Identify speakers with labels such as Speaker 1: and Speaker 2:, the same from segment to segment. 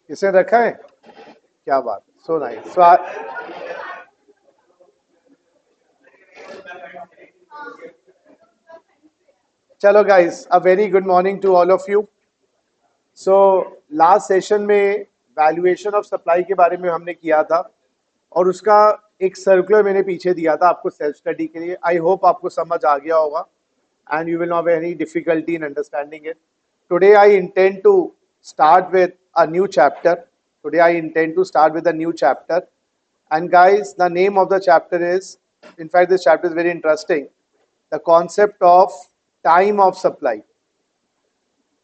Speaker 1: किसने रखा है? क्या बात, सो नाइस। सो चलो guys, a very good morning to all of you. So last session में वैल्यूएशन ऑफ सप्लाई के बारे में हमने किया था और उसका एक सर्कुलर मैंने पीछे दिया था आपको सेल्फ स्टडी के लिए। आई होप आपको समझ आ गया होगा and you will not have any difficulty in understanding it. Today I intend to start with a new chapter. Today I intend to start with a new chapter. And guys, the name of the chapter is, in fact, this chapter is very interesting. The concept of time of supply.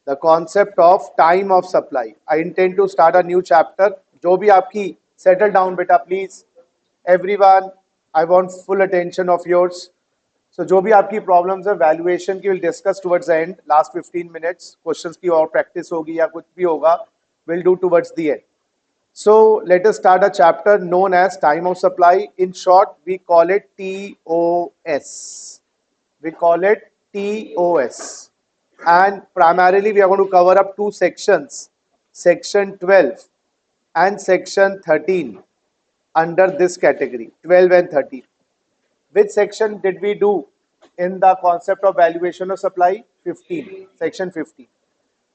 Speaker 1: The concept of time of supply. I intend to start a new chapter. जो भी आपकी settle down बेटा please. Everyone, I want full attention of yours. So जो भी आपकी problems है valuation की will discuss towards the end, last 15 minutes questions की और प्रैक्टिस होगी या कुछ भी होगा, will do towards the end. So let us start a chapter known as time of supply. In short, we call it TOS. We call it TOS. And primarily we are going to cover up two sections, section 12 and section 13 under this category, 12 and 13. Which section did we do in the concept of valuation of supply? 15, section 15.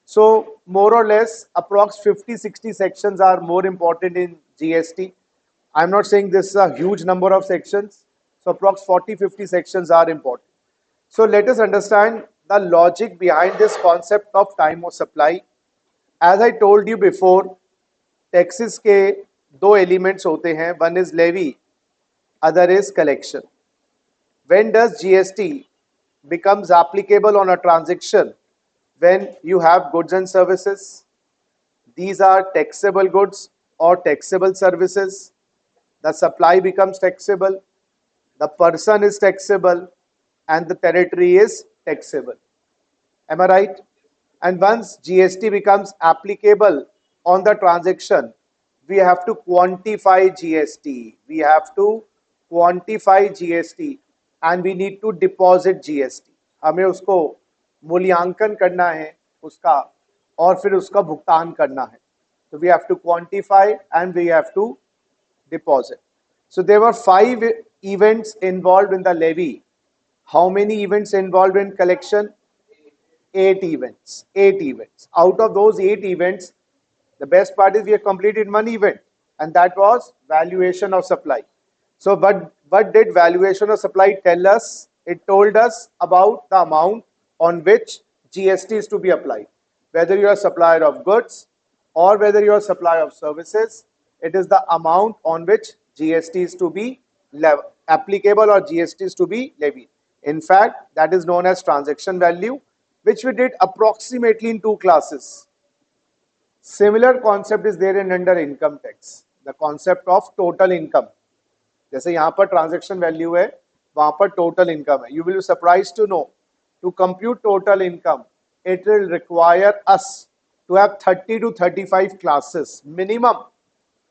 Speaker 1: So more or less approx 50-60 sections are more important in GST. I'm not saying this is a huge number of sections. So approx 40-50 sections are important. So let us understand the logic behind this concept of time of supply. As I told you before, taxes के दो elements होते हैं, one is levy, other is collection. When does GST becomes applicable on a transaction? When you have goods and services. These are taxable goods or taxable services. The supply becomes taxable, the person is taxable, and the territory is taxable. Am I right? And once GST becomes applicable on the transaction, we have to quantify GST. We have to quantify GST and we need to deposit GST. हमें उसको मूल्यांकन करना है उसका और फिर उसका भुगतान करना है. So we have to quantify and we have to deposit. So there were 5 events involved in the levy. How many events involved in collection? 8 events. 8 events. Out of those 8 events, the best part is we have completed one event, and that was valuation of supply. So what did valuation of supply tell us? It told us about the amount on which GST is to be applied. Whether you are a supplier of goods or whether you are a supplier of services, it is the amount on which GST is to be applicable or GST is to be levied. In fact, that is known as transaction value, which we did approximately in 2 classes. Similar concept is there in under income tax, the concept of total income. जैसे यहाँ पर transaction value है, वहाँ पर total income है. You will be surprised to know, to compute total income, it will require us to have 30 to 35 classes minimum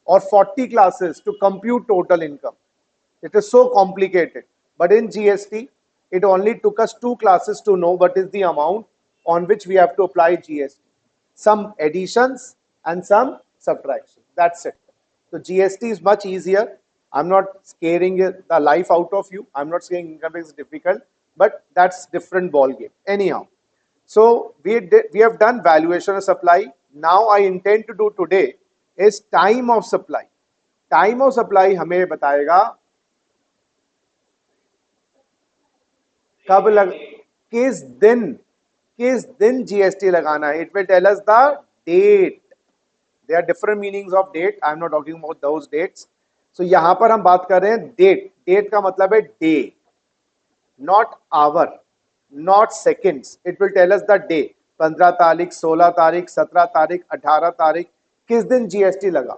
Speaker 1: or 40 classes to compute total income. It is so complicated. But in GST, it only took us 2 classes to know what is the amount on which we have to apply GST. Some additions and some subtractions. That's it. So GST is much easier. I'm not scaring the life out of you. I'm not saying income tax is difficult, but that's different ball game. Anyhow, so we have done valuation of supply. Now I intend to do today is time of supply. Time of supply हमें बताएगा कब लग किस दिन GST लगाना है. It will tell us the date. There are different meanings of date. I am not talking about those dates. So यहाँ पर हम बात कर रहे हैं date. Date का मतलब है day, not hour, not seconds. It will tell us the day. 15 तारीख, 16 तारीख, 17 तारीख, 18 तारीख, किस दिन GST लगा.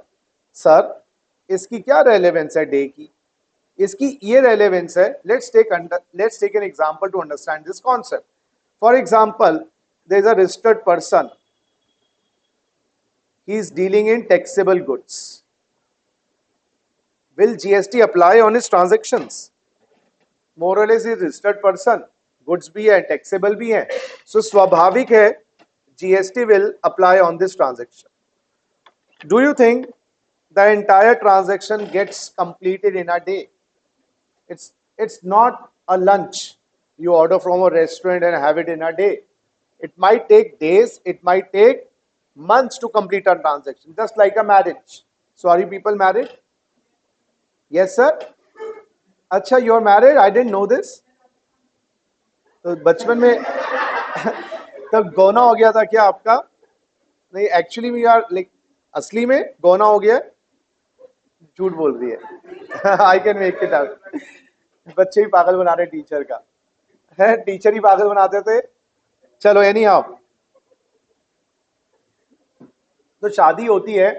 Speaker 1: सर इसकी क्या रेलेवेंस है डे की? इसकी ये रेलेवेंस है. Let's take an example to understand this concept. For example, there is a registered person. He is dealing in taxable goods. Will GST apply on his transactions? More or less, he is a registered person. Goods भी है, taxable भी है. So स्वाभाविक है GST will apply on this transaction. Do you think the entire transaction gets completed in a day? It's not a lunch you order from a restaurant and have it in a day. It might take days, it might take months to complete a transaction, just like a marriage. So are you people married? Yes, sir. अच्छा, you are married? I didn't know this. तो बचपन में तब गौना हो गया था क्या आपका? नहीं, एक्चुअली वी आर लाइक, असली में गौना हो गया है? झूठ बोल रही है। I can make it out. बच्चे ही पागल बना रहे टीचर का है, टीचर ही पागल बनाते थे। चलो एनी हाउ, तो शादी होती है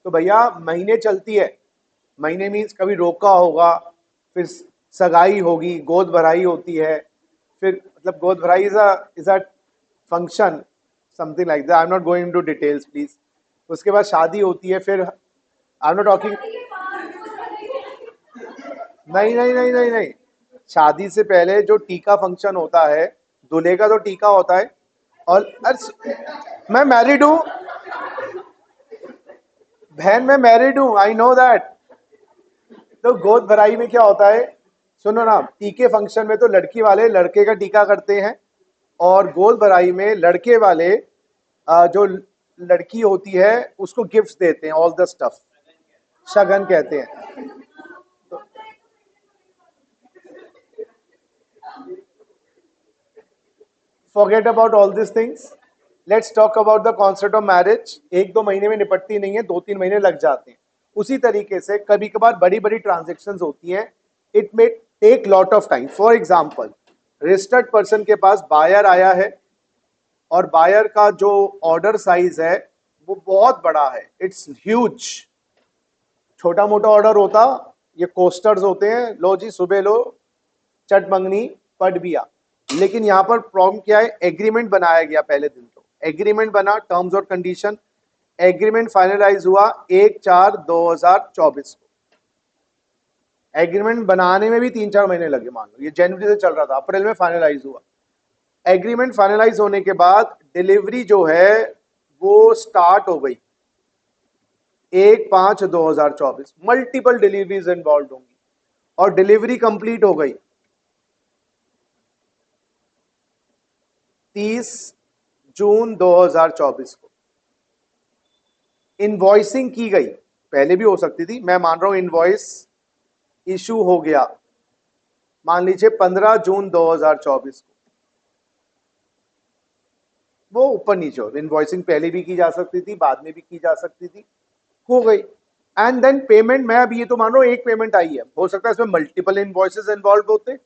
Speaker 1: तो भैया महीने चलती है। महीने मीन्स कभी रोका होगा, फिर सगाई होगी, गोद भराई होती है, फिर मतलब गोद भराई is a function, something like that. I am not going to details please. उसके बाद शादी होती है, फिर आई एम नॉट टॉकिंग। नहीं नहीं नहीं नहीं नहीं, शादी से पहले जो टीका फंक्शन होता है, दूल्हे का तो टीका होता है। और मैं मैरिड हूँ बहन, मैं मैरिड हूँ, आई नो दैट। तो गोद भराई में क्या होता है, सुनो ना, टीके फंक्शन में तो लड़की वाले लड़के का टीका करते हैं, और गोद भराई में लड़के वाले जो लड़की होती है उसको गिफ्ट्स देते हैं, ऑल द स्टफ, शगन कहते हैं। Forget about all this things, let's talk about the concept of marriage. एक दो महीने में निपटती नहीं है, दो तीन महीने लग जाते हैं। उसी तरीके से कभी कभार बड़ी बड़ी ट्रांजेक्शन होती हैं, it may take lot of time. For example, registered person के पास बायर आया है, और बायर का जो ऑर्डर साइज है वो बहुत बड़ा है, इट्स ह्यूज। छोटा मोटा ऑर्डर होता, ये कोस्टर्स होते हैं, लो जी सुबह लो, चट मंगनी पट बिया। लेकिन यहां पर प्रॉब्लम क्या है, एग्रीमेंट बनाया गया पहले दिन, तो एग्रीमेंट बना, टर्म्स और कंडीशन, एग्रीमेंट फाइनलाइज हुआ 1/4/2024 को। एग्रीमेंट बनाने में भी 3-4 महीने लगे, मान लो ये जनवरी से चल रहा था, अप्रैल में फाइनलाइज हुआ। एग्रीमेंट फाइनलाइज होने के बाद डिलीवरी जो है वो स्टार्ट हो गई 1/5/2024। मल्टीपल डिलीवरीज इन्वॉल्व होंगी, और डिलीवरी कंप्लीट हो गई 30 जून 2024 को। इनवॉइसिंग की गई, पहले भी हो सकती थी, मैं मान रहा हूं इनवॉइस इशू हो गया, मान लीजिए 15 जून 2024 को। वो ऊपर नीचे हो, इनवॉइसिंग पहले भी की जा सकती थी, बाद में भी की जा सकती थी, हो गई। एंड देन पेमेंट, मैं अभी ये तो मान रहा हूं एक पेमेंट आई है, हो सकता है इसमें मल्टीपल इनवॉइसेस इन्वॉल्व होते,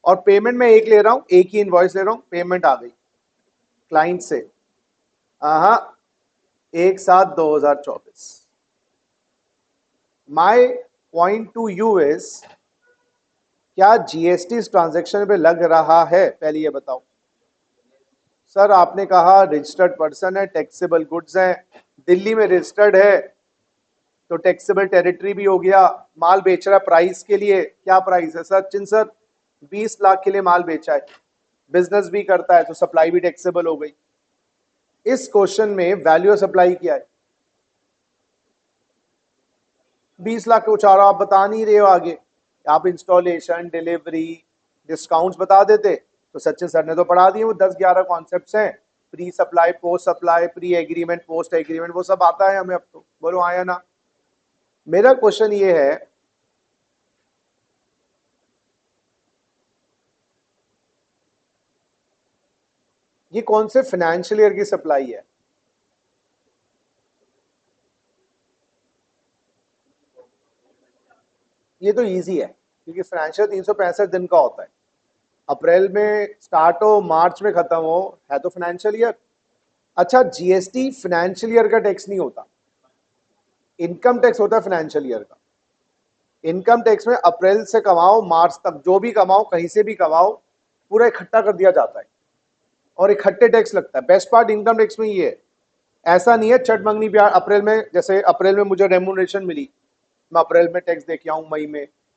Speaker 1: और पेमेंट मैं एक ले रहा हूं, एक ही इनवॉइस ले रहा हूं, पेमेंट आ गई क्लाइंट से, हाँ, 1/7/2024। My point two you is, क्या जीएसटी इस ट्रांजेक्शन पे लग रहा है, पहले ये बताओ। सर आपने कहा रजिस्टर्ड पर्सन है, टैक्सेबल गुड्स है, दिल्ली में रजिस्टर्ड है तो टैक्सेबल टेरिटरी भी हो गया। माल बेच रहा है प्राइस के लिए, क्या प्राइस है सचिन सर? 20 लाख के लिए माल बेचा है, बिजनेस भी करता है तो सप्लाई भी टैक्सेबल हो गई। इस क्वेश्चन में वैल्यू ऑफ सप्लाई क्या है? 20 लाख को चारों आप बता नहीं रहे हो आगे, आप इंस्टॉलेशन, डिलीवरी, डिस्काउंट्स बता देते तो सचिन सर ने तो पढ़ा दिए, वो 10-11 कॉन्सेप्ट्स हैं, pre supply, post supply, pre agreement, post agreement, वो सब आता है हमें अब तो, बोलो आया ना। मेरा क्वेश्चन ये है, ये कौन से फाइनेंशियल ईयर की सप्लाई है? ये तो इजी है, क्योंकि फाइनेंशियल 365 दिन का होता है, अप्रैल में स्टार्ट हो, मार्च में खत्म हो, है तो फाइनेंशियल ईयर। अच्छा, जीएसटी फाइनेंशियल ईयर का टैक्स नहीं होता, इनकम टैक्स होता है फाइनेंशियल ईयर का। इनकम टैक्स में अप्रैल से कमाओ मार्च तक जो भी कमाओ, कहीं से भी कमाओ, पूरा इकट्ठा कर दिया जाता है, और इकट्ठे टैक्स लगता है। बेस्ट पार्ट इनकम टैक्स में ये है, ऐसा नहीं है चट मंगनी प्यार, अप्रैल में, जैसे अप्रैल में मुझे रेम्यूनरेशन मिली, मैं अप्रैल में टैक्स दे के आऊं,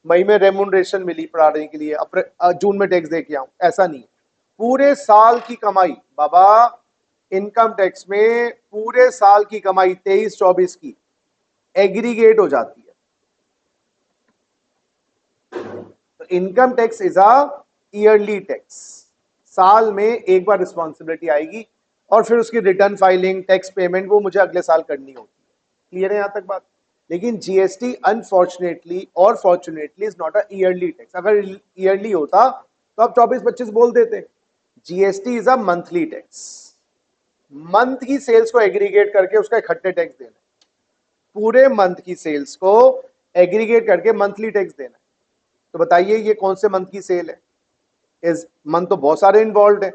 Speaker 1: मई में रेम्यूनरेशन मिली पढ़ाने के लिए, अप्रैल जून में टैक्स दे के आऊं, ऐसा नहीं। पूरे साल की कमाई बाबा, इनकम टैक्स में पूरे साल की कमाई 23-24 की एग्रीगेट हो जाती है। तो income tax is a yearly tax, साल में एक बार रिस्पॉन्सिबिलिटी आएगी और फिर उसकी रिटर्न फाइलिंग, टैक्स पेमेंट वो मुझे अगले साल करनी होती है। क्लियर है यहां तक बात? लेकिन जीएसटी अनफॉर्चुनेटली और fortunately is not a yearly tax. अगर ईयरली होता तो आप 24-25 बोल देते। GST is a monthly tax. Month की सेल्स को एग्रीगेट करके उसका इकट्ठे टैक्स देना, पूरे मंथ की सेल्स को एग्रीगेट करके मंथली टैक्स देना। तो बताइए ये कौन से मंथ की सेल है? इस मंथ तो बहुत सारे इन्वॉल्व है।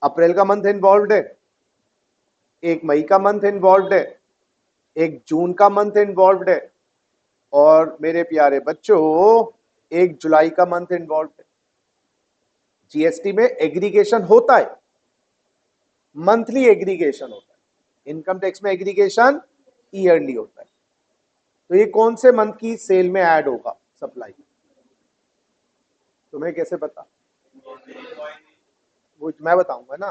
Speaker 1: अप्रैल का मंथ इन्वॉल्व है, एक मई का मंथ इन्वॉल्व है, एक जून का मंथ इन्वॉल्व है, और मेरे प्यारे बच्चों एक जुलाई का मंथ इन्वॉल्व है। जीएसटी में एग्रीगेशन होता है, मंथली एग्रीगेशन होता है। इनकम टैक्स में एग्रीगेशन ईयरली होता है। तो ये कौन से मंथ की सेल में ऐड होगा सप्लाई? तुम्हें कैसे पता? वो मैं बताऊंगा ना,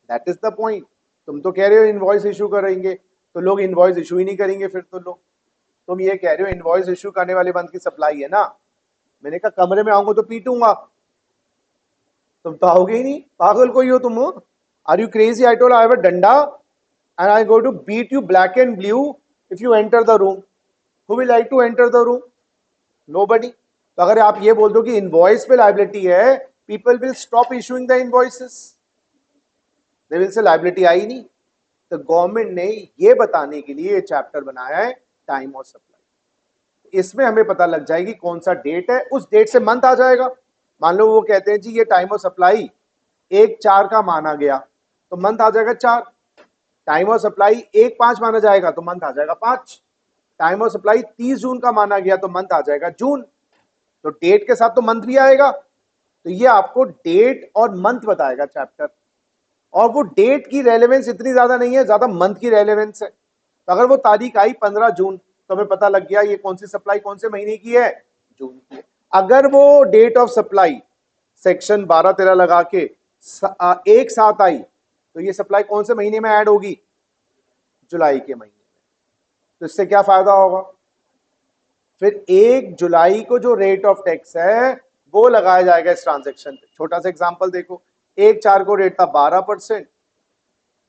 Speaker 1: दैट इज द पॉइंट। तुम तो कह रहे हो इनवॉइस इशू करेंगे, तो लोग इनवॉइस इशू ही नहीं करेंगे फिर तो लोग। तुम ये कह रहे हो इनवॉइस इशू करने वाले मंथ की सप्लाई है ना, मैंने कहा कमरे में आऊंगा तो पीटूंगा। तुम तो आओगे ही नहीं, पागल कोई हो तुम? Are you crazy? I told I have a डंडा and I go to beat you black and blue if you enter the room. Who will like to enter the room? Nobody. तो अगर आप ये बोल दो कि इनवॉइस पे liability है, people will stop issuing the invoices, they will say liability आई नहीं। तो गवर्नमेंट ने ये बताने के लिए ये चैप्टर बनाया है, टाइम ऑफ सप्लाई। इसमें हमें पता लग जाएगी कौन सा डेट है, उस डेट से मंथ आ जाएगा। मान लो वो कहते हैं जी ये टाइम ऑफ सप्लाई 1/4 का माना गया, तो मंथ आ जाएगा 4। टाइम ऑफ सप्लाई 1/5 माना जाएगा तो मंथ आ जाएगा 5। टाइम ऑफ सप्लाई 30 जून का माना गया तो मंथ आ जाएगा जून। तो डेट के साथ तो मंथ भी आएगा। तो ये आपको डेट और मंथ बताएगा चैप्टर, और वो डेट की रेलेवेंस इतनी ज्यादा नहीं है, ज्यादा मंथ की रेलेवेंस है। तो अगर वो तारीख आई 15 जून तो हमें पता लग गया ये कौन सी सप्लाई कौन से महीने की है, जून की है। अगर वो डेट ऑफ सप्लाई सेक्शन 12-13 लगा के एक साथ आई तो ये सप्लाई कौन से महीने में ऐड होगी, जुलाई के महीने में। तो इससे क्या फायदा होगा? फिर 1 जुलाई को जो रेट ऑफ टैक्स है वो लगाया जाएगा इस ट्रांजेक्शन पे। छोटा सा एग्जांपल देखो, 1/4 को रेट था 12%,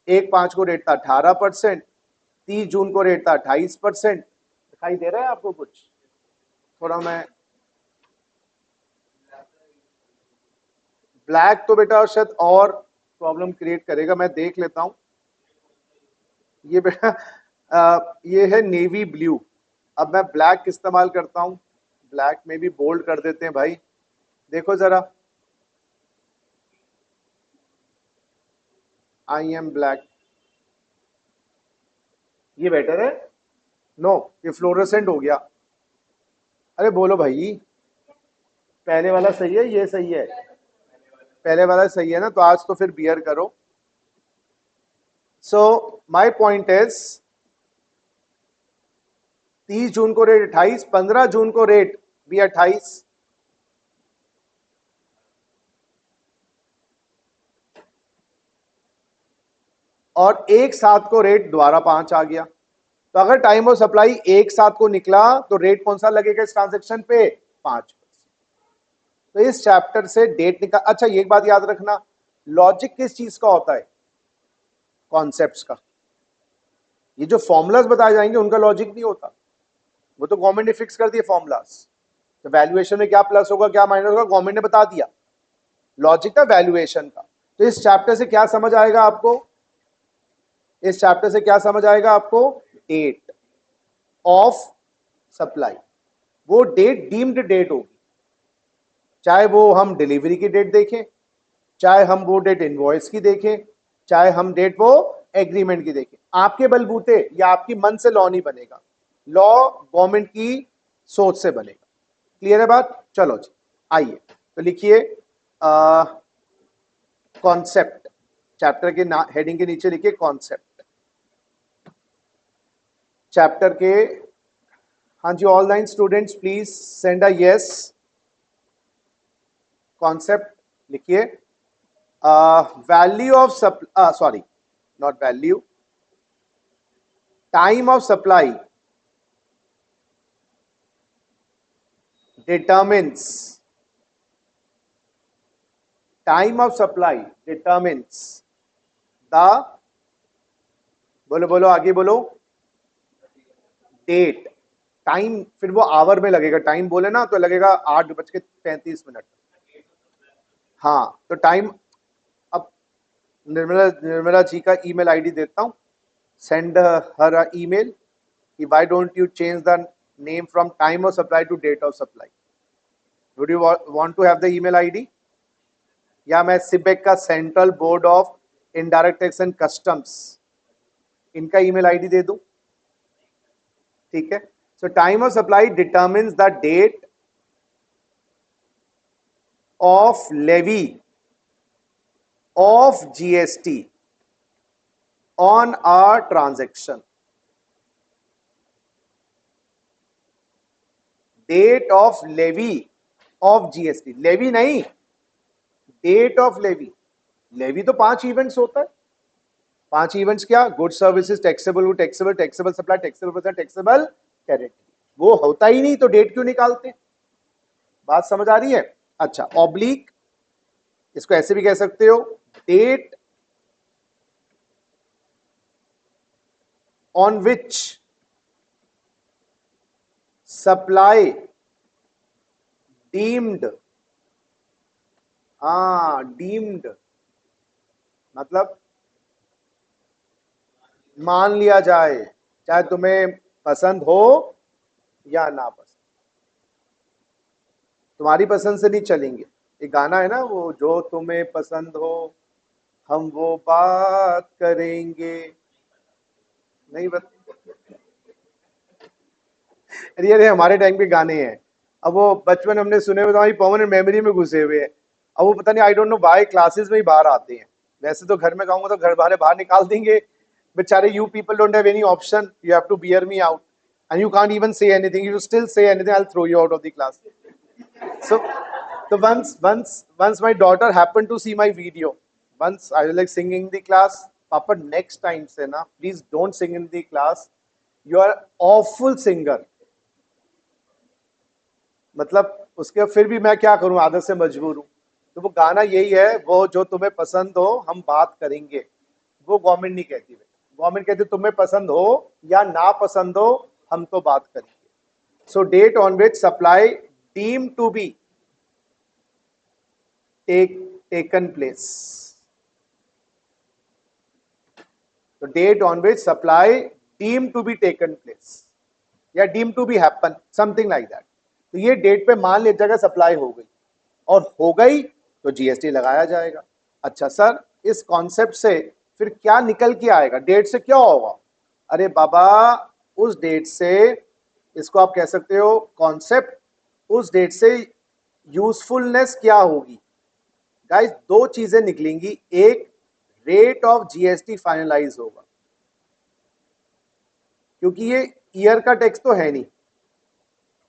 Speaker 1: 1/5 को रेट था 18%, 30 जून को रेट था 28%। दिखाई दे रहा है आपको कुछ? थोड़ा मैं ब्लैक तो बेटा शायद और प्रॉब्लम क्रिएट करेगा, मैं देख लेता हूं। ये बेटा ये है नेवी ब्लू। अब मैं ब्लैक इस्तेमाल करता हूं, ब्लैक में भी बोल्ड कर देते हैं भाई। देखो जरा, आई एम ब्लैक, ये बेटर है? नो, ये फ्लोरोसेंट हो गया। अरे बोलो भाई, पहले वाला सही है, ये सही है? पहले वाला सही है ना, तो आज तो फिर बियर करो। सो माय पॉइंट इज 30 जून को रेट 28, 15 जून को रेट भी 28, और एक साथ को रेट दोबारा 5 आ गया। तो अगर टाइम ऑफ सप्लाई एक साथ को निकला तो रेट कौन सा लगेगा इस ट्रांजेक्शन पे? 5%। तो इस चैप्टर से डेट निकाल। अच्छा ये एक बात याद रखना, लॉजिक किस चीज का होता है? कॉन्सेप्ट्स का। ये जो फॉर्मूलाज बताए जाएंगे उनका लॉजिक नहीं होता, वो तो गवर्नमेंट ने फिक्स कर दिए फॉर्मूलाज। तो वैल्यूएशन में क्या प्लस होगा क्या माइनस होगा गवर्नमेंट ने बता दिया, लॉजिक था वैल्यूएशन का। तो इस चैप्टर से क्या समझ आएगा आपको? इस चैप्टर से क्या समझ आएगा आपको? Date of supply. वो डेट डीम्ड डेट होगी, चाहे वो हम डिलीवरी की डेट देखें, चाहे हम वो डेट इनवॉइस की देखें, चाहे हम डेट वो एग्रीमेंट की देखें। आपके बलबूते या आपकी मन से लॉ नहीं बनेगा, लॉ गवर्नमेंट की सोच से बनेगा। क्लियर है बात? चलो जी आइए, तो लिखिए कॉन्सेप्ट। चैप्टर के हेडिंग के नीचे लिखिए कॉन्सेप्ट। चैप्टर के, हाँ जी, all 9 students please send a yes. Concept लिखिए, value of sorry not value, time of supply determines time of supply determines the, बोलो बोलो आगे बोलो, डेट। टाइम फिर वो आवर में लगेगा, टाइम बोले ना तो लगेगा 8:35। हाँ तो टाइम, अब निर्मला निर्मला जी का ईमेल आईडी देता हूं, सेंड हर अ ईमेल कि why don't you change the name from time of supply to date of supply. Would you want to have the email ID, या मैं सिबेक का central board of indirect tax and customs इनका email ID दे दूं? ठीक है। So time of supply determines the date of levy of GST on a transaction. Date of levy of GST, levy नहीं, date of levy. Levy तो 5 events होता है। 5 events क्या? Good services, taxable, taxable, taxable supply, taxable person, taxable territory. वो होता ही नहीं तो date क्यों निकालते? बात समझ आ रही है? अच्छा, ऑब्लिक, इसको ऐसे भी कह सकते हो, date on which supply deemed, हाँ डीम्ड मतलब मान लिया जाए, चाहे तुम्हें पसंद हो या ना पसंद। तुम्हारी पसंद से नहीं चलेंगे। एक गाना है ना वो, जो तुम्हें पसंद हो हम वो बात करेंगे, नहीं अरे हमारे टाइम के गाने हैं। अब वो बचपन हमने सुने हुए तो हमारी परमानेंट मेमोरी में घुसे हुए हैं। अब वो पता नहीं, I don't know why classes में ही बाहर आते हैं। वैसे तो घर में गाऊंगा तो घर वाले बाहर निकाल देंगे। बेचारे, you people don't have any option, you have to bear me out and you can't even say anything, you still say anything, I will throw you out of the class. So once my daughter happened to see my video, once I was like singing in the class, Papa, next time से ना please don't sing in the class, you are awful singer। मतलब उसके फिर भी मैं क्या करूं, आदत से मजबूर हूं। तो वो गाना यही है, वो जो तुम्हें पसंद हो हम बात करेंगे, वो गवर्नमेंट नहीं कहती। गवर्नमेंट कहती तुम्हें पसंद हो या ना पसंद हो हम तो बात करेंगे। So date on which supply deem to be taken place, the date on which supply deemed to be taken place या deemed to be happen, something like that। तो ये डेट पे मान लिया जाएगा सप्लाई हो गई, और हो गई तो जीएसटी लगाया जाएगा। अच्छा सर, इस कॉन्सेप्ट से फिर क्या निकल के आएगा? डेट से क्या होगा? अरे बाबा, उस डेट से, इसको आप कह सकते हो कॉन्सेप्ट, उस डेट से यूजफुलनेस क्या होगी? गाइस, 2 चीजें निकलेंगी। एक, रेट ऑफ जीएसटी फाइनलाइज होगा, क्योंकि ये ईयर का टैक्स तो है नहीं,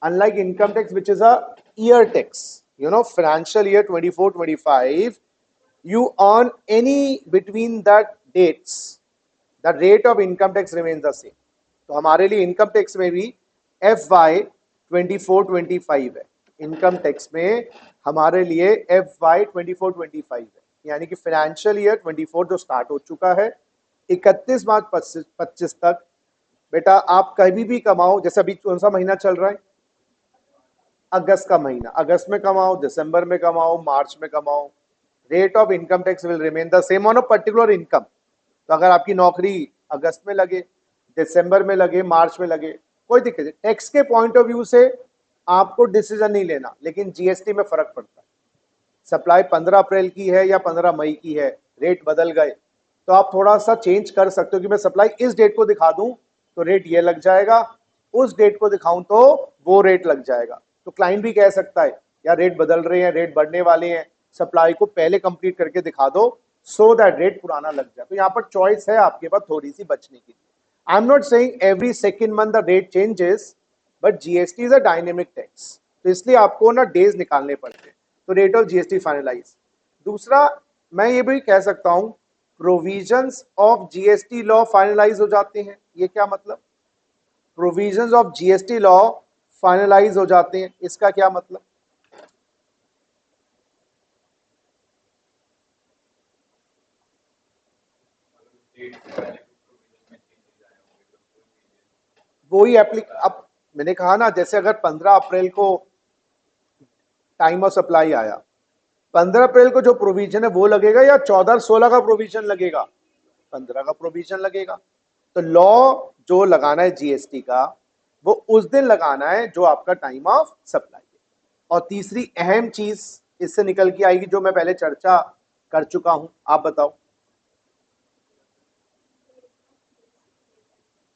Speaker 1: unlike income tax which is a year tax. You know, financial year 24-25 you earn any between that dates, the rate of income tax remains the same। तो हमारे लिए इनकम टैक्स में भी FY 24-25 है। इनकम टैक्स में हमारे लिए FY 24-25 है, यानी कि फाइनेंशियल ईयर 24 जो स्टार्ट हो चुका है, 31 मार्च 25 तक बेटा आप कभी भी कमाओ। जैसे अभी कौन सा महीना चल रहा है? अगस्त का महीना। अगस्त में कमाओ, दिसंबर में कमाओ, मार्च में कमाओ, rate of income tax will remain the same on a particular income. तो अगर आपकी नौकरी अगस्त में लगे, दिसंबर में लगे, मार्च में लगे, कोई दिक्कत नहीं। टैक्स के पॉइंट ऑफ व्यू से आपको डिसीजन नहीं लेना, लेकिन जीएसटी में फर्क पड़ता है। सप्लाई 15 अप्रैल की है या 15 मई की है, रेट बदल गए तो आप थोड़ा सा चेंज कर सकते हो कि मैं सप्लाई इस डेट को दिखा दूं तो रेट ये लग जाएगा, उस डेट को दिखाऊं तो वो रेट लग जाएगा। तो क्लाइंट भी कह सकता है यार रेट बदल रहे हैं, रेट बढ़ने वाले हैं, सप्लाई को पहले कंप्लीट करके दिखा दो सो दैट रेट पुराना लग जाए। तो यहाँ पर चॉइस है आपके पास थोड़ी सी बचने की। आई am not saying every second month the rate changes, but GST is a dynamic tax, तो इसलिए आपको ना डेज निकालने पड़ते हैं। तो रेट ऑफ जीएसटी फाइनलाइज। दूसरा, मैं ये भी कह सकता हूं provisions of GST law finalize हो जाते हैं। ये क्या मतलब? Provisions of GST law finalize हो जाते हैं, इसका क्या मतलब? वही अब मैंने कहा ना, जैसे अगर 15 अप्रैल को टाइम ऑफ सप्लाई आया, 15 अप्रैल को जो प्रोविजन है वो लगेगा या 14 16 का प्रोविजन लगेगा? 15 का प्रोविजन लगेगा। तो लॉ जो लगाना है जीएसटी का, वो उस दिन लगाना है जो आपका टाइम ऑफ सप्लाई है। और तीसरी अहम चीज इससे निकल के आएगी, जो मैं पहले चर्चा कर चुका हूं, आप बताओ।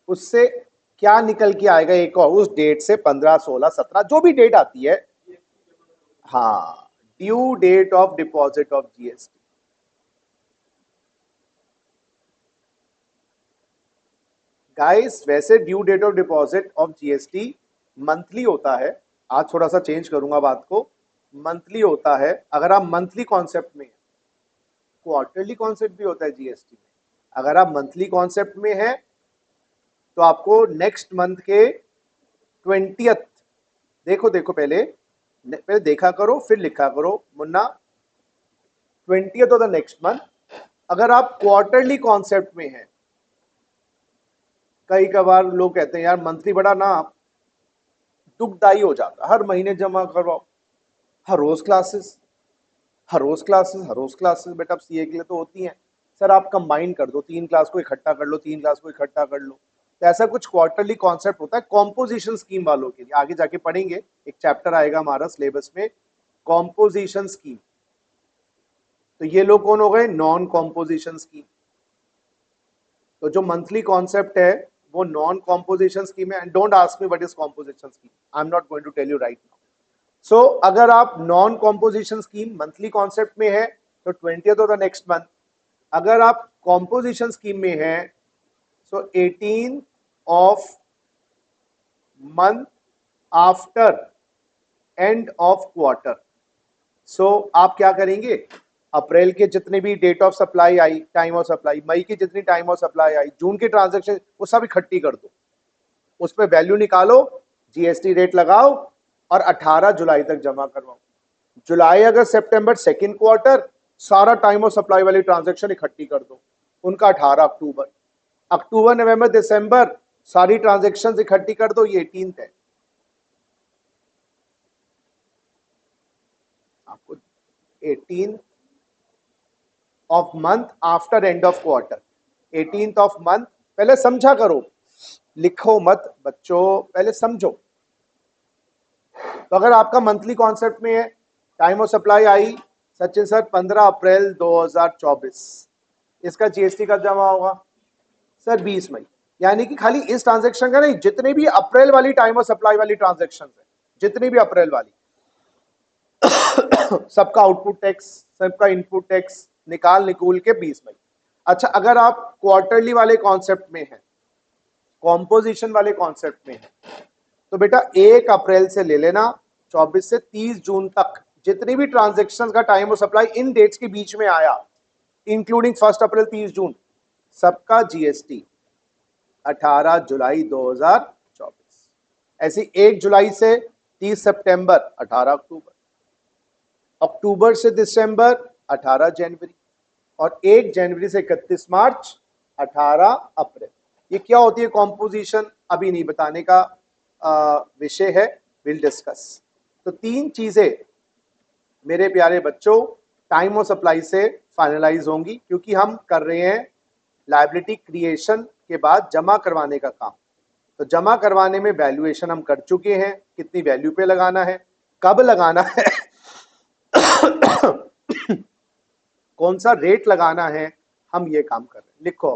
Speaker 1: उससे क्या निकल के आएगा एक और, उस डेट से 15 16 17 जो भी डेट आती है, हाँ, due date of deposit of GST. Guys वैसे due date of deposit of GST monthly होता है, आज थोड़ा सा चेंज करूंगा बात को, मंथली होता है अगर आप मंथली कॉन्सेप्ट में। क्वार्टरली कॉन्सेप्ट भी होता है जीएसटी में। अगर आप मंथली कॉन्सेप्ट में है तो आपको नेक्स्ट मंथ के 20th, देखो देखो पहले पहले देखा करो फिर लिखा करो Munna, 20th of the next month. अगर आप क्वार्टरली कॉन्सेप्ट में है, कई कबार लोग कहते हैं यार मंथली बड़ा ना दुखदाई हो जाता, हर महीने जमा करवाओ, हर रोज क्लासेस, हर रोज क्लासेस, हर रोज क्लासेस। बेटा अब सीए के लिए तो होती हैं। सर आप कंबाइन कर दो, 3 क्लास को इकट्ठा कर लो, 3 क्लास को इकट्ठा कर लो। तो ऐसा कुछ क्वार्टरली कॉन्सेप्ट होता है कॉम्पोजिशन स्कीम वालों के लिए, आगे जाके पढ़ेंगे, एक चैप्टर आएगा हमारा सिलेबस में, कॉम्पोजिशन स्कीम। तो ये लोग कौन हो गए? Non composition scheme. तो जो मंथली कॉन्सेप्ट है वो नॉन कॉम्पोजिशन स्कीम है। And don't ask me what is composition scheme, I am not going to tell you right now. So अगर आप non composition scheme monthly concept में है तो 20th of the next month. अगर आप composition scheme में है so 18 of month after end of quarter. So आप क्या करेंगे? अप्रैल के जितने भी डेट ऑफ सप्लाई आई, टाइम ऑफ सप्लाई, मई की जितनी टाइम ऑफ सप्लाई आई, जून की ट्रांजेक्शन, वो सब इकट्ठी कर दो, उस पर वैल्यू निकालो, जीएसटी रेट लगाओ और 18 जुलाई तक जमा करवाओ। जुलाई अगस्त सितंबर सेकंड क्वार्टर, सारा टाइम ऑफ सप्लाई वाली ट्रांजैक्शन इकट्ठी कर दो, उनका 18 अक्टूबर। अक्टूबर नवंबर दिसंबर सारी ट्रांजैक्शन इकट्ठी कर दो, ये 18 है। आपको 18 of month after end of quarter, 18th of month. पहले समझा करो, लिखो मत बच्चों, पहले समझो। तो अगर आपका मंथली कॉन्सेप्ट में है, time of supply I Sachin sir 15 अप्रैल 2024, इसका जीएसटी कब जमा होगा? सर 20 मई। यानी कि खाली इस ट्रांजैक्शन का नहीं, जितने भी अप्रैल वाली टाइम ऑफ सप्लाई वाली ट्रांजैक्शन है, जितनी भी अप्रैल वाली, सबका आउटपुट टैक्स, सबका इनपुट टैक्स निकाल निकूल के 20 मई। अच्छा अगर आप क्वार्टरली वाले कॉन्सेप्ट में है, कॉम्पोजिशन वाले कॉन्सेप्ट में है, तो बेटा 1 अप्रैल से ले लेना, 24 से 30 जून तक जितनी भी ट्रांजैक्शंस का टाइम ऑफ सप्लाई इन डेट्स के बीच में आया, इंक्लूडिंग 1 अप्रैल 30 जून, सबका जीएसटी 18 जुलाई 2024। ऐसी 1 जुलाई से 30 सितंबर 18 अक्टूबर, अक्टूबर से दिसंबर 18 जनवरी, और 1 जनवरी से 31 मार्च 18 अप्रैल। ये क्या होती है कॉम्पोजिशन, अभी नहीं बताने का विषय है, विल डिस्कस। तो 3 चीजें मेरे प्यारे बच्चों टाइम ऑफ सप्लाई से फाइनलाइज होंगी, क्योंकि हम कर रहे हैं लायबिलिटी क्रिएशन के बाद जमा करवाने का काम। तो जमा करवाने में वैल्यूएशन हम कर चुके हैं, कितनी वैल्यू पे लगाना है, कब लगाना है, कौन सा रेट लगाना है, हम ये काम कर रहे हैं। लिखो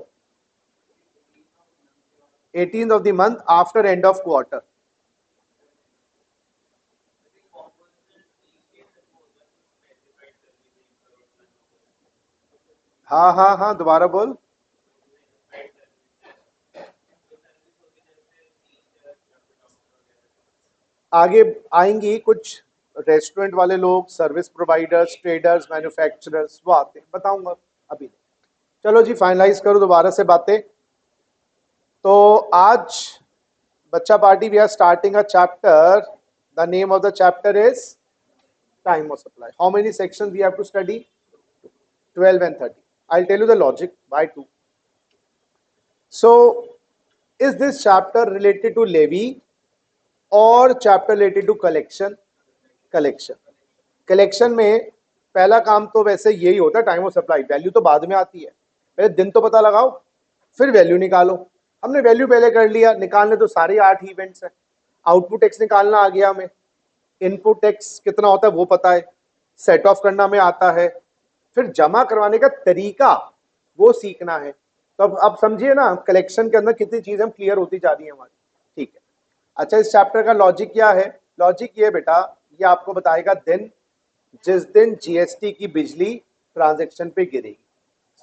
Speaker 1: 18th of the month after end of quarter. हाँ हाँ हाँ, दोबारा बोल। आगे आएंगी कुछ रेस्टोरेंट वाले लोग, सर्विस प्रोवाइडर्स, ट्रेडर्स, मैन्युफैक्चरर्स, वो आते हैं, बताऊंगा अभी। चलो जी फाइनलाइज करो दोबारा से बातें। तो आज बच्चा party we are starting a chapter, the name of the chapter is time of supply. How many sections we have to study? 12 and 30. I'll tell you the logic why 2. So is this chapter related to levy or chapter related to collection? Collection में पहला काम तो वैसे यही होता है, time of supply. Value तो बाद में आती है, पहले दिन तो पता लगाओ फिर वैल्यू निकालो। हमने वैल्यू पहले कर लिया, निकालने तो सारे 8 इवेंट्स हैं। आउटपुट एक्स निकालना आ गया हमें, इनपुट एक्स कितना होता है वो पता है, सेट ऑफ करना में आता है, फिर जमा करवाने का तरीका वो सीखना है। तो अब समझिए ना कलेक्शन के अंदर कितनी चीजें हम क्लियर होती जा रही है हमारी। ठीक है, अच्छा इस चैप्टर का लॉजिक क्या है? लॉजिक ये बेटा, ये आपको बताएगा दिन जिस दिन जीएसटी की बिजली ट्रांजैक्शन पे गिरेगी।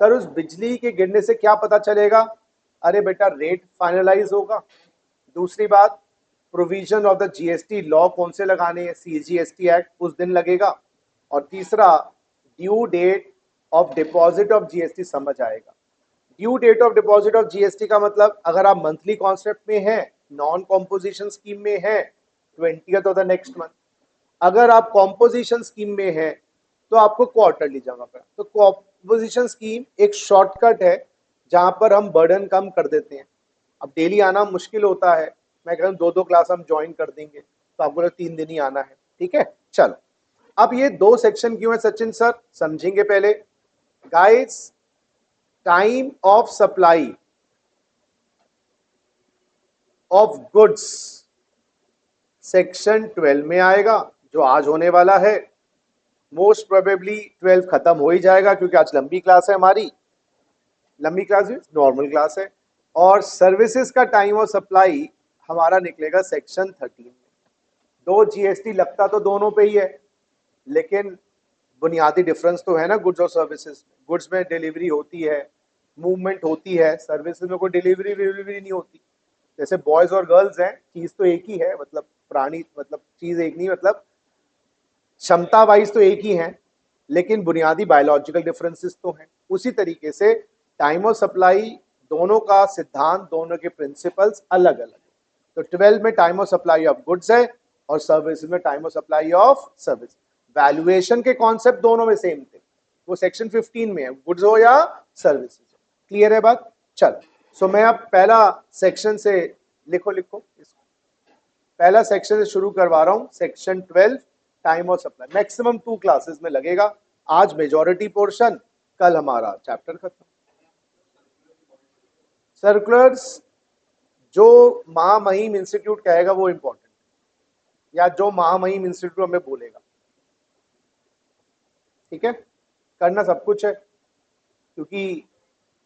Speaker 1: सर उस बिजली के गिरने से क्या पता चलेगा? अरे बेटा रेट फाइनलाइज होगा। दूसरी बात, provision of the GST law कौन से लगाने हैं, सीजीएसटी एक्ट, उस दिन लगेगा। और तीसरा, due date of deposit of GST समझ आएगा। Due date of deposit of GST का मतलब अगर आप मंथली कॉन्सेप्ट में हैं, नॉन कॉम्पोजिशन स्कीम में हैं, 20th of the next month. अगर आप कॉम्पोजिशन स्कीम में हैं तो आपको क्वार्टरली जमा करना। तो कॉम्पोजिशन स्कीम एक शॉर्टकट है जहां पर हम बर्डन कम कर देते हैं। अब डेली आना मुश्किल होता है, मैं कह रहा हूँ 2-2 क्लास हम ज्वाइन कर देंगे तो आपको 3 दिन ही आना है। ठीक है, चलो अब ये 2 सेक्शन क्यों है सचिन सर, समझेंगे पहले। Guys, time of supply of goods section 12 में आएगा, जो आज होने वाला है। मोस्ट प्रोबेबली 12 खत्म हो ही जाएगा क्योंकि आज लंबी क्लास है हमारी, लंबी क्लास नॉर्मल क्लास है। और सर्विसेज का टाइम ऑफ सप्लाई हमारा निकलेगा सेक्शन 13 में। 2 जीएसटी लगता तो दोनों पे ही है, लेकिन बुनियादी डिफरेंस तो है ना गुड्स और सर्विसेज। गुड्स में डिलीवरी होती है, मूवमेंट होती है, सर्विसेज में कोई डिलीवरी नहीं होती। जैसे बॉयज और गर्ल्स हैं, चीज तो एक ही है, मतलब प्राणी, मतलब चीज एक नहीं, मतलब क्षमता वाइज तो एक ही है, लेकिन बुनियादी बायोलॉजिकल डिफरेंसेस तो हैं। उसी तरीके से टाइम ऑफ सप्लाई दोनों का सिद्धांत, दोनों के प्रिंसिपल्स अलग अलग है। तो 12 में time of supply of goods है और सर्विस में time of supply of service. Valuation के कॉन्सेप्ट दोनों में सेम थे, वो सेक्शन 15 में है, गुड्स हो या सर्विस। क्लियर है बात? चल, सो मैं अब पहला सेक्शन से लिखो इसको, पहला सेक्शन से शुरू करवा रहा हूं, section 12 time of supply. Maximum 2 classes में लगेगा, आज मेजॉरिटी पोर्शन, कल हमारा चैप्टर खत्म। सर्कुलर्स जो महामहिम इंस्टीट्यूट कहेगा वो इंपॉर्टेंट, या जो महामहिम इंस्टीट्यूट हमें बोलेगा। ठीक है, करना सब कुछ है, क्योंकि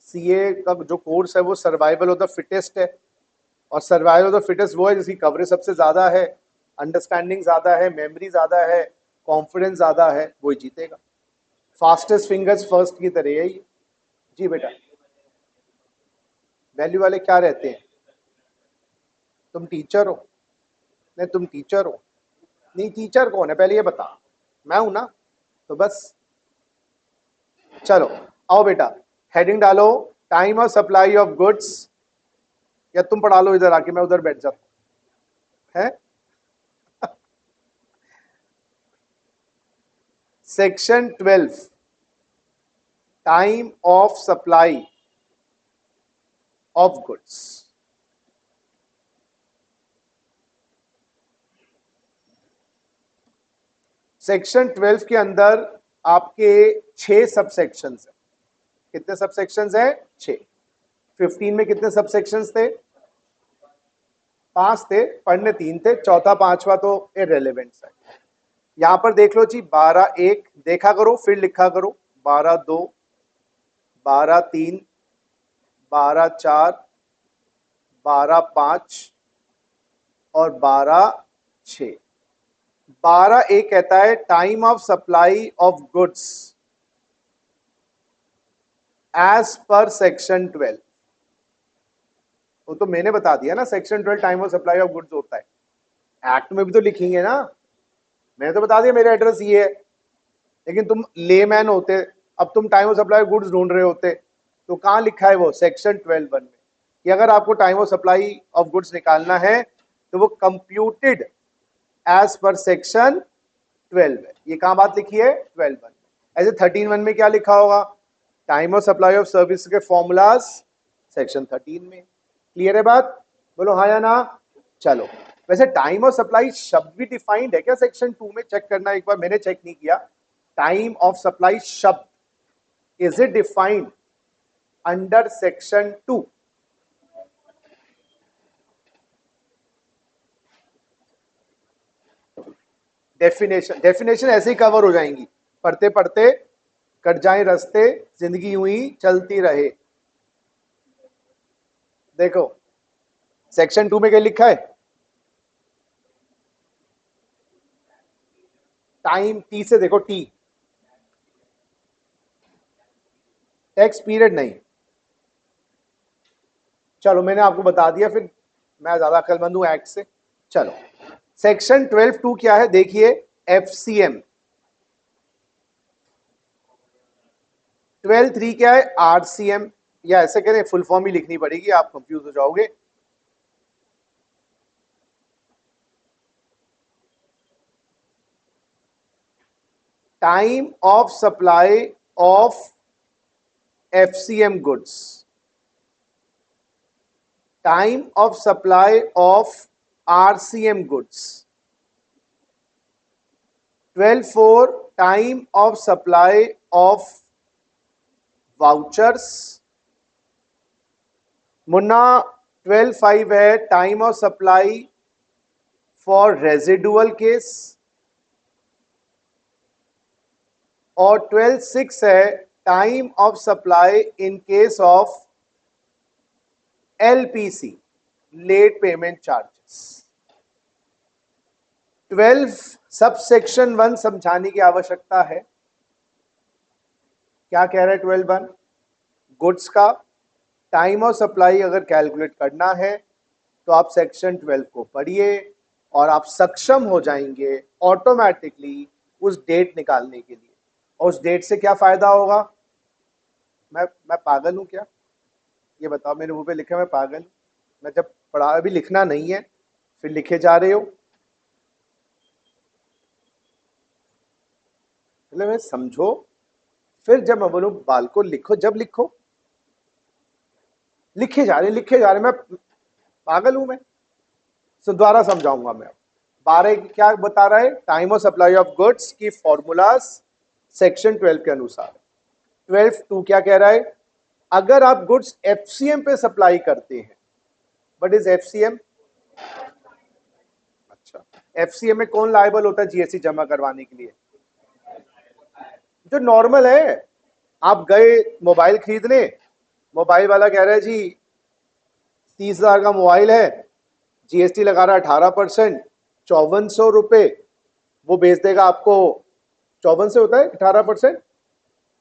Speaker 1: सीए का जो कोर्स है वो सर्वाइवल ऑफ द फिटेस्ट है, और सर्वाइवल ऑफ द फिटेस्ट वो है जिसकी कवरेज सबसे ज्यादा है, अंडरस्टैंडिंग ज्यादा है, मेमोरी ज्यादा है, कॉन्फिडेंस ज्यादा है, वही जीतेगा। फास्टेस्ट फिंगर्स फर्स्ट की तरह है ये। जी बेटा, वैल्यू वाले क्या रहते हैं? तुम टीचर हो? नहीं, तुम टीचर हो? नहीं, टीचर कौन है पहले ये बता। मैं हूं ना, तो बस चलो आओ बेटा, हेडिंग डालो time of supply of goods, या तुम पढ़ा लो इधर आके, मैं उधर बैठ जाता है। Section 12 time of supply of goods. Section 12 के अंदर आपके 6 सब सेक्शंस हैं। कितने सब सेक्शंस हैं? 6। 15 में कितने सब सेक्शंस थे? 5 थे, पढ़ने 3 थे, चौथा 5वां तो इररिलेवेंट है। यहां पर देख लो जी, 12(1) देखा करो फिर लिखा करो, 12(2), 12(3), 12(4), 12(5) और 12(6). 12(1) कहता है time of supply of goods as per section 12। वो तो मैंने बता दिया ना, section 12 time of supply of goods होता है। एक्ट में भी तो लिखेंगे ना, मैंने तो बता दिया मेरा एड्रेस ये है, लेकिन तुम लेमैन होते, अब तुम time of supply of goods ढूंढ रहे होते तो कहाँ लिखा है वो सेक्शन 12(1) में कि अगर आपको time of supply of goods निकालना है तो वो कंप्यूटेड एज पर सेक्शन 12 है। ये कहाँ बात लिखी है 12(1) में। ऐसे 13(1) में क्या लिखा होगा, time of supply of service के फॉर्मूलाज सेक्शन 13 में। क्लियर है बात, बोलो हाँ या ना। चलो, वैसे टाइम ऑफ सप्लाई शब्द भी डिफाइंड है क्या सेक्शन 2 में, चेक करना एक बार, मैंने चेक नहीं किया। टाइम ऑफ सप्लाई शब्द, is it defined under section 2? Definition ऐसे ही कवर हो जाएंगी, पढ़ते पढ़ते कट जाए रास्ते, जिंदगी यूं ही चलती रहे। देखो सेक्शन 2 में क्या लिखा है, टाइम, टी से देखो, टी टैक्स पीरियड नहीं। चलो मैंने आपको बता दिया, फिर मैं ज्यादा अक्लमंद हूं एक्ट से। चलो सेक्शन 12(2) क्या है देखिए, एफसीएम। 12(3) क्या है, आरसीएम, या ऐसे करें फुल फॉर्म ही लिखनी पड़ेगी, आप कंफ्यूज हो जाओगे। Time of supply of FCM goods, time of supply of RCM goods. 12(4) time of supply of vouchers. Munna 12(5) है time of supply for residual case, और 12(6) है time of supply in case of LPC, late payment charges. 12 sub section 1 समझाने की आवश्यकता है। क्या कह रहा है 12(1)? गुड्स का टाइम ऑफ सप्लाई अगर कैलकुलेट करना है तो आप सेक्शन 12 को पढ़िए और आप सक्षम हो जाएंगे ऑटोमेटिकली उस डेट निकालने के लिए। और उस डेट से क्या फायदा होगा? मैं पागल हूं क्या? ये बताओ, मेरे मुंह पे लिखे मैं पागल हूं? मैं जब पढ़ा, अभी लिखना नहीं है फिर लिखे जा रहे हो, मतलब मैं समझो। फिर जब मैं बोलूं बाल को लिखो, जब लिखो, लिखे जा रहे, मैं पागल हूं मैं? सो दोबारा समझाऊंगा मैं। 12 क्या बता रहा है, time of supply of goods की फॉर्मूलाज सेक्शन 12 के अनुसार। 12(2) क्या कह रहा है, अगर आप गुड्स एफसीएम पे सप्लाई करते हैं, व्हाट इज एफसीएम? अच्छा, एफसीएम में कौन लायबल होता है जीएसटी जमा करवाने के लिए? जो नॉर्मल है, आप गए मोबाइल खरीदने, मोबाइल वाला कह रहा है जी 30,000 का मोबाइल है, जीएसटी लगा रहा है 18%, 5400 रुपए, वो बेच देगा आपको। 54 से होता है 18%,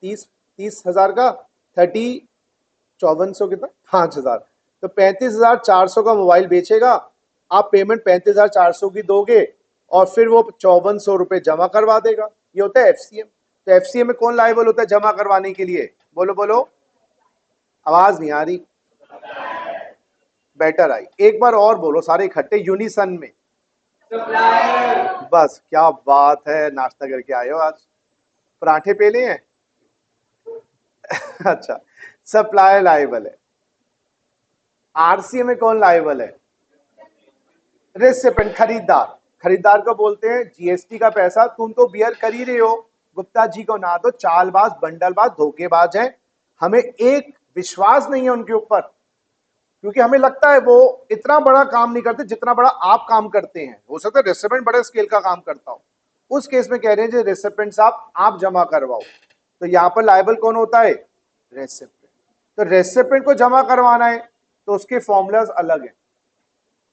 Speaker 1: 30,000 का 5400 कितना, 5,000, तो 35,400 का मोबाइल बेचेगा। आप पेमेंट 35,400 की दोगे और फिर वो 5400 रुपए जमा करवा देगा। ये होता है एफसीएम। तो एफसीएम में कौन लायबल होता है जमा करवाने के लिए? बोलो बोलो, आवाज नहीं आ रही, बेटर आई, एक बार और बोलो सारे इकट्ठे यूनिसन में। बस क्या बात है, नाश्ता करके आए हो आज, पराठे पेले हैं। अच्छा, सप्लायर लायबल है। आरसीए में कौन लायबल है? रेसिपेंट, खरीदार। खरीदार को बोलते हैं जीएसटी का पैसा तुम तो बियर कर ही रहे हो, गुप्ता जी को ना दो, चालबाज, बंडलबाज, धोखेबाज हैं। हमें एक विश्वास नहीं है उनके ऊपर, क्योंकि हमें लगता है वो इतना बड़ा काम नहीं करते जितना बड़ा आप काम करते हैं। हो सकता है रेसिपेंट बड़े स्केल का काम करता हो, उस केस में कह रहे हैं रेसिपेंट साहब आप जमा करवाओ। तो यहां पर लायबल कौन होता है? रेसिपेंट। तो रेसिपेंट को जमा करवाना है तो उसके फॉर्मूलाज अलग है।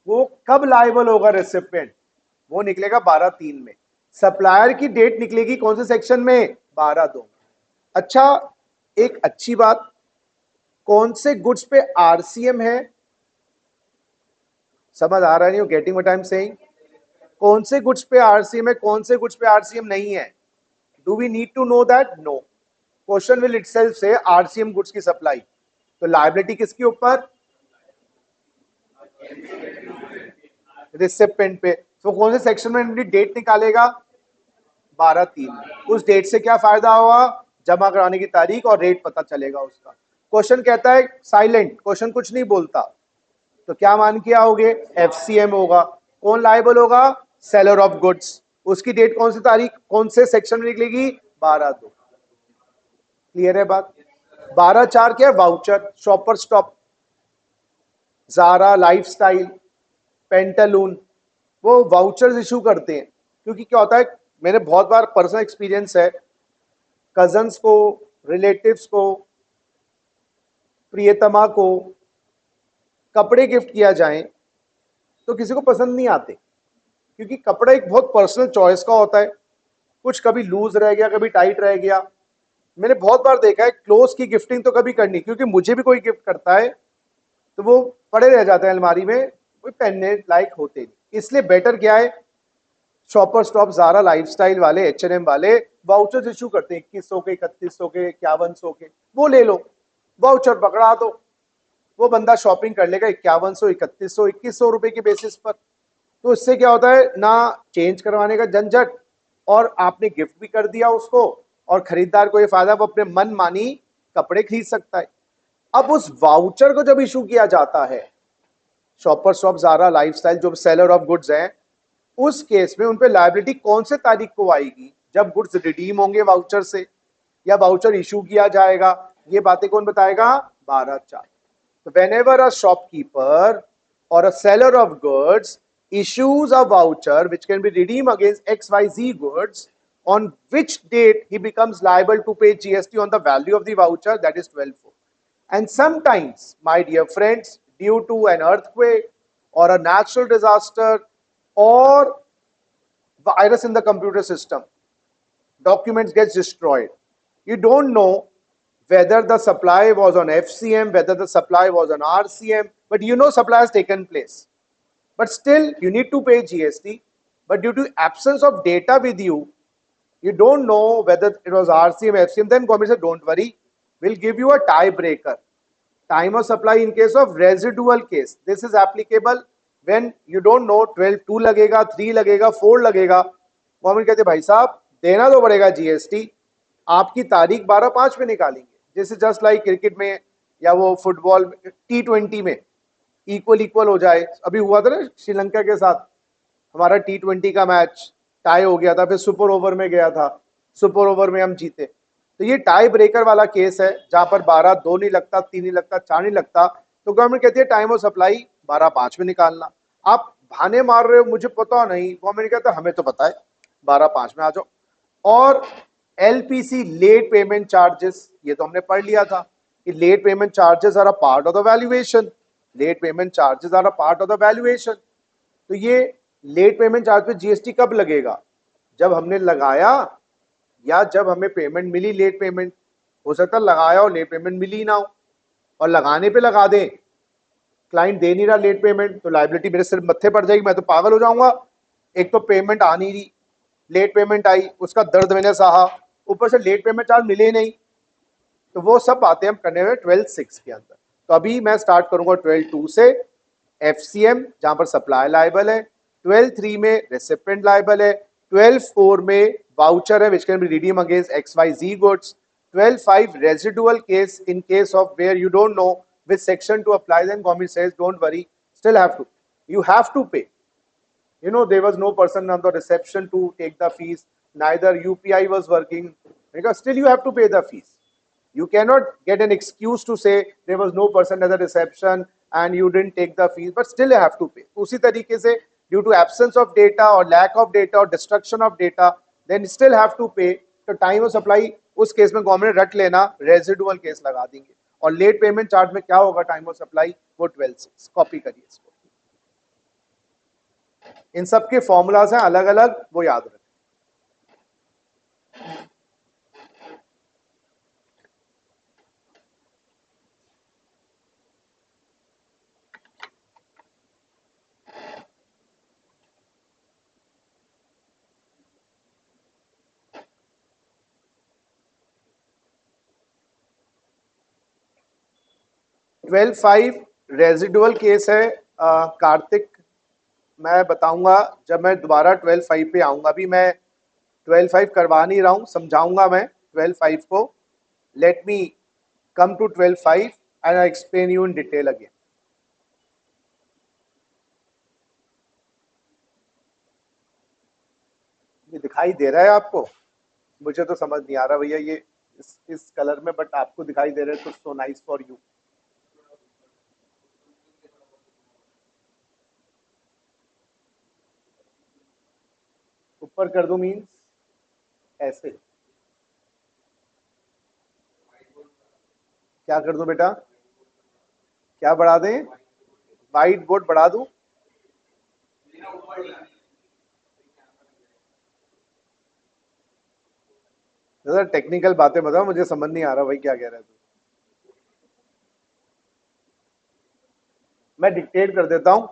Speaker 1: वो कब लायबल होगा रेसिपेंट? वो निकलेगा 12(3) में। सप्लायर की डेट निकलेगी कौन से सेक्शन में? 12(2). अच्छा, एक अच्छी बात, कौन से गुड्स पे आरसीएम है? समझ आ रहा नहीं, getting what I am saying? कौन से गुड्स पे आरसीएम है, कौन से गुड्स पे आरसीएम नहीं है? Do we need to know that? No, question will itself say RCM goods की सप्लाई। तो लायबिलिटी किसके ऊपर? रिसिपेंट पे। तो कौन से सेक्शन में डेट निकालेगा? 12(3). उस डेट से क्या फायदा हुआ? जमा कराने की तारीख और रेट पता चलेगा उसका। क्वेश्चन कहता है साइलेंट, क्वेश्चन कुछ नहीं बोलता, तो क्या मान के आओगे? एफसीएम होगा। कौन लायबल होगा? Seller of goods. उसकी डेट कौन सी तारीख, कौन से सेक्शन में निकलेगी? 12(2). क्लियर है बात? 12(4) क्या है? Voucher, Shoppers Stop, Zara, Lifestyle, Pantaloons, वो वाउचर्स इशू करते हैं। क्योंकि क्या होता है, मेरे बहुत बार पर्सनल एक्सपीरियंस है, कजन्स को, रिलेटिव्स को, प्रियतमा को कपड़े गिफ्ट किया जाए तो किसी को पसंद नहीं आते, क्योंकि कपड़ा एक बहुत पर्सनल चॉइस का होता है। कुछ कभी लूज रह गया, कभी टाइट रह गया। मैंने बहुत बार देखा है, क्लोज की गिफ्टिंग तो कभी करनी, क्योंकि मुझे भी कोई गिफ्ट करता है तो वो पड़े रह जाते हैं अलमारी में, कोई पहनने लायक होते नहीं। इसलिए बेटर क्या है, शॉपर स्टॉप, जारा, लाइफस्टाइल वाले, H&M वाले वाउचर्स इशू करते हैं, 2100 के, 3100 के, 5100 के। वो ले लो, वाउचर पकड़ा दो, वो बंदा शॉपिंग कर लेगा 5100, 3100, 2100 रुपए के बेसिस पर। तो इससे क्या होता है ना, चेंज करवाने का झंझट, और आपने गिफ्ट भी कर दिया उसको, और खरीदार को ये फायदा, वो अपने मन मानी कपड़े खरीद सकता है। अब उस वाउचर को जब इशू किया जाता है, शॉपर शॉप, जारा, लाइफस्टाइल जो सेलर ऑफ गुड्स हैं, उस केस में उनपे लायबिलिटी कौन से तारीख को आएगी? जब गुड्स रिडीम होंगे वाउचर से, या वाउचर इशू किया जाएगा। ये बातें कौन बताएगा? 12(4). तो whenever a shopkeeper or a seller of goods issues a voucher which can be redeemed against XYZ goods, on which date he becomes liable to pay GST on the value of the voucher, that is 12(4). And sometimes, my dear friends, due to an earthquake or a natural disaster or virus in the computer system, documents gets destroyed. You don't know whether the supply was on FCM, whether the supply was on RCM, but you know supply has taken place. But still, you need to pay GST. But due to absence of data with you, you don't know whether it was RCM, FCM. Then government said, don't worry, we'll give you a tiebreaker. Time of supply in case of residual case. This is applicable when you don't know 12(2) लगेगा, 3 लगेगा, 4 लगेगा। Government कहते भाई साहब देना तो पड़ेगा GST, आपकी तारीख 12(5) में निकालेंगे। जैसे जस्ट लाइक क्रिकेट में या वो फुटबॉल T20 में इक्वल इक्वल हो जाए। अभी हुआ था ना श्रीलंका के साथ, हमारा T20 का मैच टाई हो गया था, फिर सुपर ओवर में गया था, सुपर ओवर में हम जीते। तो ये टाई ब्रेकर वाला केस है, जहां पर 12(2) नहीं लगता, 3 नहीं लगता, 4 नहीं लगता। तो गवर्नमेंट कहती है टाइम ऑफ सप्लाई 12(5) में निकालना। आप बहाने मार रहे हो, मुझे पता नहीं, गवर्नमेंट कहता है हमें तो पता है, 12(5) में आ जाओ। और एलपीसी, लेट पेमेंट चार्जेस, ये तो हमने पढ़ लिया था कि late payment charges are a part of the valuation. Late payment charges are a part of the valuation. तो ये लेट पेमेंट चार्ज पे जीएसटी कब लगेगा? जब हमने लगाया या जब हमें पेमेंट मिली। लेट पेमेंट हो सकता है लगाया और लेट पेमेंट मिली ना हो, और लगाने पे लगा दें, क्लाइंट दे नहीं रहा लेट पेमेंट, तो लायबिलिटी मेरे सिर मत्थे पड़ जाएगी, मैं तो पागल हो जाऊंगा। एक तो पेमेंट आ नहीं रही, लेट पेमेंट आई, उसका दर्द मैंने सहा, ऊपर से लेट पेमेंट चार्ज मिले नहीं। तो वो सब बातें हम करने हुए 12(6) के अंदर। तो अभी मैं स्टार्ट करूंगा 12(2) से एफसीएम, जहां पर सप्लाई लायबल है, 12(3) में रेसिपिएंट लायबल है, 12(4) में वाउचर है which can be redeem against XYZ goods, 12(5) residual case in case of where you don't know which section to apply, then government says don't worry, still have to, you have to pay. You know, there was no person on the reception to take the fees, neither UPI was working, because still you have to pay the fees. You cannot get an excuse to say there was no person at the reception and you didn't take the fees, but still you have to pay. उसी तरीके से due to absence of data or lack of data or destruction of data, then still have to pay. तो time of supply उस case में government रट लेना, residual case लगा देंगे। और लेट पेमेंट चार्ज में क्या होगा टाइम ऑफ सप्लाई, वो 12(6). कॉपी करिए इसको, इन सब के फॉर्मूलाज हैं अलग अलग, वो याद रखें। 12.5 रेजिडुअल केस है। कार्तिक, मैं बताऊंगा जब मैं दोबारा 12.5 पे आऊंगा। अभी मैं 12.5 करवा नहीं रहा हूं, समझाऊंगा मैं 12.5 को। Let me come to 12.5 and I explain you in detail again. ये दिखाई दे रहा है आपको? मुझे तो समझ नहीं आ रहा भैया ये इस कलर में, बट आपको दिखाई दे रहा है तो सो नाइस फॉर यू। ऊपर कर दो मीन्स ऐसे? क्या कर दो बेटा? क्या बढ़ा दें? वाइट बोर्ड बढ़ा दूं? जरा टेक्निकल बातें बताओ, मुझे समझ नहीं आ रहा भाई क्या कह रहा है तू। मैं डिक्टेट कर देता हूं।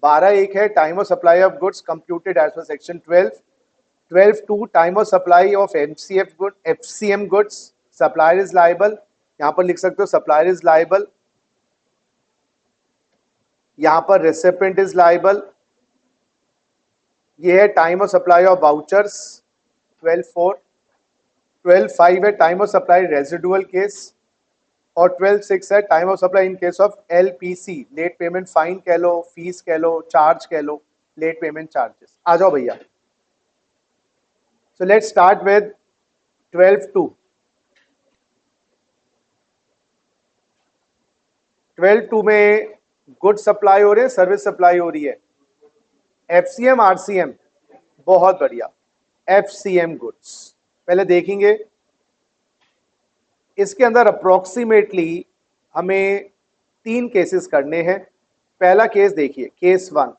Speaker 1: 12.1 है time of supply of goods computed as per section 12। 12.2 time of supply of MCF good FCM goods, supplier is liable. यहां पर लिख सकते हो सप्लायर इज लायबल। यहां पर रेसिपिएंट इज लायबल। ये है time of supply of vouchers 12.4। 12.5 है time of supply residual case, और 12.6 है time of supply in case of LPC, late payment fine कह लो, फीस कह लो, चार्ज कह लो, लेट पेमेंट चार्जेस। आ जाओ भैया। So let's start with 12.2। 12.2 में गुड सप्लाई हो रही है, सर्विस सप्लाई हो रही है? FCM RCM? बहुत बढ़िया, एफसीएम गुड्स पहले देखेंगे। इसके अंदर अप्रोक्सीमेटली हमें 3 केसेस करने हैं। पहला केस देखिए, केस 1।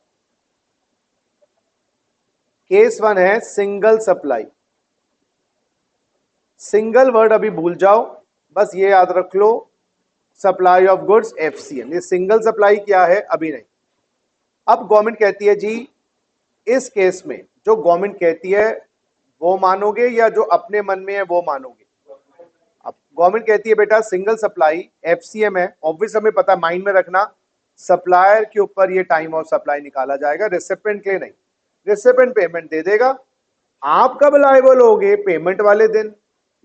Speaker 1: केस 1 है सिंगल सप्लाई। सिंगल वर्ड अभी भूल जाओ, बस ये याद रख लो, सप्लाई ऑफ गुड्स एफसीएम। ये सिंगल सप्लाई क्या है अभी नहीं। अब गवर्नमेंट कहती है जी, इस केस में जो गवर्नमेंट कहती है वो मानोगे या जो अपने मन में है वो मानोगे? अब गवर्नमेंट कहती है बेटा सिंगल सप्लाई एफसीएम है, ऑब्वियस हमें पता, माइंड में रखना, सप्लायर के ऊपर ये टाइम ऑफ सप्लाई निकाला जाएगा, रेसिपिएंट के नहीं। रेसिपिएंट पेमेंट दे देगा, आप कब लायबल होगे? पेमेंट वाले दिन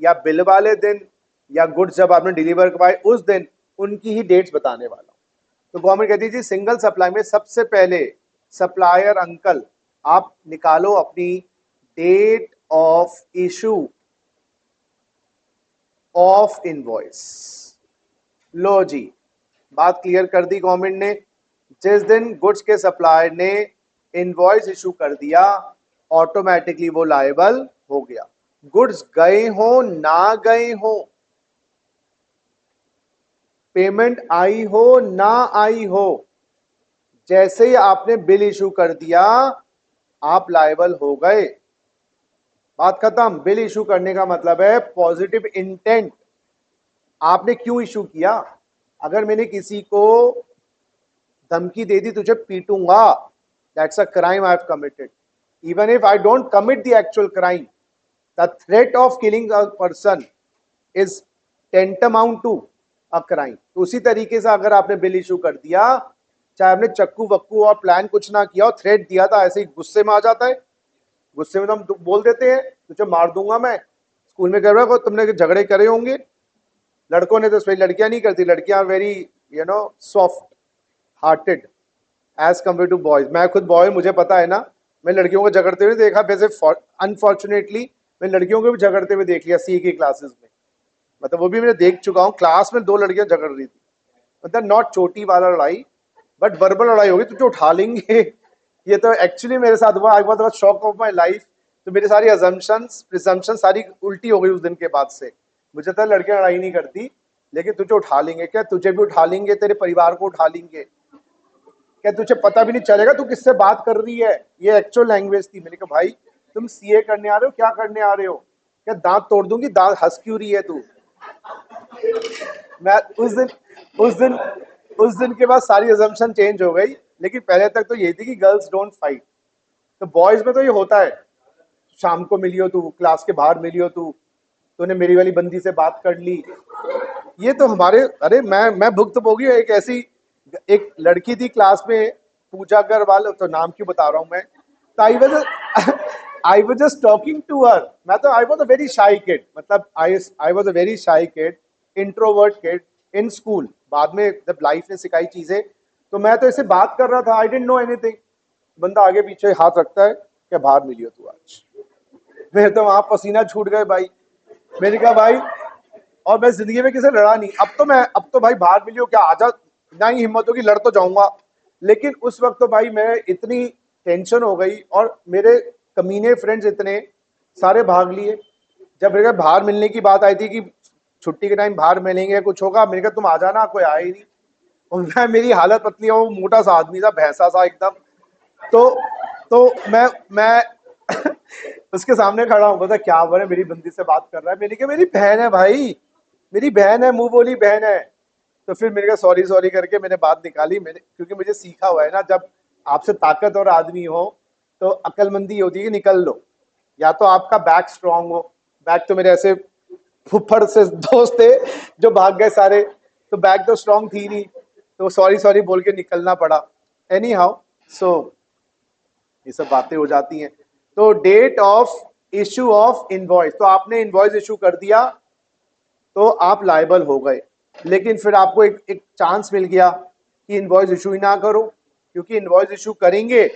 Speaker 1: या बिल वाले दिन या गुड्स जब आपने डिलीवर करवाए उस दिन, उनकी ही डेट्स बताने वाला हूं। तो गवर्नमेंट कहती है जी सिंगल सप्लाई में सबसे पहले सप्लायर अंकल आप निकालो अपनी date of issue of invoice. लो जी, बात क्लियर कर दी गवर्नमेंट ने। जिस दिन गुड्स के सप्लायर ने इनवॉइस इशू कर दिया, ऑटोमेटिकली वो लायबल हो गया। गुड्स गए हो ना गए हो, पेमेंट आई हो ना आई हो, जैसे ही आपने बिल इशू कर दिया आप लायबल हो गए। बात खत्म। बिल इशू करने का मतलब है पॉजिटिव इंटेंट। आपने क्यों इशू किया? अगर मैंने किसी को धमकी दे दी तुझे पीटूंगा, that's a crime I have committed. Even if I don't commit the actual crime, the threat of killing a person is tantamount to a crime. तो उसी तरीके से अगर आपने बिल इशू कर दिया, चाहे आपने चक्कू वक्कू और प्लान कुछ ना किया और थ्रेट दिया था, ऐसे ही गुस्से में आ जाता है। गुस्से में तो हम बोल देते हैं तुझे मार दूंगा मैं। स्कूल में कर रहा हो तुमने झगड़े करे होंगे, लड़कों ने तो सही, लड़कियां नहीं करती। लड़कियां very soft hearted as compare to boys. मैं खुद बॉय, मुझे पता है ना, मैं लड़कियों को झगड़ते हुए देखा। वैसे अनफॉर्चुनेटली मैं लड़कियों को भी झगड़ते हुए देख लिया सी की क्लासेस में। मतलब वो भी मैंने देख चुका हूँ, क्लास में 2 लड़कियां झगड़ रही थी। मतलब नॉट चोटी वाला लड़ाई, बट वर्बल लड़ाई होगी, तुझे उठा लेंगे। ये तो एक्चुअली मेरे साथ हुआ। I was the shock of my life. तो मेरी सारी अजम्पशंस प्रिजम्पशन सारी उल्टी हो गई उस दिन के बाद से। मुझे तो लड़कियां लड़ाई नहीं करती, लेकिन तुझे उठा लेंगे क्या? तुझे भी उठा लेंगे, तेरे परिवार को उठा लेंगे क्या? तुझे पता भी नहीं चलेगा तू किससे बात कर रही है। ये एक्चुअल लैंग्वेज थी। मैंने कहा भाई तुम सीए करने आ रहे हो, क्या करने आ रहे हो? क्या दांत तोड़ दूंगी, दांत हंस क्यों रही है तू? मैं उस दिन के बाद सारी अजम्पशन चेंज हो गई। लेकिन पहले तक तो यही थी कि गर्ल्स डोंट फाइट। तो बॉयज में तो ये होता है, शाम को मिली हो तू, क्लास के बाहर मिली हो तू, तूने मेरी वाली बंदी से बात कर ली, ये तो हमारे, अरे मैं भुक्तभोगी हूँ। एक ऐसी एक लड़की थी क्लास में, पूजा अग्रवाल, तो नाम क्यों बता रहा हूँ मैं। तो I was just talking to her. मैं तो I was a very shy kid, मतलब I was a very shy kid, introvert kid in school. बाद में जब लाइफ ने सिखाई चीजें, तो मैं तो इससे बात कर रहा था, आई डिडंट नो एनीथिंग। बंदा आगे पीछे हाथ रखता है, क्या बाहर मिली हो तू आज। मेरे तो वहां पसीना छूट गए भाई। मैंने कहा भाई, और मैं जिंदगी में किसी से लड़ा नहीं। अब तो भाई बाहर मिली हो क्या, आजा, ना ही हिम्मत होगी लड़ तो जाऊंगा। लेकिन उस वक्त तो भाई मैं इतनी टेंशन हो गई, और मेरे कमीने फ्रेंड्स इतने सारे भाग लिए। जब मेरे बाहर मिलने की बात आई थी कि छुट्टी के टाइम बाहर मिलेंगे, कुछ होगा, मैंने कहा तुम आ जाना, कोई आया ही नहीं। और मेरी हालत पतली है, वो मोटा सा आदमी था, भैंसा सा एकदम। तो मैं उसके सामने खड़ा हूँ, बोलता क्या बोले, मेरी बंदी से बात कर रहा है। मैंने कहा मेरी बहन है भाई, मेरी बहन है, मुंह बोली बहन है। तो फिर मेरे को सॉरी सॉरी करके मैंने बात निकाली। मैंने, क्योंकि मुझे सीखा हुआ है ना, जब आपसे ताकतवर आदमी हो तो अक्लमंदी होती है कि निकल लो। या तो आपका बैक स्ट्रांग हो। बैक तो मेरे ऐसे फुफड़ से दोस्त थे जो भाग गए सारे, तो बैक तो स्ट्रांग थी नहीं, तो सॉरी सॉरी बोल के निकलना पड़ा। एनी हाउ, सो ये सब बातें हो जाती हैं। तो date of issue of invoice, तो आपने इनवॉइस इशू कर दिया तो आप लायबल हो गए। लेकिन फिर आपको एक चांस मिल गया कि इनवॉइस इशू ही ना करो, क्योंकि इनवॉइस इशू करेंगे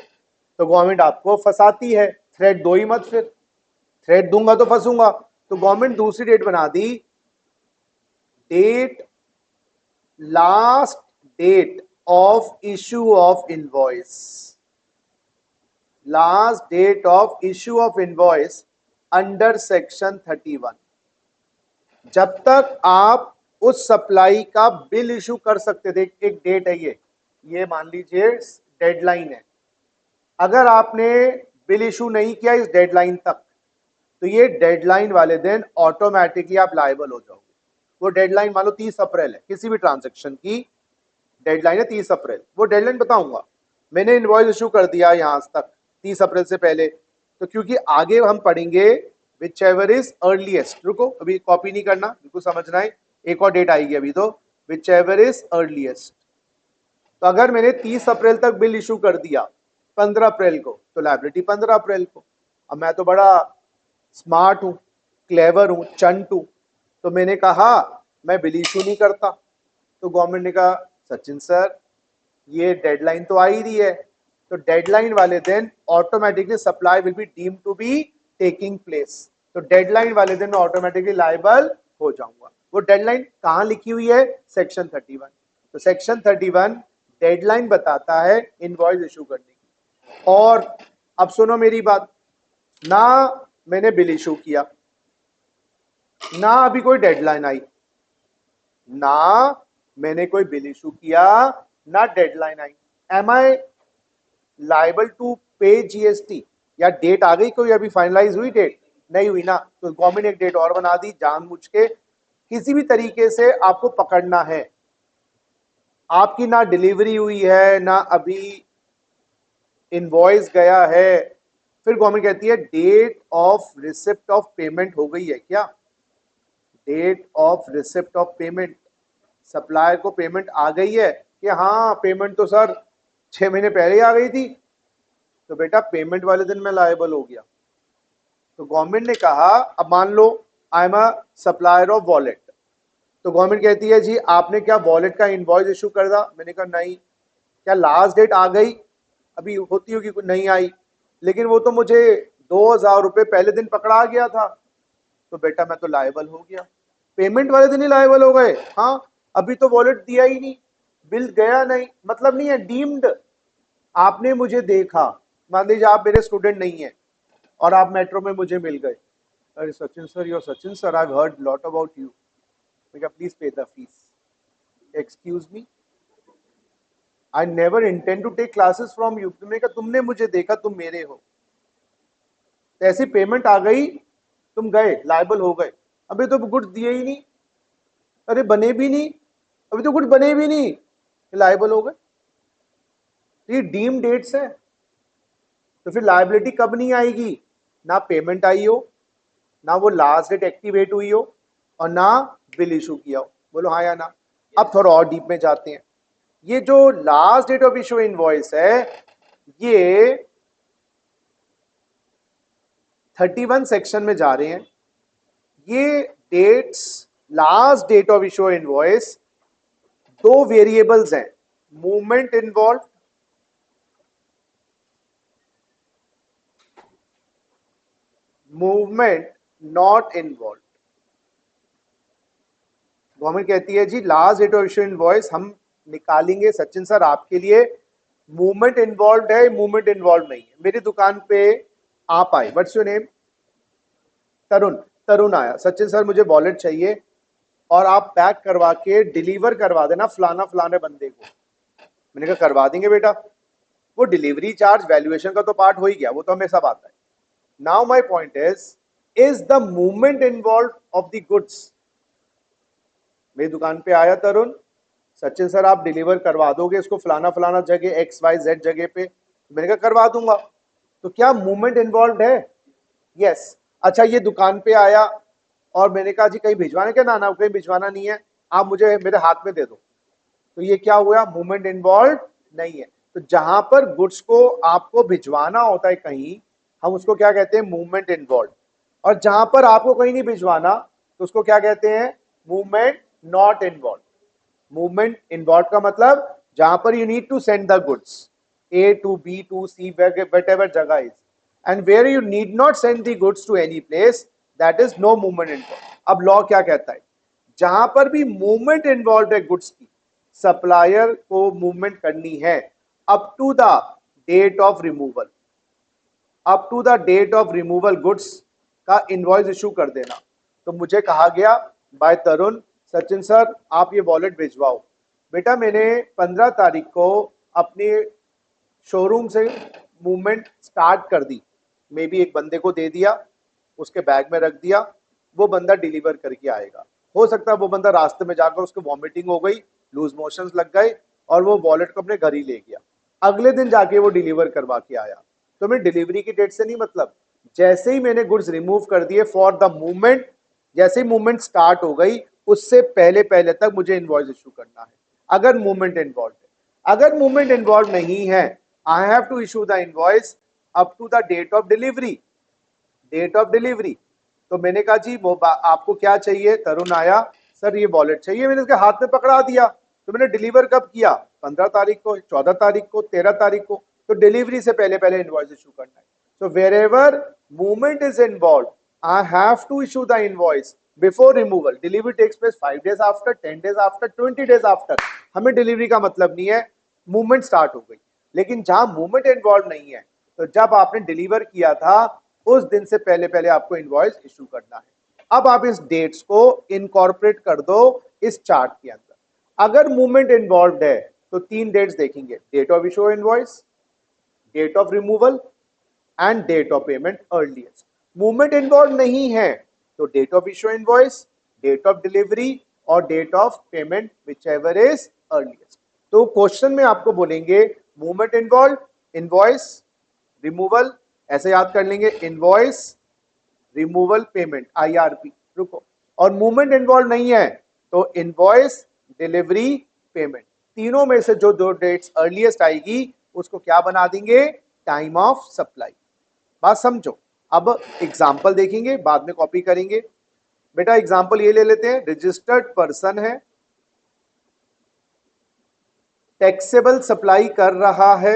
Speaker 1: तो गवर्नमेंट आपको फंसाती है। थ्रेट दो ही मत, फिर थ्रेट दूंगा तो फंसूंगा। तो गवर्नमेंट दूसरी डेट बना दी, date, last date of issue of invoice, last date of issue of invoice under section 31। जब तक आप उस सप्लाई का बिल इशू कर सकते थे, एक डेट है ये मान लीजिए डेडलाइन है। अगर आपने बिल इशू नहीं किया इस डेडलाइन तक, तो ये डेडलाइन वाले दिन ऑटोमेटिकली आप लायबल हो जाओगे। वो डेडलाइन मान लो 30 अप्रैल है, किसी भी ट्रांजेक्शन की डेडलाइन है 30 अप्रैल। वो डेडलाइन बताऊंगा, मैंने इनवॉइस इशू कर दिया यहां तक 30 अप्रैल से पहले, तो क्योंकि आगे हम पढ़ेंगे विच एवर इज अर्लीस्ट, रुको अभी कॉपी नहीं करना, बिल्कुल समझना है, एक और डेट आएगी अभी। तो विच एवर इज अर्लीस्ट, तो अगर मैंने 30 अप्रैल तक बिल इशू कर दिया 15 अप्रैल को, तो लाइबिलिटी 15 अप्रैल को। अब मैं तो बड़ा स्मार्ट हूं, क्लेवर हूं, चंट हूं, तो मैंने कहा मैं बिल इशू नहीं करता। तो गवर्नमेंट ने कहा सचिन सर ये डेडलाइन तो आ ही रही है, तो डेडलाइन वाले दिन automatically supply will be deem to be taking place. तो डेडलाइन वाले दिन मैं ऑटोमेटिकली लायबल हो जाऊंगा। वो डेडलाइन कहां लिखी हुई है, सेक्शन 31। तो सेक्शन 31 डेडलाइन बताता है इनवॉइस इशू करने की। और अब सुनो मेरी बात, ना मैंने बिल इशू किया, ना अभी कोई डेडलाइन आई, ना मैंने कोई बिल इशू किया, ना डेडलाइन आई, am I liable to pay GST? या डेट आ गई कोई, अभी फाइनलाइज हुई डेट नहीं हुई ना, तो गवर्नमेंट एक डेट और बना दी जानबूझ के, किसी भी तरीके से आपको पकड़ना है। आपकी ना डिलीवरी हुई है, ना अभी इनवॉइस गया है, फिर गवर्नमेंट कहती है date of receipt of payment हो गई है क्या, date of receipt of payment, supplier को पेमेंट आ गई है कि हाँ पेमेंट तो सर 6 महीने पहले ही आ गई थी, तो बेटा पेमेंट वाले दिन मैं लायबल हो गया। तो गवर्नमेंट ने कहा, अब मान लो I am a supplier of wallet, तो गवर्नमेंट कहती है जी आपने क्या वॉलेट का इनवॉइस इशू कर दा, मैंने कहा नहीं। क्या लास्ट डेट आ गई, अभी होती होगी, कुछ नहीं आई, लेकिन वो तो मुझे 2,000 रुपए पहले दिन पकड़ा गया था, तो बेटा मैं तो लायबल हो गया। पेमेंट वाले दिन ही लायबल हो गए, हाँ अभी तो वॉलेट दिया ही नहीं, बिल गया नहीं, मतलब नहीं है, डीम्ड। आपने मुझे देखा, मान लीजिए आप मेरे स्टूडेंट नहीं है और आप मेट्रो में मुझे मिल गए, अरे Sachin sir, your Sachin sir, I have heard lot about you, please pay the fees. Excuse me, I never intend to take classes from you. तुमने मुझे देखा, तुम मेरे हो, तो ऐसी पेमेंट आ गई, तुम गए, लायबल हो गए। अभी तो गुड्स दिए ही नहीं, अरे बने भी नहीं, अभी तो गुड्स बने भी नहीं, लायबल हो गए। ये डीम डेट्स है, तो फिर लायबिलिटी कब नहीं आएगी, ना पेमेंट आई हो, ना वो लास्ट डेट एक्टिवेट हुई हो, और ना बिल इशू किया हो। बोलो हाँ या ना। अब थोड़ा और डीप में जाते हैं। ये जो last date of issue invoice है, ये 31 सेक्शन में जा रहे हैं। ये dates, last date of issue invoice, दो वेरिएबल्स हैं, movement involve, movement not involve. Government कहती है जी last date of issue invoice हम निकालेंगे सचिन सर आपके लिए, मूवमेंट इन्वॉल्व है, मूवमेंट इन्वॉल्व नहीं है। मेरी दुकान पे आप आए, what's your name? Tarun. Tarun आया, सचिन सर मुझे वॉलेट चाहिए और आप पैक करवा के डिलीवर करवा देना फलाना फलाने बंदे को। मैंने कहा करवा देंगे बेटा। वो डिलीवरी चार्ज वैल्यूएशन का तो पार्ट हो ही गया, वो तो हमें सब आता है। Now my point is the movement involve of the goods. मेरी दुकान पे आया तरुण, सचिन सर आप डिलीवर करवा दोगे इसको फलाना फलाना जगह XYZ जगह पे? मैंने कहा करवा दूंगा। तो क्या मूवमेंट इन्वॉल्व है? यस। अच्छा ये दुकान पे आया और मैंने कहा जी कहीं भिजवाने क्या? ना कहीं भिजवाना नहीं है, आप मुझे मेरे हाथ में दे दो। तो ये क्या हुआ? मूवमेंट इन्वॉल्व नहीं है। तो जहां पर गुड्स को आपको भिजवाना होता है कहीं, हम उसको क्या कहते हैं? Movement involve. और जहां पर आपको कहीं नहीं भिजवाना तो उसको क्या कहते हैं? Movement not involve. Movement involve का मतलब जहां पर you need to send the goods A to B to C whatever जगह is, and where you need not send the goods to any place, that is no movement involved. अब law क्या कहता है? जहां पर भी मूवमेंट इन्वॉल्व है goods की, सप्लायर को मूवमेंट करनी है up to the date of removal, up to the date of removal goods का इनवॉइस इशू कर देना। तो मुझे कहा गया बाय तरुण, सचिन सर आप ये वॉलेट भिजवाओ। बेटा मैंने 15 तारीख को अपने शोरूम से मूवमेंट स्टार्ट कर दी, मे बी एक बंदे को दे दिया, उसके बैग में रख दिया, वो बंदा डिलीवर करके आएगा। हो सकता है वो बंदा रास्ते में जाकर उसको वॉमिटिंग हो गई, लूज मोशंस लग गए और वो वॉलेट को अपने घर ही ले गया। अगले दिन जाके वो डिलीवर करवा के आया। तो मैं डिलीवरी की डेट से नहीं मतलब, जैसे ही मैंने गुड्स रिमूव कर दिए फॉर द मूवमेंट, जैसे ही मूवमेंट स्टार्ट हो गई उससे पहले पहले तक मुझे इनवॉइस इशू करना है, अगर मूवमेंट इन्वॉल्व है। अगर मूवमेंट इन्वॉल्व नहीं है, I have to issue the invoice up to the date of delivery, date of delivery. तो मैंने कहा जी वो आपको क्या चाहिए? तरुण आया, सर ये वॉलेट चाहिए। मैंने उसके हाथ में पकड़ा दिया। तो मैंने डिलीवर कब किया? 15 तारीख को, 14 तारीख को, 13 तारीख को। तो डिलीवरी से पहले पहले इनवॉइस इशू करना है। So wherever movement is involve, I have to issue the invoice before removal. Delivery takes place 5 days after, 10 days after, 20 days after. हमें डिलीवरी का मतलब नहीं है, मूवमेंट स्टार्ट हो गई। लेकिन जहां मूवमेंट इन्वॉल्व नहीं है, तो जब आपने डिलीवर किया था उस दिन से पहले पहले आपको इनवॉइस इशू करना है। अब आप इस डेट्स को इनकॉर्पोरेट कर दो इस चार्ट के अंदर। अगर मूवमेंट इन्वॉल्व है तो 3 डेट्स देखेंगे, date of issue invoice, date of removal and date of payment earliest. Movement involve नहीं है तो date of issue invoice, date of delivery और date of payment whichever is earliest. तो क्वेश्चन में आपको बोलेंगे मूवमेंट इन्वॉल्व, इनवॉइस, रिमूवल, ऐसे याद कर लेंगे, इनवॉइस, रिमूवल, पेमेंट, IRP। रुको, और मूवमेंट इन्वॉल्व नहीं है तो इनवॉइस, डिलीवरी, पेमेंट। तीनों में से जो दो डेट्स अर्लीस्ट आएगी उसको क्या बना देंगे? Time of supply. बात समझो। अब एग्जाम्पल देखेंगे, बाद में कॉपी करेंगे। बेटा एग्जाम्पल ये ले लेते हैं, रजिस्टर्ड पर्सन है, टैक्सेबल सप्लाई कर रहा है।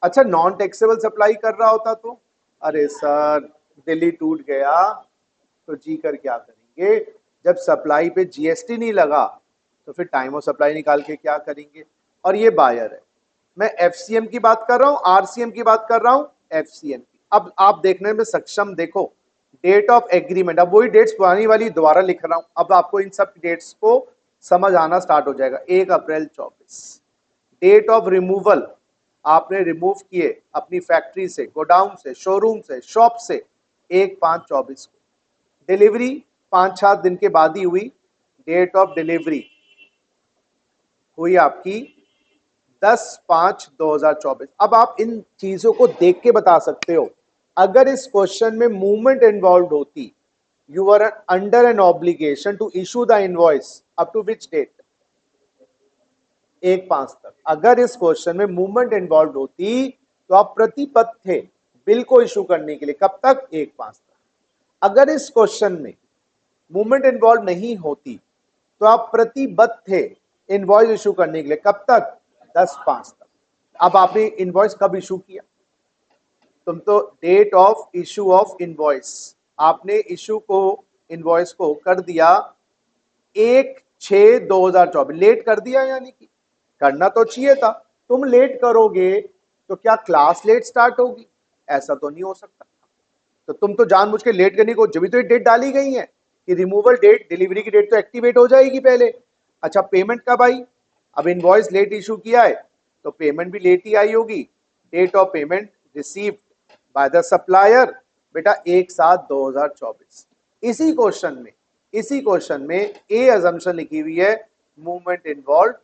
Speaker 1: अच्छा नॉन टैक्सेबल सप्लाई कर रहा होता तो, अरे सर दिल्ली टूट गया तो जी कर क्या करेंगे? जब सप्लाई पे GST नहीं लगा तो फिर टाइम ऑफ सप्लाई निकाल के क्या करेंगे? और ये बायर है, मैं FCM की बात कर रहा हूं, RCM की बात कर रहा हूं, FCM की। अब आप देखने में सक्षम, देखो डेट ऑफ एग्रीमेंट, अब वही डेट्स पुरानी वाली दोबारा लिख रहा हूं, अब आपको इन सब डेट्स को समझ आना स्टार्ट हो जाएगा। 1 अप्रैल 24। डेट ऑफ रिमूवल, आपने रिमूव किए अपनी फैक्ट्री से, गोडाउन से, शोरूम से, शॉप से 1/5/24 को। डिलीवरी 5-7 दिन के बाद ही हुई, डेट ऑफ डिलीवरी हुई आपकी 10/5/2024। अब आप इन चीजों को देख के बता सकते हो। अगर इस क्वेश्चन में मूवमेंट इन्वॉल्व होती you were under an obligation to issue the invoice up to which date? 1/5 तक। अगर इस क्वेश्चन में मूवमेंट इन्वॉल्व होती तो आप प्रतिबद्ध थे बिल को इशू करने के लिए, कब तक? 1/5 तक। अगर इस क्वेश्चन में मूवमेंट इन्वॉल्व नहीं होती तो आप प्रतिबद्ध थे इनवॉइस इशू करने के लिए, कब तक? 10/5 तक। अब आपने इनवॉइस कब इशू किया? तुम तो date of issue of invoice, आपने इशू को इनवॉइस को कर दिया 1/6/2024। लेट कर दिया, यानी कि करना तो चाहिए था। तुम लेट करोगे तो क्या क्लास लेट स्टार्ट होगी? ऐसा तो नहीं हो सकता। तो तुम तो जानबूझ के लेट करने को, जब भी तो डेट डाली गई है कि रिमूवल डेट, डिलीवरी की डेट तो एक्टिवेट हो जाएगी पहले। अच्छा, पेमेंट कब आई? अब इनवॉइस लेट इशू किया है तो पेमेंट भी लेट ही आई होगी। Date of payment received by the supplier, बेटा 1/7/2024। इसी क्वेश्चन में ए अजम्पशन लिखी हुई है मूवमेंट इन्वॉल्व,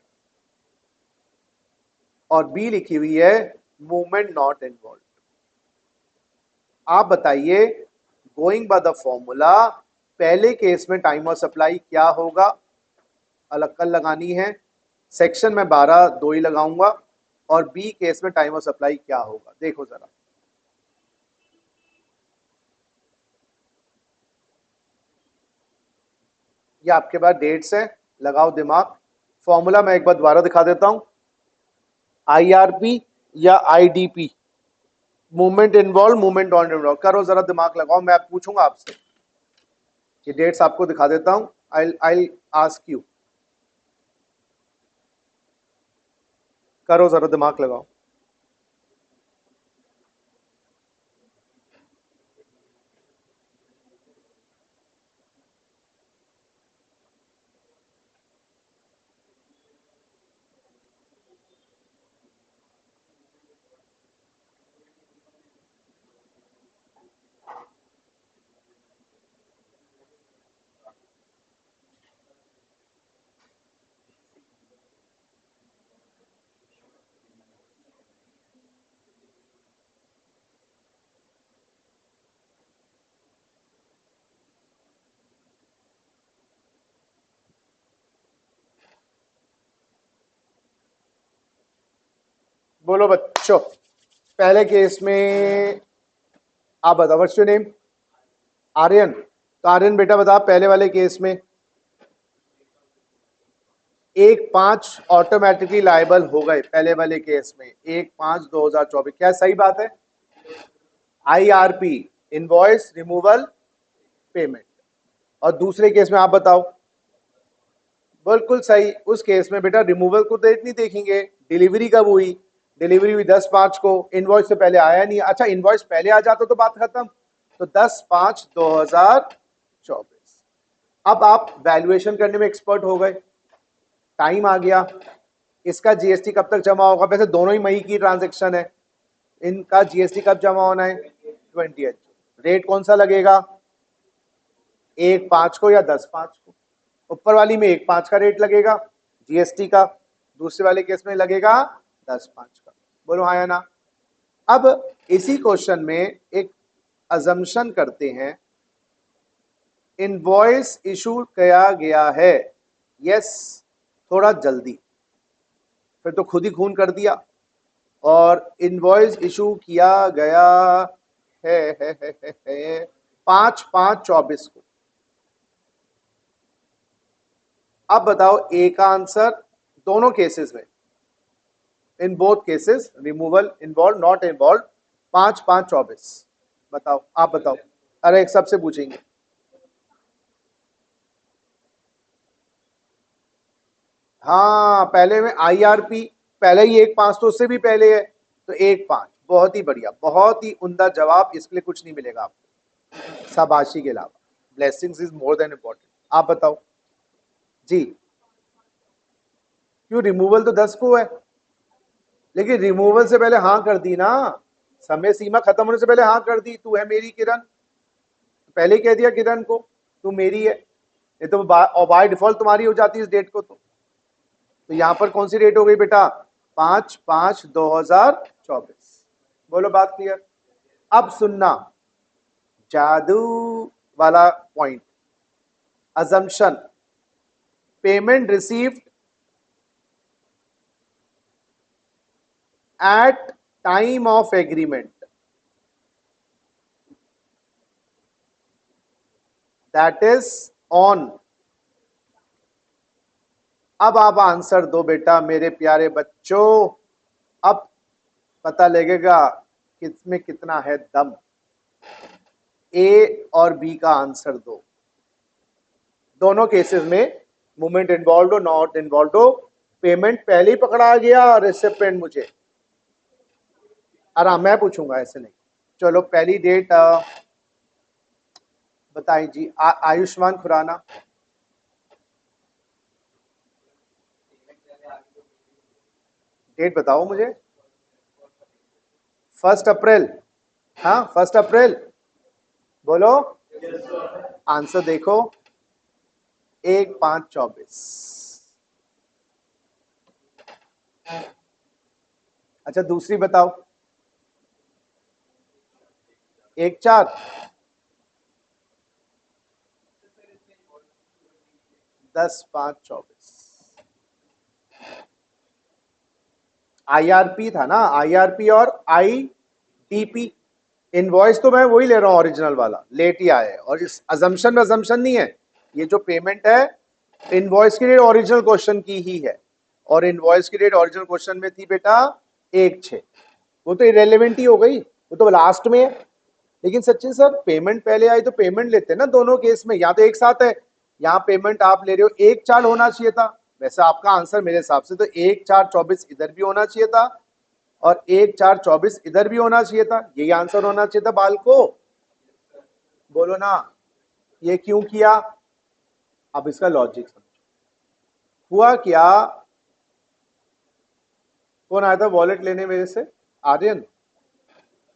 Speaker 1: और बी लिखी हुई है मूवमेंट नॉट इन्वॉल्व। आप बताइए, गोइंग बाय द फॉर्मूला, पहले केस में टाइम ऑफ सप्लाई क्या होगा? अलग कल लगानी है, सेक्शन में 12 2 ही लगाऊंगा। और बी केस में टाइम ऑफ सप्लाई क्या होगा? देखो जरा, ये आपके पास डेट्स है, लगाओ दिमाग। फॉर्मूला मैं एक बार दोबारा दिखा देता हूं। आईआरपी या IDP, movement involve, movement not involve. करो जरा दिमाग लगाओ, मैं पूछूंगा आपसे, ये डेट्स आपको दिखा देता हूं। आई आस्क यू, करो जरा दिमाग लगाओ। बोलो बच्चों, पहले केस में आप बताओ, व्हाट्स योर नेम? आर्यन। तो आर्यन बेटा बता, पहले वाले केस में 1/5 ऑटोमेटिकली लायबल हो गए। पहले वाले केस में 1/5/2024, क्या सही बात है? IRP, invoice removal payment. और दूसरे केस में आप बताओ। बिल्कुल सही, उस केस में बेटा रिमूवल को डेट नहीं देखेंगे, डिलीवरी कब हुई? डिलीवरी हुई 10/5 को, इनवॉइस से पहले आया नहीं। अच्छा, इनवॉइस पहले आ जाता तो बात खत्म। तो 10/5/2024। अब आप वैल्यूएशन करने में एक्सपर्ट हो गए, टाइम आ गया। इसका जीएसटी कब तक जमा होगा? वैसे दोनों ही मई की ट्रांजेक्शन है, इनका जीएसटी कब जमा होना है? 20। रेट कौन सा लगेगा? 1/5 को या 10/5 को? ऊपर वाली में 1/5 का रेट लगेगा जीएसटी का, दूसरे वाले केस में लगेगा 10/5 का। बोलो हाँ या ना? अब इसी क्वेश्चन में एक अजम्पशन करते हैं, इनवॉइस इशू किया गया है, यस, थोड़ा जल्दी, फिर तो खुद ही खून कर दिया। और इनवॉइस इशू किया गया है 5/5/24 को। अब बताओ ए का आंसर दोनों केसेस में, in both cases, removal involve not involve, 5/5/24। बताओ, आप बताओ। अरे एक सबसे पूछेंगे। हाँ, पहले में आईआरपी, पहले ही 1/5, तो उससे भी पहले है, तो 1/5। बहुत ही बढ़िया, बहुत ही उम्दा जवाब। इसके लिए कुछ नहीं मिलेगा आपको शाबाशी के अलावा, blessings is more than important. आप बताओ जी। क्यों? रिमूवल तो 10 को है, लेकिन रिमूवल से पहले हाँ कर दी ना, समय सीमा खत्म होने से पहले हाँ कर दी। तू है मेरी किरण, पहले कह दिया किरण को तू मेरी है, ये तो बाय डिफॉल्ट तुम्हारी हो जाती है इस डेट को। तो यहां पर कौन सी डेट हो गई बेटा? 5/5/2024। बोलो बात क्लियर? अब सुनना, जादू वाला point, assumption payment received at time of agreement, that is on। अब आप आंसर दो बेटा मेरे प्यारे बच्चों, अब पता लगेगा किसमें कितना है दम। ए और बी का आंसर दो, दोनों केसेस में मूवमेंट इन्वॉल्व हो नॉट इन्वॉल्व हो, पेमेंट पहले ही पकड़ा गया, रिसिपेंट मुझे आराम, मैं पूछूंगा ऐसे नहीं। चलो पहली डेट बताएं जी, आयुष्मान खुराना। डेट बताओ मुझे। 1 अप्रैल, हाँ 1 अप्रैल, बोलो। आंसर देखो, 1/5/24। अच्छा दूसरी बताओ, 1/4, 10/5/24। IRP था ना, IRP और ITP। इनवॉइस तो मैं वही ले रहा हूं ओरिजिनल वाला, लेट ही आया है, और इस अजम्पशन में अजम्पशन नहीं है, ये जो पेमेंट है इनवॉइस की डेट ओरिजिनल क्वेश्चन की ही है, और इनवॉइस की डेट ओरिजिनल क्वेश्चन में थी बेटा 1/6, वो तो इरेलीवेंट ही हो गई, वो तो लास्ट में है। लेकिन सचिन सर पेमेंट पहले आई तो पेमेंट लेते हैं ना दोनों केस में, या तो एक साथ है, यहाँ पेमेंट आप ले रहे हो 1/4 होना चाहिए था, वैसे आपका आंसर मेरे हिसाब से तो 1/4/24 इधर भी होना चाहिए था और 1/4/24 इधर भी होना चाहिए था, यही आंसर होना चाहिए था बाल को, बोलो ना। ये क्यों किया, अब इसका लॉजिक समझो। हुआ क्या, कौन आया था वॉलेट लेने मेरे से, आर्यन,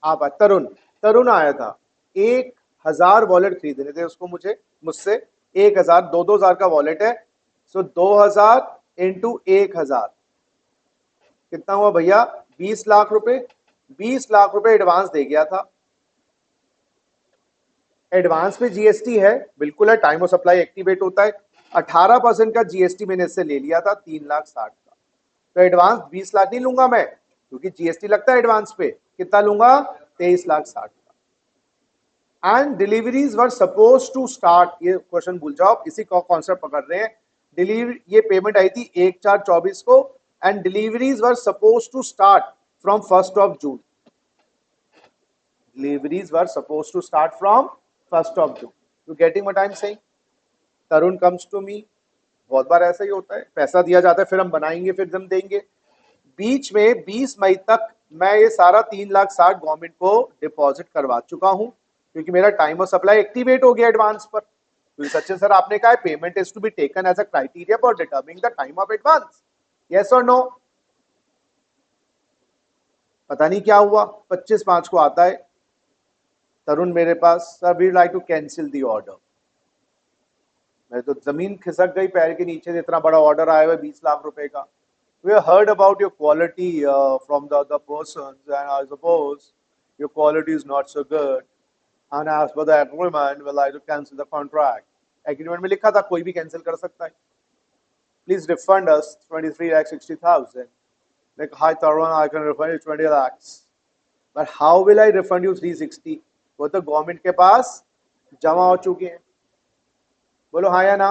Speaker 1: आप तरुण, तरुण आया था, 1000 वॉलेट खरीदने थे उसको मुझसे 1000, 2-2 हजार का वॉलेट है, सो 2000 इंटू 1000 कितना हुआ भैया, 20 लाख रुपए। 20 लाख रुपए एडवांस दे गया था, एडवांस पे जीएसटी है, बिल्कुल है, टाइम ऑफ सप्लाई एक्टिवेट होता है, 18% का जीएसटी मैंने इससे ले लिया था, 3,60,000 का। तो एडवांस 20 लाख नहीं लूंगा मैं, क्योंकि जीएसटी लगता है एडवांस पे, कितना लूंगा, 23,60,000 का। And deliveries were suppose to start, ये क्वेश्चन भूल जाओ, इसी का कॉन्सेप्ट पकड़ रहे हैं। डिलीवरी, ये पेमेंट आई थी 1/4/24 को, and deliveries were suppose to start from 1 June। deliveries were supposed to start from 1 June. You getting what I'm saying? Tarun comes to me, बहुत बार ऐसा ही होता है, पैसा दिया जाता है फिर हम बनाएंगे फिर हम देंगे, बीच में 20 मई तक मैं ये सारा 3,60,000 गवर्नमेंट को डिपॉजिट करवा चुका हूं, क्योंकि मेरा टाइम ऑफ सप्लाई एक्टिवेट हो गया एडवांस पर। तो सचिन सर आपने कहा payment is to be taken as a criteria for determining the time of advance, yes और नो। पता नहीं क्या हुआ, 25/5 को आता है तरुण मेरे पास, sir we like to cancel the order. मैं तो जमीन खिसक गई पैर के नीचे, इतना बड़ा ऑर्डर आया हुआ 20 लाख रुपए का। We have heard about your quality from the other persons, and I suppose your quality is not so good. And as per the agreement, we like to cancel the contract. Agreement में लिखा था कोई भी cancel कर सकता है। Please refund us 23,60,000. Like, hi Tarun, I can refund you 20 lakhs. But how will I refund you 360? वो तो गवर्नमेंट के पास जमा हो चुके हैं, बोलो हाँ या ना।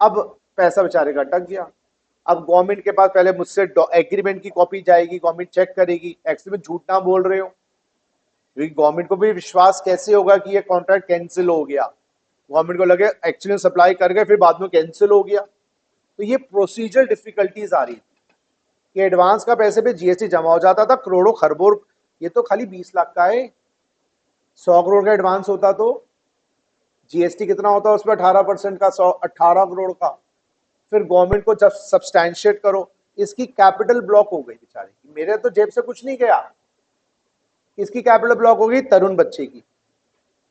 Speaker 1: अब पैसा बेचारे का अटक गया, अब गवर्नमेंट के पास पहले मुझसे एग्रीमेंट की कॉपी जाएगी, गवर्नमेंट चेक करेगी, एक्चुअली में झूठ ना बोल रहे हो, क्योंकि गवर्नमेंट को भी विश्वास कैसे होगा कि ये कॉन्ट्रैक्ट कैंसिल हो गया, गवर्नमेंट को लगे एक्चुअली सप्लाई कर गए फिर बाद में कैंसिल हो गया। तो ये प्रोसीजर डिफिकल्टीज आ रही थी कि एडवांस का पैसे पे जीएसटी जमा हो जाता था करोड़ों खरबों, ये तो खाली 20 लाख का है, 100 करोड़ का एडवांस होता तो जीएसटी कितना होता उस पर 18% का, 18 करोड़ का। फिर गवर्नमेंट को जब सब्सटैंशिएट करो, इसकी कैपिटल ब्लॉक हो गई बेचारे की, मेरे तो जेब से कुछ नहीं गया, इसकी कैपिटल ब्लॉक हो गई तरुण बच्चे की।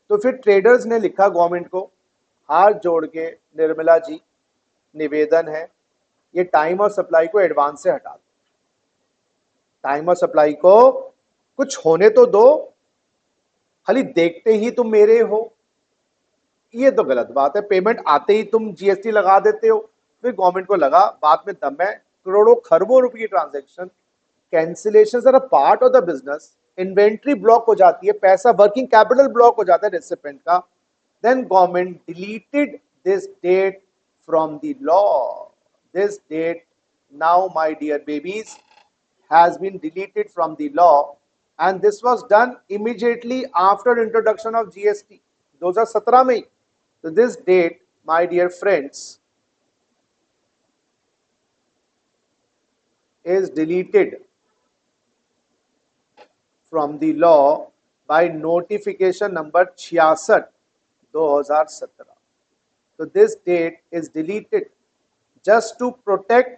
Speaker 1: तो फिर ट्रेडर्स ने लिखा गवर्नमेंट को, हाथ जोड़ के निर्मला जी निवेदन है, ये टाइम और सप्लाई को एडवांस से हटा दो, टाइम और सप्लाई को कुछ होने तो दो, खाली देखते ही तुम मेरे हो, ये तो गलत बात है। पेमेंट आते ही तुम जीएसटी लगा देते हो, फिर गवर्नमेंट को लगा बाद में दम है, करोड़ों खरबों रुपए की transaction, cancellation are a part of the business. Inventory block हो जाती है, पैसा वर्किंग कैपिटल ब्लॉक हो जाता है रेसिपेंट का, then government deleted this date from the law. This date now my dear babies has been deleted from the law, and this was done immediately after introduction of GST 2017 में. So this date, my dear friends, is deleted from the law by notification number 66 2017. So this date is deleted just to protect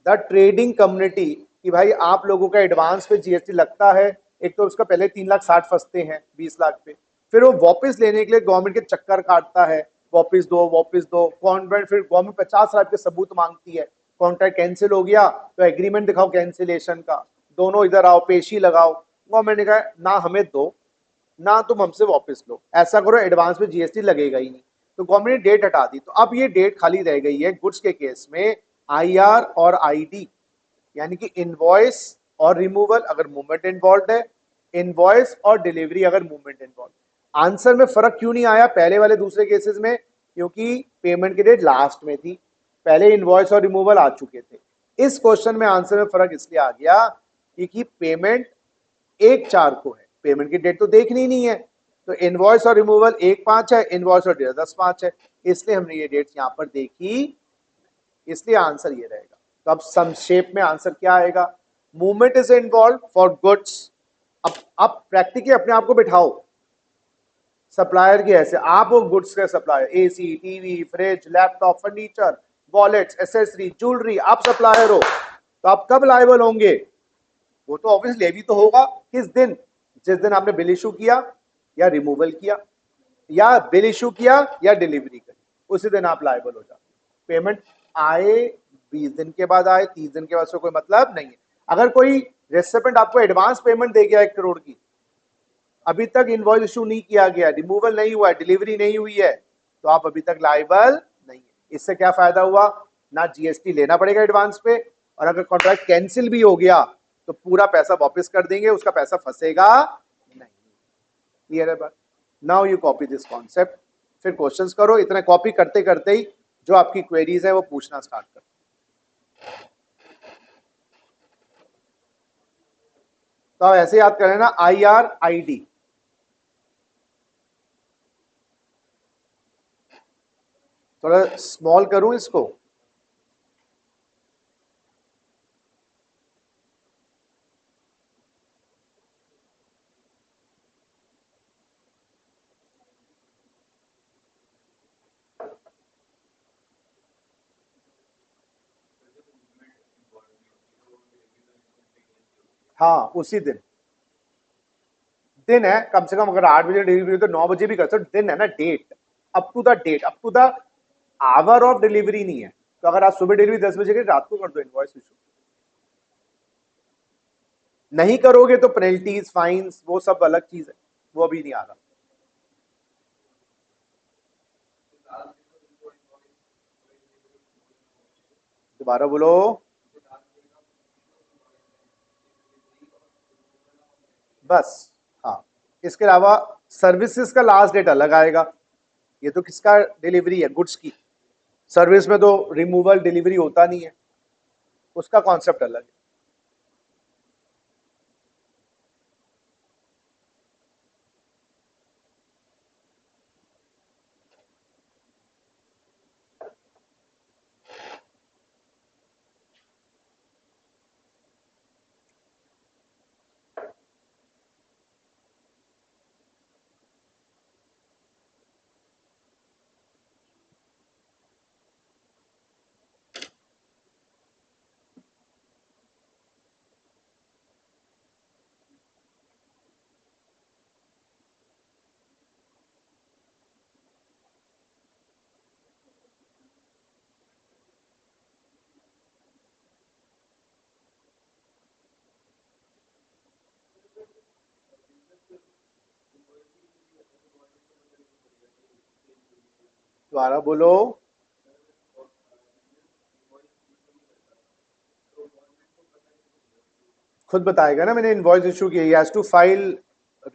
Speaker 1: the trading community कि भाई आप लोगों का advance पे GST लगता है। एक तो उसका पहले 3,60,000 फंसते हैं 20 लाख पे, फिर वो वापस लेने के लिए गवर्नमेंट के चक्कर काटता है, वापस दो वापस दो, कॉन्ट्रैक्ट फिर गवर्नमेंट 50,000 के सबूत मांगती है, कॉन्ट्रैक्ट कैंसिल हो गया तो एग्रीमेंट दिखाओ कैंसिलेशन का, दोनों इधर आओ पेशी लगाओ। गवर्नमेंट ने कहा ना हमें दो ना तुम हमसे वापस लो, ऐसा करो एडवांस में जीएसटी लगेगा ही नहीं। तो गवर्नमेंट ने डेट हटा दी, तो अब ये डेट खाली रह गई है गुड्स के केस में आईआर और आईडी, यानी कि इनवॉइस और रिमूवल अगर मूवमेंट इन्वॉल्व है, इनवॉइस और डिलीवरी अगर मूवमेंट इन्वॉल्व। आंसर में फर्क क्यों नहीं आया पहले वाले दूसरे केसेस में? क्योंकि पेमेंट की डेट लास्ट में थी, पहले इनवॉइस और रिमूवल आ चुके थे। इस क्वेश्चन में आंसर में फर्क इसलिए आ गया क्योंकि पेमेंट 1/4 को है, पेमेंट की डेट तो देखनी ही नहीं है, तो इनवॉइस और रिमूवल 1/5 है, इनवॉइस और 10/5 है, इसलिए हमने ये डेट्स यहां पर देखी, इसलिए आंसर ये रहेगा। तो अब संक्षेप में आंसर क्या आएगा? Movement is involve for goods. अब प्रैक्टिकली अपने आप को बिठाओ सप्लायर की ऐसे, आप वो गुड्स के supplier, AC TV fridge laptop furniture wallets accessory jewellery, आप सप्लायर हो, तो आप कब लायबल होंगे? वो तो ऑब्वियसली लेवी तो होगा किस दिन? जिस दिन आपने बिल इशू किया या रिमूवल किया या बिल इशू किया या डिलीवरी करी, उसी दिन आप लायबल हो जाते। पेमेंट आए 20 दिन के बाद आए 30 दिन के बाद से कोई मतलब नहीं है। अगर कोई रेसिपेंट आपको एडवांस पेमेंट दे गया 1 करोड़ की, अभी तक इनवॉइस इशू नहीं किया गया, रिमूवल नहीं हुआ है, डिलीवरी नहीं हुई है, तो आप अभी तक लायबल नहीं है। इससे क्या फायदा हुआ? ना जीएसटी लेना पड़ेगा एडवांस पे, और अगर कॉन्ट्रैक्ट कैंसिल भी हो गया तो पूरा पैसा वापस कर देंगे, उसका पैसा फंसेगा नहीं। क्लियर है बात? Now you copy this concept, फिर क्वेश्चंस करो। इतना कॉपी करते करते ही जो आपकी क्वेरीज है वो पूछना स्टार्ट करो। तो आप ऐसे याद करें ना, IRID। थोड़ा स्मॉल करूं इसको? हाँ उसी दिन, दिन है कम से कम, अगर 8 बजे डिलीवरी हो तो 9 बजे भी कर सकते, दिन है ना, date, up to the date, up to the hour of delivery नहीं है। तो अगर आप सुबह डिलीवरी 10 बजे की, रात को कर दो इनवॉइस इशू। नहीं करोगे तो पेनल्टीज फाइन्स वो सब अलग चीज है, वो अभी नहीं आ रहा। दोबारा बोलो। बस, हाँ, इसके अलावा सर्विसेज का लास्ट डेट अलग आएगा। ये तो किसका डिलीवरी है? गुड्स की। सर्विस में तो रिमूवल डिलीवरी होता नहीं है, उसका कॉन्सेप्ट अलग है। दोबारा बोलो। खुद बताएगा ना, मैंने इनवॉइस इशू की, has to file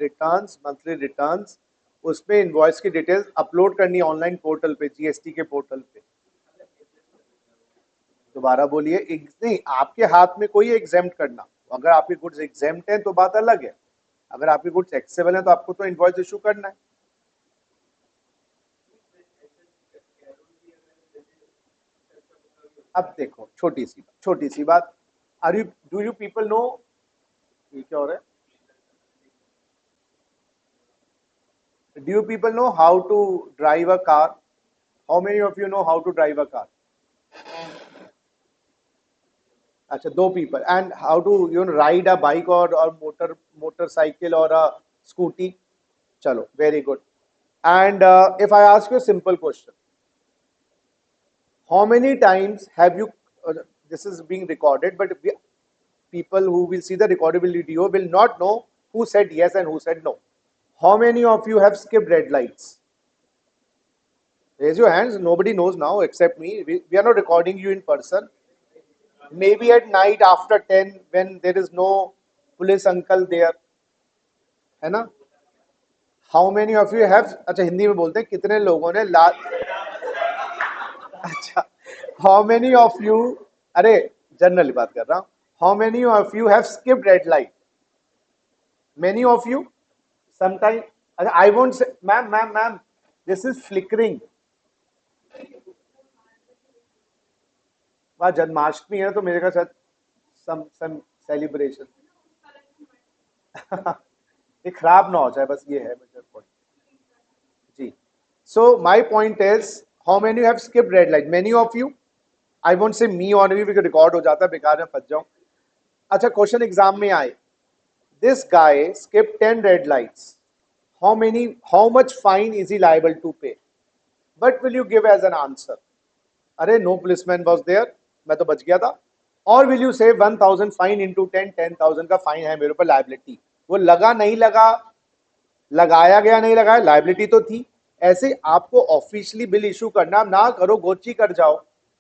Speaker 1: returns, monthly returns, उसमें इनवॉइस की डिटेल्स अपलोड करनी है ऑनलाइन पोर्टल पे, जीएसटी के पोर्टल पे। दोबारा बोलिए। नहीं, आपके हाथ में कोई एग्जेम्प्ट करना, अगर आपके गुड्स एग्जेम्प्ट हैं तो बात अलग है, अगर आपके गुड्स टैक्सेबल हैं तो आपको तो इनवॉइस इशू करना है। अब देखो, छोटी सी बात, are you do you people know, ये क्या हो रहा है, do you people know how to drive a car? How many of you know how to drive a car? अच्छा, दो people. And how to you ride a bike और motorcycle और a scooty? चलो, very good. And if I ask you simple question, how many times have you this is being recorded, but people who will see the recorded video will not know who said yes and who said no. How many of you have skipped red lights? Raise your hands. Nobody knows now except me. We are not recording you in person. Maybe at night after 10 when there is no police uncle there, है ना? How many of you have, अच्छा हिंदी में बोलते हैं, कितने लोगों ने लाल, अच्छा, हाउ मेनी ऑफ यू, अरे जनरली बात कर रहा हूं, how many of you have skipped red light? Many of you sometime, I won't से, मैम दिस इज फ्लिकरिंग। वहां जन्माष्टमी है तो मेरे का शायद सम सेलिब्रेशन। ये खराब ना हो जाए, बस ये है मेजर पॉइंट जी। So my point is, how many have skipped red light? Many of you, I won't say me और मी, बिकॉज़ रिकॉर्ड हो जाता है, बेकार में फंस जाऊं। अच्छा, क्वेश्चन एग्जाम में आए, this guy skipped 10 red lights, how much fine is he liable to pay? What will you give as an answer? अरे no policeman was there, मैं तो बच गया था। और will you say 1000 fine into 10, 10,000 का फाइन है मेरे ऊपर, लाइबिलिटी, वो लगा नहीं लगा, लगाया गया नहीं लगाया, लाइबिलिटी तो थी। ऐसे आपको ऑफिशियली बिल इशू करना ना करो, गोची कर जाओ,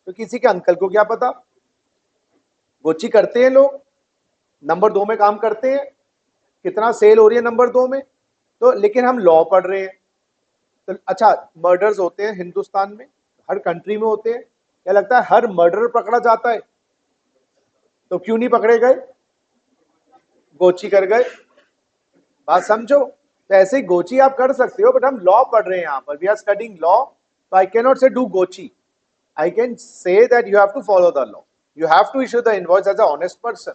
Speaker 1: तो किसी के अंकल को क्या पता। गोची करते हैं लोग, नंबर दो में काम करते हैं, कितना सेल हो रही है नंबर दो में, तो लेकिन हम लॉ पढ़ रहे हैं। तो अच्छा, मर्डर्स होते हैं हिंदुस्तान में, हर कंट्री में होते हैं, क्या लगता है हर मर्डर पकड़ा जाता है? तो क्यों नहीं पकड़े गए? गोची कर गए। बात समझो, तो ऐसे ही गोची आप कर सकते हो, बट हम लॉ पढ़ रहे हैं यहाँ पर, वी आर स्टडिंग लॉ, तो I can not say do गोची, I can say that you have to follow the law, you have to issue the invoice as a honest person.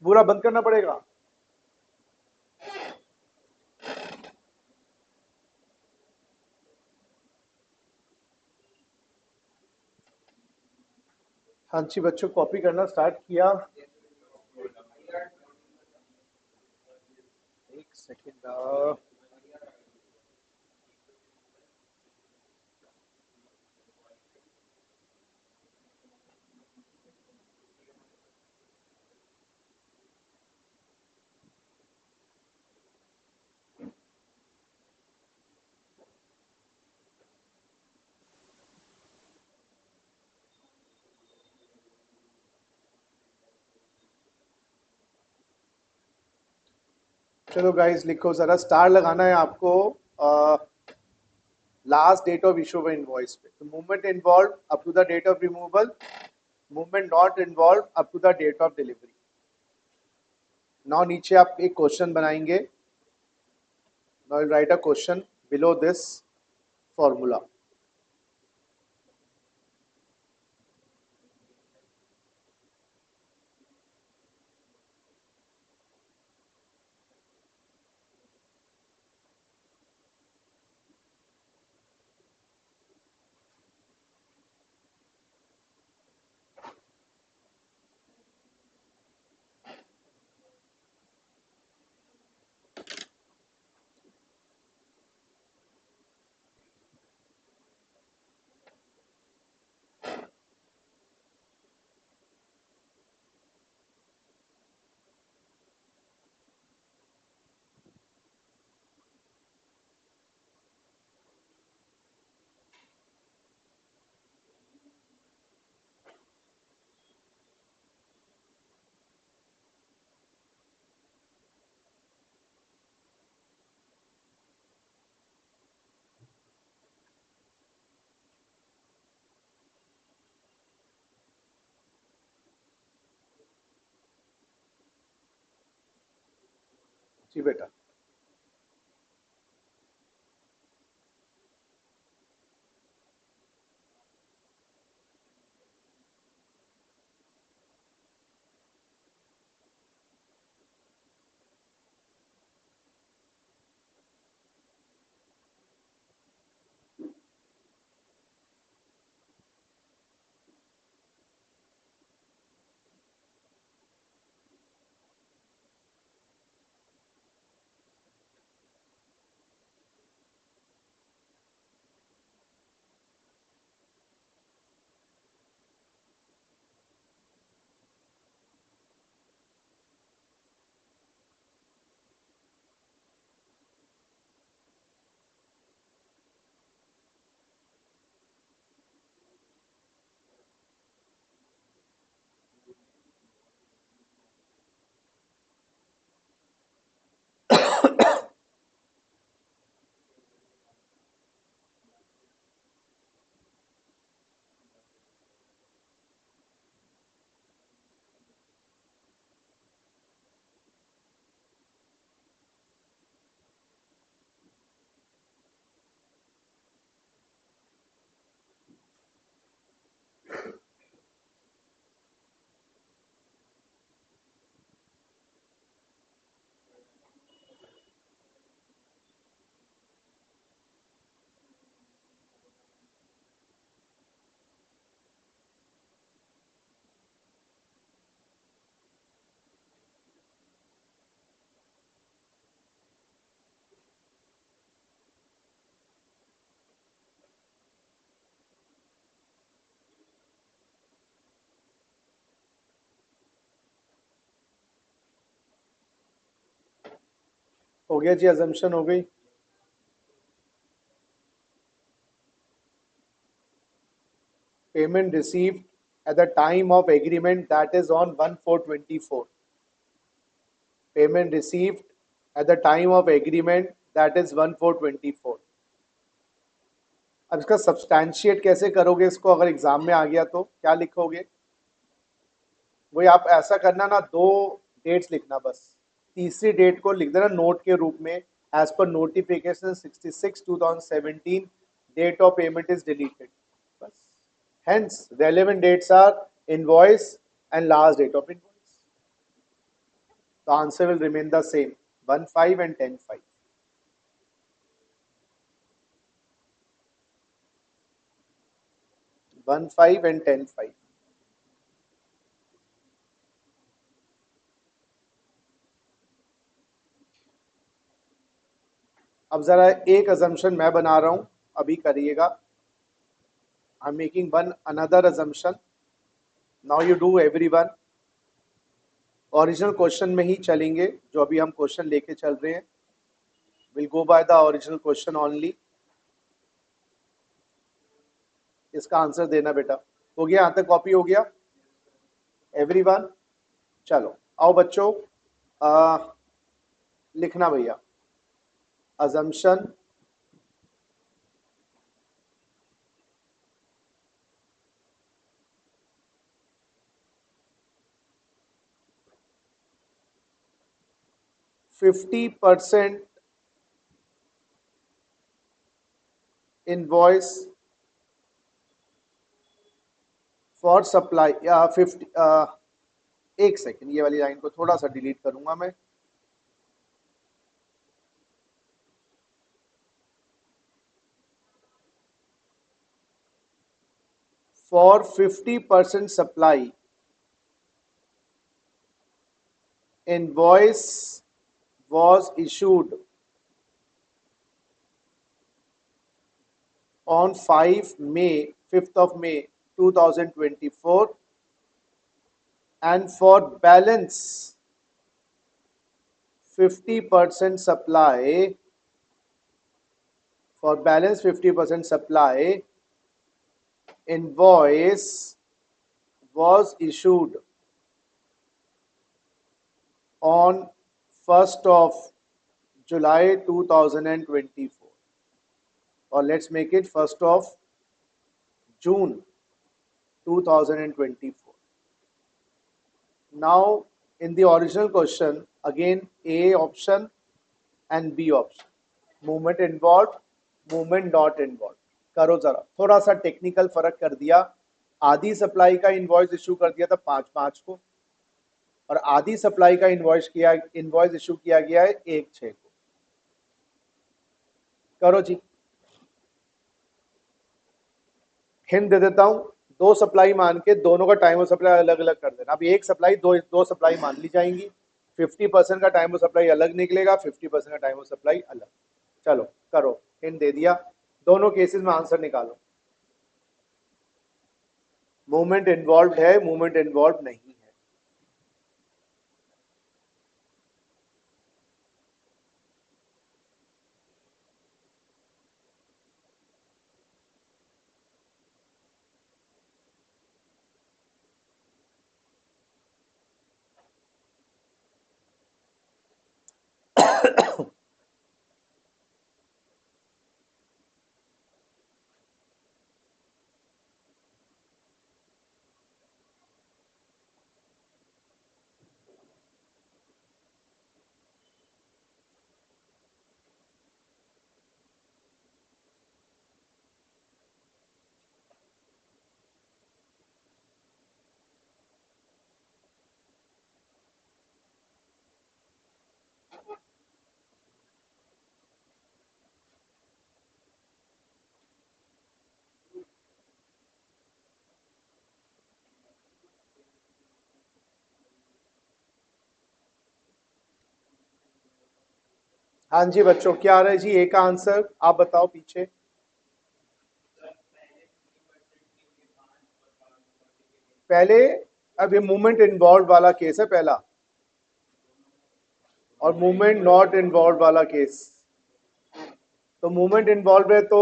Speaker 1: बुरा बंद करना पड़ेगा। हाँ जी बच्चों, कॉपी करना स्टार्ट किया। एक सेकेंड। चलो गाइस, लिखो जरा, स्टार लगाना है आपको last date of issue of invoice पे, तो movement involve up to the date of removal, movement not involve up to the date of delivery. Now नीचे आप एक क्वेश्चन बनाएंगे, now write a question below this formula. जी बेटा। हो गया जी, अजम्पशन हो गई। Payment received at the time of agreement, that is on 1/4/24. Payment received at the time of agreement, that is 1/4/24. अब इसका सब्सटैंशिएट कैसे करोगे? इसको अगर एग्जाम में आ गया तो क्या लिखोगे? वही आप ऐसा करना ना, दो डेट्स लिखना बस। तीसरी डेट को लिख देना नोट के रूप में, एज पर notification 66/2017 date of payment is deleted, बस। Hence, relevant dates are invoice and last date of invoice. The answer will remain the same, 1/5 and 10/5. 1/5 and 10/5. अब जरा एक assumption मैं बना रहा हूं, अभी करिएगा। I'm making one another assumption. Now you do everyone. Original question में ही चलेंगे, जो अभी हम क्वेश्चन लेके चल रहे हैं। We'll go by the original question only. इसका आंसर देना बेटा। हो गया? यहां तक कॉपी हो गया एवरीवन? चलो आओ बच्चों, लिखना भैया। assumption %50 invoice फॉर सप्लाई, या 50, एक सेकेंड, ये वाली लाइन को थोड़ा सा डिलीट करूंगा मैं। For 50% supply, invoice was issued on 5th of May 2024, and for balance 50% supply, for balance 50% supply, invoice was issued on 1st of July 2024, or let's make it 1st of June 2024. Now in the original question, again A option, and B option, movement involve, movement not involve. करो जरा, थोड़ा सा technical फर्क कर दिया। आधी supply का invoice issue कर दिया था 5/5 को, और आधी सप्लाई का इनवॉइस इशू किया गया है 1/6 को। करो जी, हिंट दे देता हूं, 2 सप्लाई मान के दोनों का टाइम ऑफ सप्लाई अलग अलग कर देना। अब एक सप्लाई दो सप्लाई मान ली जाएंगी, 50% का टाइम ऑफ सप्लाई अलग निकलेगा, 50% का टाइम ऑफ सप्लाई अलग। चलो करो, हिंट दे दिया, दोनों केसेस में आंसर निकालो। मूवमेंट इन्वॉल्व है, मूवमेंट इन्वॉल्व नहीं है। हाँ जी बच्चों, क्या आ रहा है जी? एक आंसर आप बताओ पीछे। पहले, अब ये मूवमेंट इन्वॉल्व वाला केस है पहला, और मूवमेंट नॉट इन्वॉल्व वाला केस। तो मूवमेंट इन्वॉल्व है तो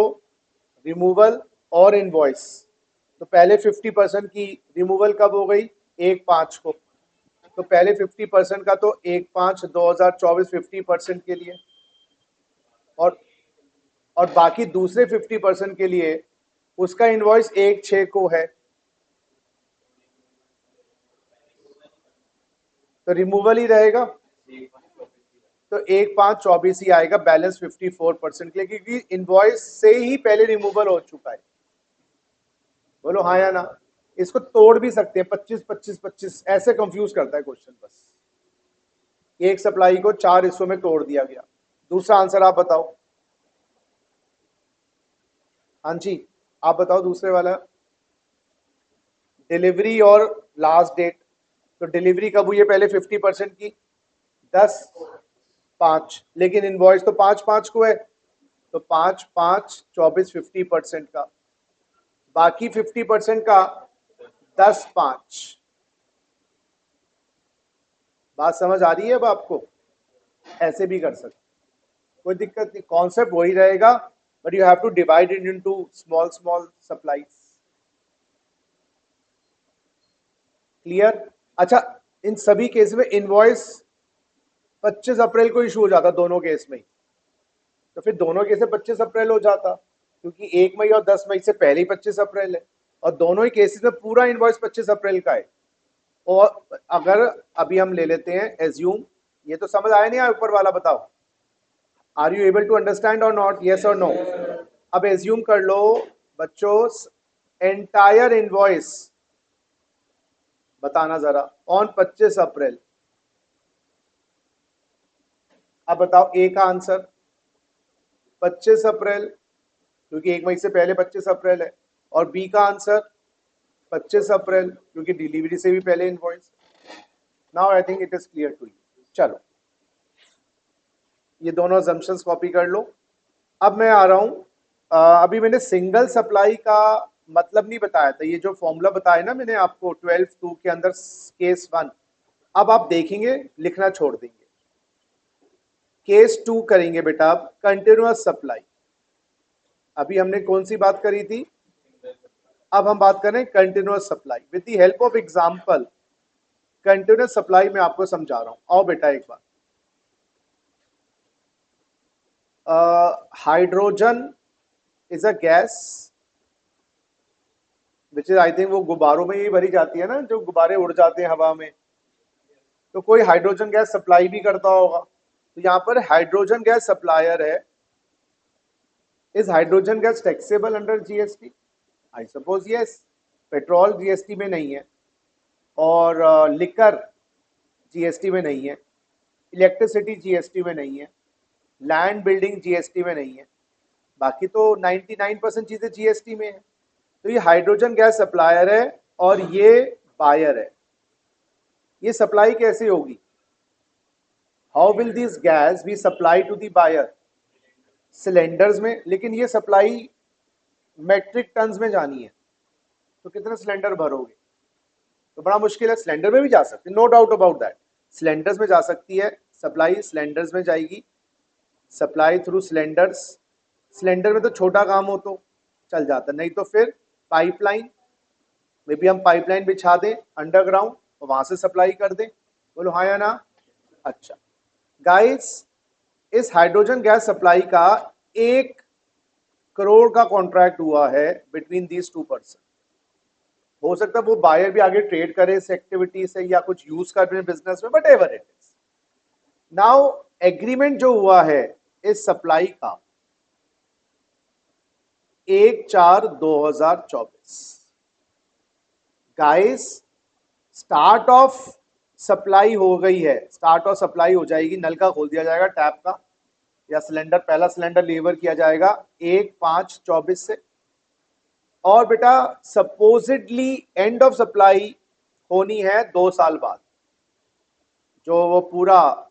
Speaker 1: रिमूवल और इनवॉइस। तो पहले 50% की रिमूवल कब हो गई? 1/5 को। तो पहले 50% का तो 1/5/2024 50% के लिए, और बाकी दूसरे 50% के लिए उसका इनवॉइस 1/6 को है। तो रिमूवल ही रहेगा, तो 1/5/24 ही आएगा बैलेंस 54% के लिए, क्योंकि इनवॉइस से ही पहले रिमूवल हो चुका है। बोलो हाँ या ना? इसको तोड़ भी सकते हैं, 25-25-25 ऐसे कंफ्यूज करता है क्वेश्चन। बस एक सप्लाई को 4 हिस्सों में तोड़ दिया गया। दूसरा आंसर आप बताओ। हाँ जी, आप बताओ दूसरे वाला। डिलीवरी और लास्ट डेट। तो डिलीवरी कब हुई है पहले 50% की? 10/5, लेकिन इनवॉइस तो 5/5 को है, तो 5/5/24 50% का, बाकी 50% का 10/5। बात समझ आ रही है अब आपको? ऐसे भी कर सकते, कोई दिक्कत नहीं, कॉन्सेप्ट वही रहेगा, but you have to divide it into small small supplies. Clear? अच्छा, इन सभी केस में इनवॉइस 25 अप्रैल को इशू हो जाता दोनों केस में, तो फिर दोनों केस में 25 अप्रैल हो जाता, क्योंकि 1 मई और 10 मई से पहले ही 25 अप्रैल है, और दोनों ही केसेस में पूरा इनवॉइस 25 अप्रैल का है। और अगर अभी हम ले लेते हैं एज्यूम, ये तो समझ आया नहीं आया ऊपर वाला? बताओ, are you able to understand और नॉट? यस और नो? अब एज्यूम कर लो बच्चों, एंटायर इनवॉइस बताना जरा ऑन 25 अप्रैल। अब बताओ ए का आंसर 25 अप्रैल, क्योंकि 1 मई से पहले 25 अप्रैल है, और बी का आंसर 25 अप्रैल क्योंकि डिलीवरी से भी पहले invoice. Now I think it is clear to you. चलो, ये दोनों assumptions कॉपी कर लो। अब मैं आ रहा हूं, अभी मैंने सिंगल सप्लाई का मतलब नहीं बताया था, ये जो फॉर्मूला बताया ना मैंने आपको 12(2) के अंदर केस 1, अब आप देखेंगे लिखना छोड़ देंगे। केस 2 करेंगे बेटा आप कंटिन्यूअस सप्लाई। अभी हमने कौन सी बात करी थी? अब हम बात करें continuous supply with the help of example. Continuous supply में आपको समझा रहा हूं, आओ बेटा एक बार। Hydrogen is a gas which is, I think वो गुब्बारों में ही भरी जाती है ना, जो गुब्बारे उड़ जाते हैं हवा में। तो कोई हाइड्रोजन गैस सप्लाई भी करता होगा, तो यहाँ पर हाइड्रोजन गैस सप्लायर है, is hydrogen gas taxable under GST? I suppose yes. Petrol GST में नहीं है, और लिकर जीएसटी में नहीं है, इलेक्ट्रिसिटी जीएसटी में नहीं है, लैंड बिल्डिंग जीएसटी में नहीं है, बाकी तो 99% चीजें जीएसटी में है। तो ये हाइड्रोजन गैस सप्लायर है और ये बायर है। ये सप्लाई कैसे होगी? How will this gas be supply to the buyer? Cylinders में, लेकिन ये सप्लाई मेट्रिक टन्स में जानी है, तो कितने सिलेंडर भरोगे? तो बड़ा मुश्किल है। सिलेंडर में भी जा सकती है, no doubt about that, cylinders में जा सकती है, सप्लाई सिलेंडर्स में जाएगी, सप्लाई थ्रू सिलेंडर्स। सिलेंडर में तो छोटा काम हो तो चल जाता, नहीं तो फिर पाइपलाइन में भी हम पाइपलाइन बिछा दें अंडरग्राउंड और वहां से सप्लाई कर दें। बोलो हाँ या ना? अच्छा गाइस, इस हाइड्रोजन गैस सप्लाई का 1 करोड़ का कॉन्ट्रैक्ट हुआ है बिटवीन दीज 2 पर्सन। हो सकता है वो बायर भी आगे ट्रेड करे इस एक्टिविटी से या कुछ यूज कर रहे हैं बिजनेस में, but ever it is. Now agreement जो हुआ है इस सप्लाई का 1/4/2024। गाइस, स्टार्ट ऑफ सप्लाई हो गई है, स्टार्ट ऑफ सप्लाई हो जाएगी, नल का खोल दिया जाएगा टैप का, या सिलेंडर, पहला सिलेंडर डिलीवर किया जाएगा 1/5/24 से। और बेटा सपोजिटली एंड ऑफ सप्लाई होनी है 2 साल बाद, जो वो पूरा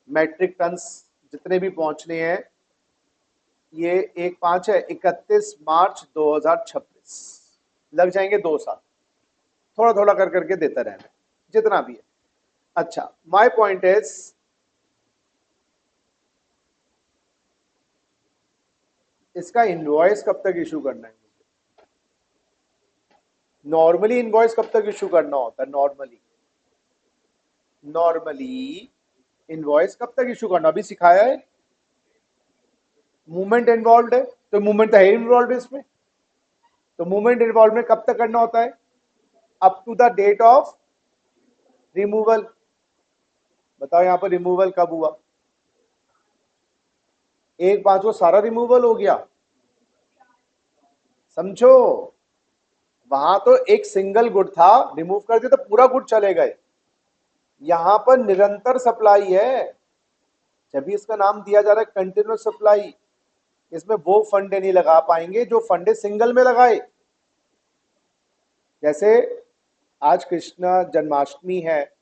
Speaker 1: मैट्रिक टन्स जितने भी पहुंचने हैं, ये 1/5 है, 31 मार्च 2026 लग जाएंगे 2 साल, थोड़ा थोड़ा कर करके देता रहना जितना भी है। अच्छा, माय पॉइंट इज इसका इनवॉइस कब तक इशू करना है? नॉर्मली इनवॉइस कब तक इशू करना होता है? नॉर्मली इनवॉइस कब तक इशू करना, अभी सिखाया है। मूवमेंट इन्वॉल्व है, तो मूवमेंट तो है इन्वॉल्व इसमें, तो मूवमेंट इन्वॉल्व में कब तक करना होता है? Up to the date of removal. बताओ यहां पर रिमूवल कब हुआ? 1/5 को सारा रिमूवल हो गया, समझो। वहां तो एक सिंगल गुड था, रिमूव कर दिया तो पूरा गुड चले गए। यहां पर निरंतर सप्लाई है, जब भी इसका नाम दिया जा रहा है कंटिन्यूअस सप्लाई। इसमें वो फंडे नहीं लगा पाएंगे जो फंडे सिंगल में लगाए। जैसे आज कृष्ण जन्माष्टमी है,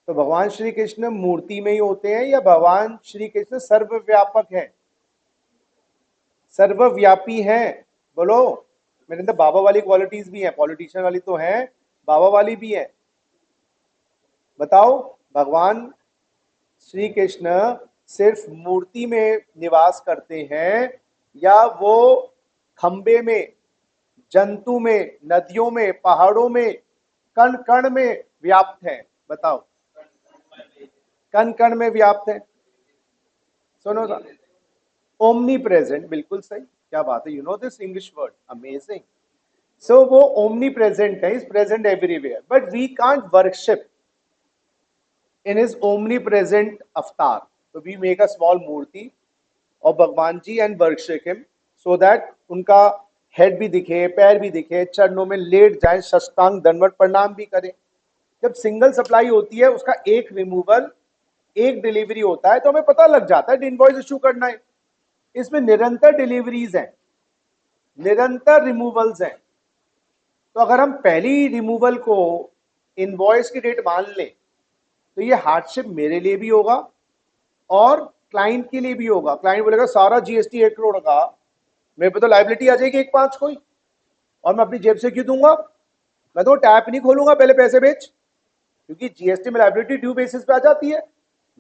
Speaker 1: तो भगवान श्री कृष्ण मूर्ति में ही होते हैं या भगवान श्री कृष्ण सर्वव्यापक है, सर्वव्यापी हैं? बोलो। मेरे अंदर बाबा वाली क्वालिटीज भी हैं, पॉलिटिशियन वाली तो हैं, बाबा वाली भी है। बताओ, भगवान श्री कृष्ण सिर्फ मूर्ति में निवास करते हैं या वो खंबे में, जंतु में, नदियों में, पहाड़ों में, कण कण में व्याप्त है? बताओ, कण कण में व्याप्त है। सुनो, ओमनी प्रेजेंट, बिल्कुल सही, क्या बात है, you know this English word, amazing. So वो ओमनी प्रेजेंट है, is present everywhere, but we can't worship in his omnipresent avatar. So we make a small मूर्ति of Bhagwan ji and worship him so that उनका head भी दिखे, पैर भी दिखे, चरणों में लेट जाए, साष्टांग दंडवत प्रणाम भी करें। जब सिंगल सप्लाई होती है, उसका एक रिमूवल, एक डिलीवरी होता है, तो हमें पता लग जाता है इनवॉइस इशू करना है। इसमें निरंतर डिलीवरीज हैं, निरंतर रिमूवल्स हैं। तो अगर हम पहली रिमूवल को इनवॉइस की डेट मान लें, तो ये हार्डशिप मेरे लिए भी होगा और क्लाइंट के लिए भी होगा। क्लाइंट बोलेगा सारा जीएसटी 1 करोड़ का, मेरे पे तो लाइबिलिटी आ जाएगी 1/5 को ही, और मैं अपनी जेब से क्यों दूंगा? मैं तो टैप नहीं खोलूंगा, पहले पैसे बेच, क्योंकि जीएसटी में लाइबिलिटी ड्यू बेसिस पे आ जाती है।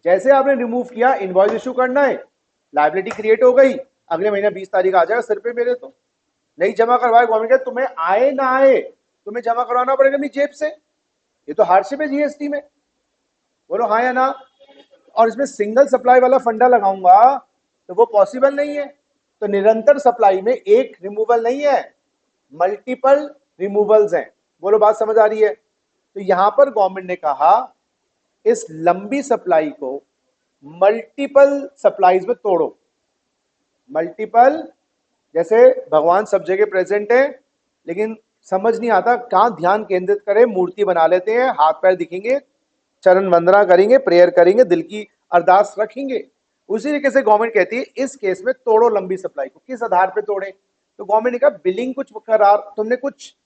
Speaker 1: जैसे आपने रिमूव किया, इनवॉइस इशू करना है, लाइबिलिटी क्रिएट हो गई, अगले महीने 20 तारीख आ जाएगा सिर पे मेरे। तो नहीं जमा करवाए गवर्नमेंट का, तुम्हें आए ना आए तुम्हें जमा करवाना पड़ेगा अपनी जेब से। ये तो हार्डशिप है जीएसटी में, बोलो हाँ या ना? और इसमें सिंगल सप्लाई वाला फंडा लगाऊंगा तो वो पॉसिबल नहीं है। तो निरंतर सप्लाई में एक रिमूवल नहीं है, मल्टीपल रिमूवल्स हैं। बोलो बात समझ आ रही है? तो यहां पर गवर्नमेंट ने कहा इस लंबी सप्लाई को मल्टीपल सप्लाईज में तोड़ो। मल्टीपल, जैसे भगवान सब जगह प्रेजेंट है लेकिन समझ नहीं आता कहां ध्यान केंद्रित करें, मूर्ति बना लेते हैं, हाथ पैर दिखेंगे, चरण वंदना करेंगे, प्रेयर करेंगे, दिल की अरदास रखेंगे। उसी तरीके से गवर्नमेंट कहती है इस केस में तोड़ो लंबी सप्लाई को। किस आधार पे तोड़े? तो गवर्नमेंट ने कहा बिलिंग कुछ करार, तुमने कुछ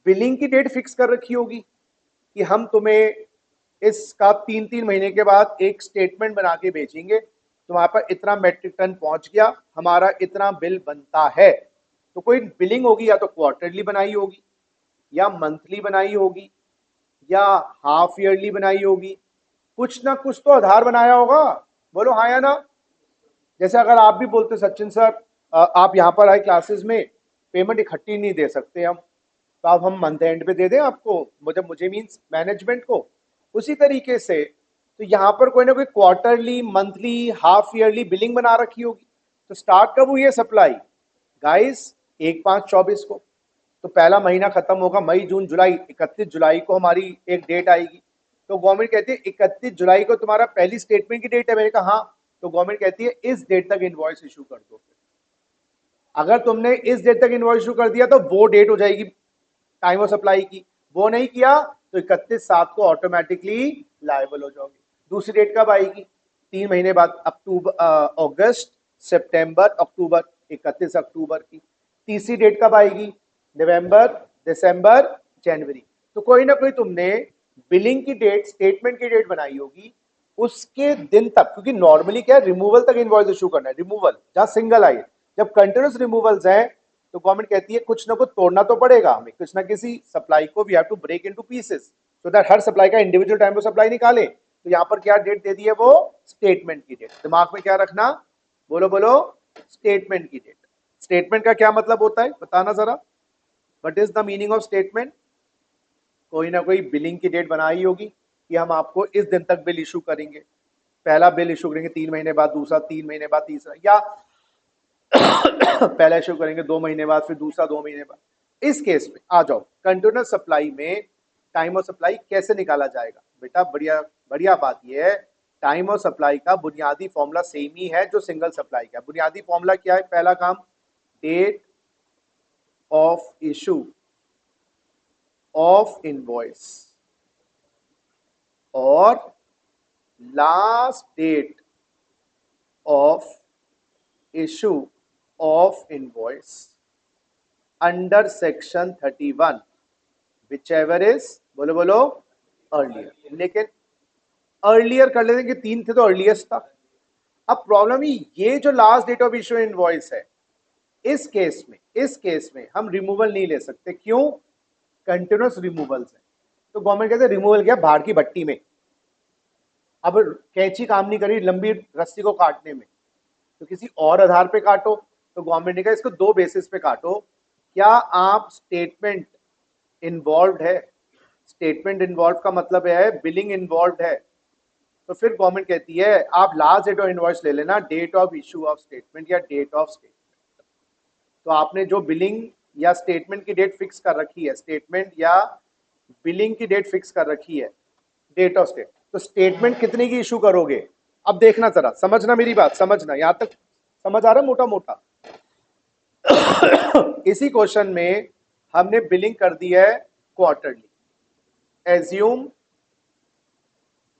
Speaker 1: बिलिंग की डेट फिक्स कर रखी होगी कि हम तुम्हें इसका 3-3 महीने के बाद एक स्टेटमेंट बना के भेजेंगे, तुम्हारे पर इतना मेट्रिक टन पहुंच गया, हमारा इतना बिल बनता है। तो कोई बिलिंग होगी, या तो क्वार्टरली बनाई होगी, या मंथली बनाई होगी, या हाफ ईयरली बनाई होगी, कुछ ना कुछ तो आधार बनाया होगा। बोलो हाँ या ना। जैसे अगर आप भी बोलते सचिन सर आप यहाँ पर आए क्लासेस में, पेमेंट इकट्ठी नहीं दे सकते हम, तो अब हम मंथ एंड पे दे दें आपको, मुझे मीन्स मैनेजमेंट को। उसी तरीके से तो यहाँ पर कोई ना कोई quarterly, monthly, half yearly billing बना रखी होगी। तो स्टार्ट कब हुई है सप्लाई? गाइस 1/5/24 को। तो पहला महीना खत्म होगा मई जून जुलाई, 31 जुलाई को हमारी एक डेट आएगी। तो गवर्नमेंट कहती है 31 जुलाई को तुम्हारा पहली स्टेटमेंट की डेट है। मैंने कहा हाँ। तो गवर्नमेंट कहती है इस डेट तक इनवॉइस इशू कर दो। अगर तुमने इस डेट तक इनवॉइस इशू कर दिया तो वो डेट हो जाएगी टाइम ऑफ सप्लाई की। वो नहीं किया तो 31/7 को ऑटोमेटिकली लायबल हो जाओगे। दूसरी डेट कब आएगी? 3 महीने बाद, अक्टूबर, अगस्त, सितंबर, अक्टूबर, 31 अक्टूबर की। तीसरी डेट कब आएगी? नवंबर, दिसंबर, जनवरी। तो कोई ना कोई तुमने बिलिंग की डेट, स्टेटमेंट की डेट बनाई होगी उसके दिन तक, क्योंकि नॉर्मली क्या है, रिमूवल तक इनवॉइस इशू करना है, रिमूवल जहां सिंगल आई। जब कंटिन्यूस रिमूवल्स है तो गवर्नमेंट कहती है कुछ ना कुछ तोड़ना तो पड़ेगा हमें, कुछ ना किसी सप्लाई को we have to break into pieces so that हर सप्लाई का इंडिविजुअल टाइम ऑफ सप्लाई निकाले। तो यहां पर क्या डेट दे दी है? वो स्टेटमेंट की डेट। दिमाग में क्या रखना? बोलो बोलो, स्टेटमेंट की डेट। स्टेटमेंट का क्या मतलब होता है बताना जरा, what is the meaning of statement? कोई ना कोई बिलिंग की डेट बनाई होगी कि हम आपको इस दिन तक बिल इशू करेंगे। पहला बिल इशू करेंगे 3 महीने बाद, दूसरा 3 महीने बाद, तीसरा, या पहला इशू करेंगे 2 महीने बाद, फिर दूसरा 2 महीने बाद। इस केस में आ जाओ, कंटिन्यूअस सप्लाई में टाइम ऑफ सप्लाई कैसे निकाला जाएगा? बेटा बढ़िया बढ़िया बात यह है, टाइम ऑफ सप्लाई का बुनियादी फॉर्मूला सेम ही है जो सिंगल सप्लाई का। बुनियादी फॉर्मूला क्या है? पहला काम, date of issue of invoice और last date of issue of invoice under section 31 whichever is, बोलो बोलो, अर्लियर। लेकिन अर्लियर कर लेते कि 3 थे तो अर्लिएस्ट था। अब प्रॉब्लम ही ये जो last date of issue invoice है, इस केस में हम रिमूवल नहीं ले सकते। क्यों? कंटिन्यूअस रिमूवल्स है। तो गवर्नमेंट कहते हैं रिमूवल किया भाड़ की भट्टी में, अब कैंची काम नहीं करी लंबी रस्सी को काटने में, तो किसी और आधार पे काटो। तो गवर्नमेंट ने कहा इसको 2 बेसिस पे काटो। क्या आप स्टेटमेंट इन्वॉल्व है? स्टेटमेंट इन्वॉल्व का मतलब है बिलिंग इन्वॉल्व है। तो फिर गवर्नमेंट कहती है आप लास्ट डेट ऑफ इनवॉइस ले लेना, date of issue of statement या डेट ऑफ स्टेटमेंट। तो आपने जो बिलिंग या स्टेटमेंट की डेट फिक्स कर रखी है, स्टेटमेंट या बिलिंग की डेट फिक्स कर रखी है, डेट ऑफ स्टेट, तो स्टेटमेंट कितने की इशू करोगे? अब देखना जरा, समझना मेरी बात, समझना, यहां तक समझ आ रहा है मोटा मोटा? इसी क्वेश्चन में हमने बिलिंग कर दी है quarterly. Assume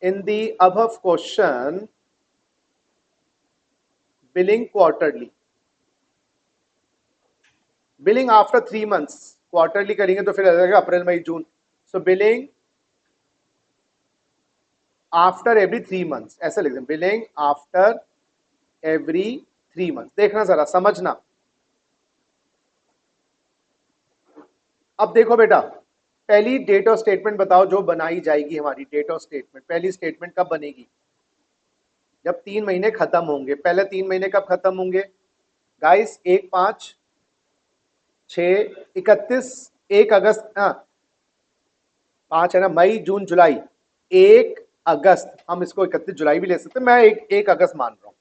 Speaker 1: in the above question billing quarterly, billing after 3 months, quarterly करेंगे तो फिर आ जाएगा अप्रैल मई जून। so billing after every 3 months, ऐसा लिख दें, billing after every 3 months। देखना जरा, समझना। अब देखो बेटा, पहली डेट ऑफ स्टेटमेंट बताओ जो बनाई जाएगी हमारी डेट ऑफ स्टेटमेंट। पहली स्टेटमेंट कब बनेगी? जब 3 महीने खत्म होंगे। पहले 3 महीने कब खत्म होंगे गाइस? 1/5/6/31, 1 अगस्त, हाँ 5 है ना, मई जून जुलाई, 1 अगस्त। हम इसको 31 जुलाई भी ले सकते हैं, मैं 1 अगस्त मान रहा हूं।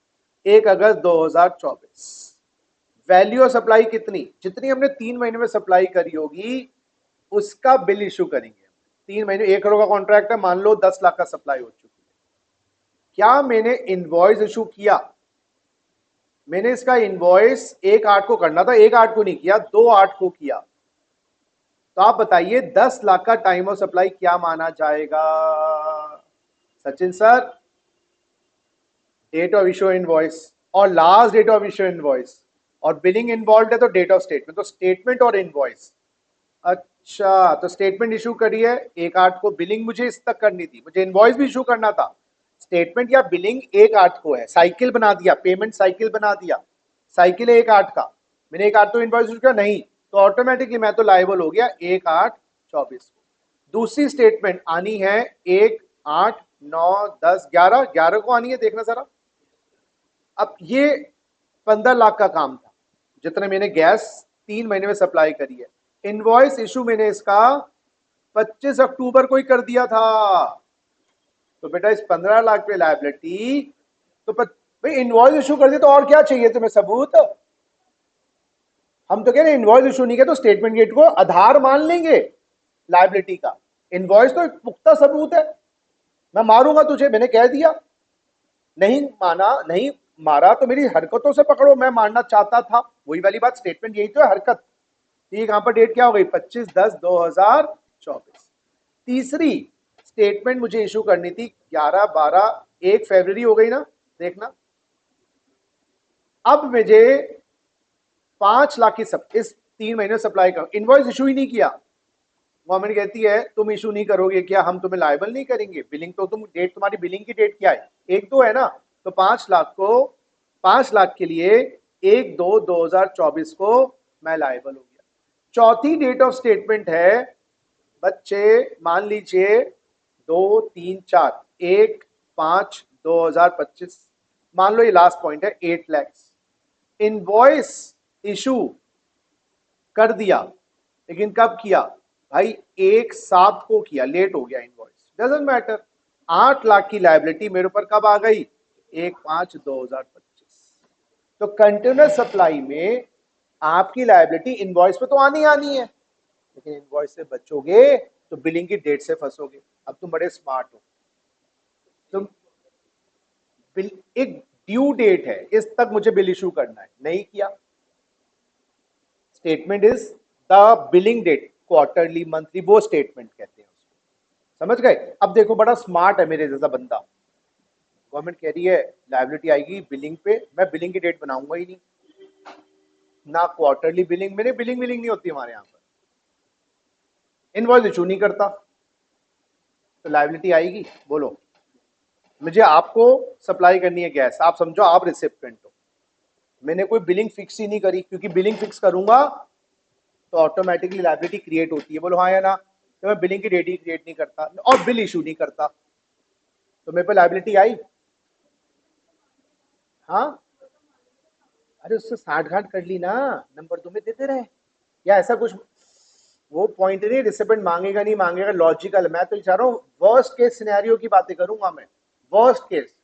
Speaker 1: 1 अगस्त 2024। वैल्यू ऑफ सप्लाई कितनी? जितनी हमने 3 महीने में सप्लाई करी होगी उसका बिल इशू करेंगे। 3 महीने 1 करोड़ का कॉन्ट्रैक्ट है, मान लो 10 लाख का सप्लाई हो चुकी है। क्या मैंने इनवॉइस इशू किया? मैंने इसका इनवॉइस 1/8 को करना था, 1/8 को नहीं किया, 2/8 को किया। तो आप बताइए 10 लाख का टाइम ऑफ सप्लाई क्या माना जाएगा? Sachin sir, date of issue invoice और last date of issue invoice, और बिलिंग इन्वॉल्व है तो डेट ऑफ स्टेटमेंट, तो स्टेटमेंट और इनवॉइस। अच्छा, तो स्टेटमेंट इशू करी है 1/8 को, बिलिंग मुझे इस तक करनी थी, मुझे इनवॉइस भी इशू करना था। स्टेटमेंट या बिलिंग 1/8 को है, साइकिल बना दिया, पेमेंट साइकिल बना दिया, साइकिल है 1/8 का, मैंने 1/8 तो इनवॉइस इशू किया नहीं, तो ऑटोमेटिकली मैं तो लायबल हो गया 1/8/24 को। दूसरी स्टेटमेंट आनी है 1/8/9/10/11 को आनी है, देखना जरा। अब ये 15 लाख का काम था जितने मैंने गैस 3 महीने में सप्लाई करी है। इनवॉइस इशू मैंने इसका 25 अक्टूबर को ही कर दिया था। तो बेटा इस 15 लाख पे लायबिलिटी, तो भाई इनवॉइस इशू कर दिया तो और क्या चाहिए तुम्हें सबूत? हम तो कह रहे हैं इनवॉइस इशू नहीं किया तो स्टेटमेंट गेट को आधार मान लेंगे लायबिलिटी का। इनवॉइस तो एक पुख्ता सबूत है, मैं मारूंगा तुझे, मैंने कह दिया। नहीं माना, नहीं मारा तो मेरी हरकतों से पकड़ो, मैं मारना चाहता था, वही वाली बात, स्टेटमेंट यही तो है, हरकत। ठीक, यहां पर डेट क्या हो गई 25/10/2024। तीसरी स्टेटमेंट मुझे इशू करनी थी 11/12, 1 फरवरी हो गई ना, देखना। अब मुझे 5 लाख की इस 3 महीने सप्लाई करो, इनवॉइस इशू ही नहीं किया। गवर्नमेंट कहती है तुम इशू नहीं करोगे क्या, हम तुम्हें लायबल नहीं करेंगे, बिलिंग तो तुम, डेट तुम्हारी बिलिंग की डेट क्या है, 1/2 है ना, तो 5 लाख को, 5 लाख के लिए 1/2/2024 को मैं लायबल हो गया। चौथी डेट ऑफ स्टेटमेंट है बच्चे, मान लीजिए 2 3 4, 1/5/2025, मान लो ये लास्ट पॉइंट है 8 लाख। इनवॉइस इशू कर दिया, लेकिन कब किया भाई, 1/7 को किया, लेट हो गया इनवॉइस, डजंट मैटर। 8 लाख की लायबिलिटी मेरे ऊपर कब आ गई, 1/5/2025। तो कंटिन्यूअस सप्लाई में आपकी लायबिलिटी इनवॉइस पे तो आनी आनी है, लेकिन इनवॉइस से बचोगे तो बिलिंग की डेट से फंसोगे। अब तुम बड़े स्मार्ट हो, तुम बिल, एक ड्यू डेट है, इस तक मुझे बिल इशू करना है, नहीं किया। Statement is the billing date, quarterly monthly, वो स्टेटमेंट कहते हैं उसको, समझ गए? अब देखो बड़ा स्मार्ट है मेरे जैसा बंदा, गवर्नमेंट कह रही है लायबिलिटी आएगी बिलिंग पे, मैं बिलिंग की डेट बनाऊंगा ही नहीं ना, क्वार्टरली बिलिंग, मेरे बिलिंग नहीं होती हमारे यहाँ पर, इनवॉइस इशू नहीं करता, तो लायबिलिटी आएगी? बोलो, मुझे आपको सप्लाई करनी है गैस, आप समझो आप रिसिपिएंट हो, मैंने कोई बिलिंग फिक्स ही नहीं करी, क्योंकि बिलिंग फिक्स करूंगा तो ऑटोमेटिकली लायबिलिटी क्रिएट होती है, बोलो हाँ या ना। तो मैं बिलिंग की डेट ही क्रिएट नहीं करता और बिल इशू नहीं करता, तो मेरे पे लायबिलिटी आई? हाँ, अरे उससे साठ घाट कर ली ना, नंबर तुम्हें देते रहे, या ऐसा कुछ वो पॉइंट नहीं, रिसिपेंट मांगेगा नहीं मांगेगा, लॉजिकल, मैं तो चाह रहा हूँ वर्स्ट केस सिनेरियो की बातें करूंगा मैं, वर्स्ट केस।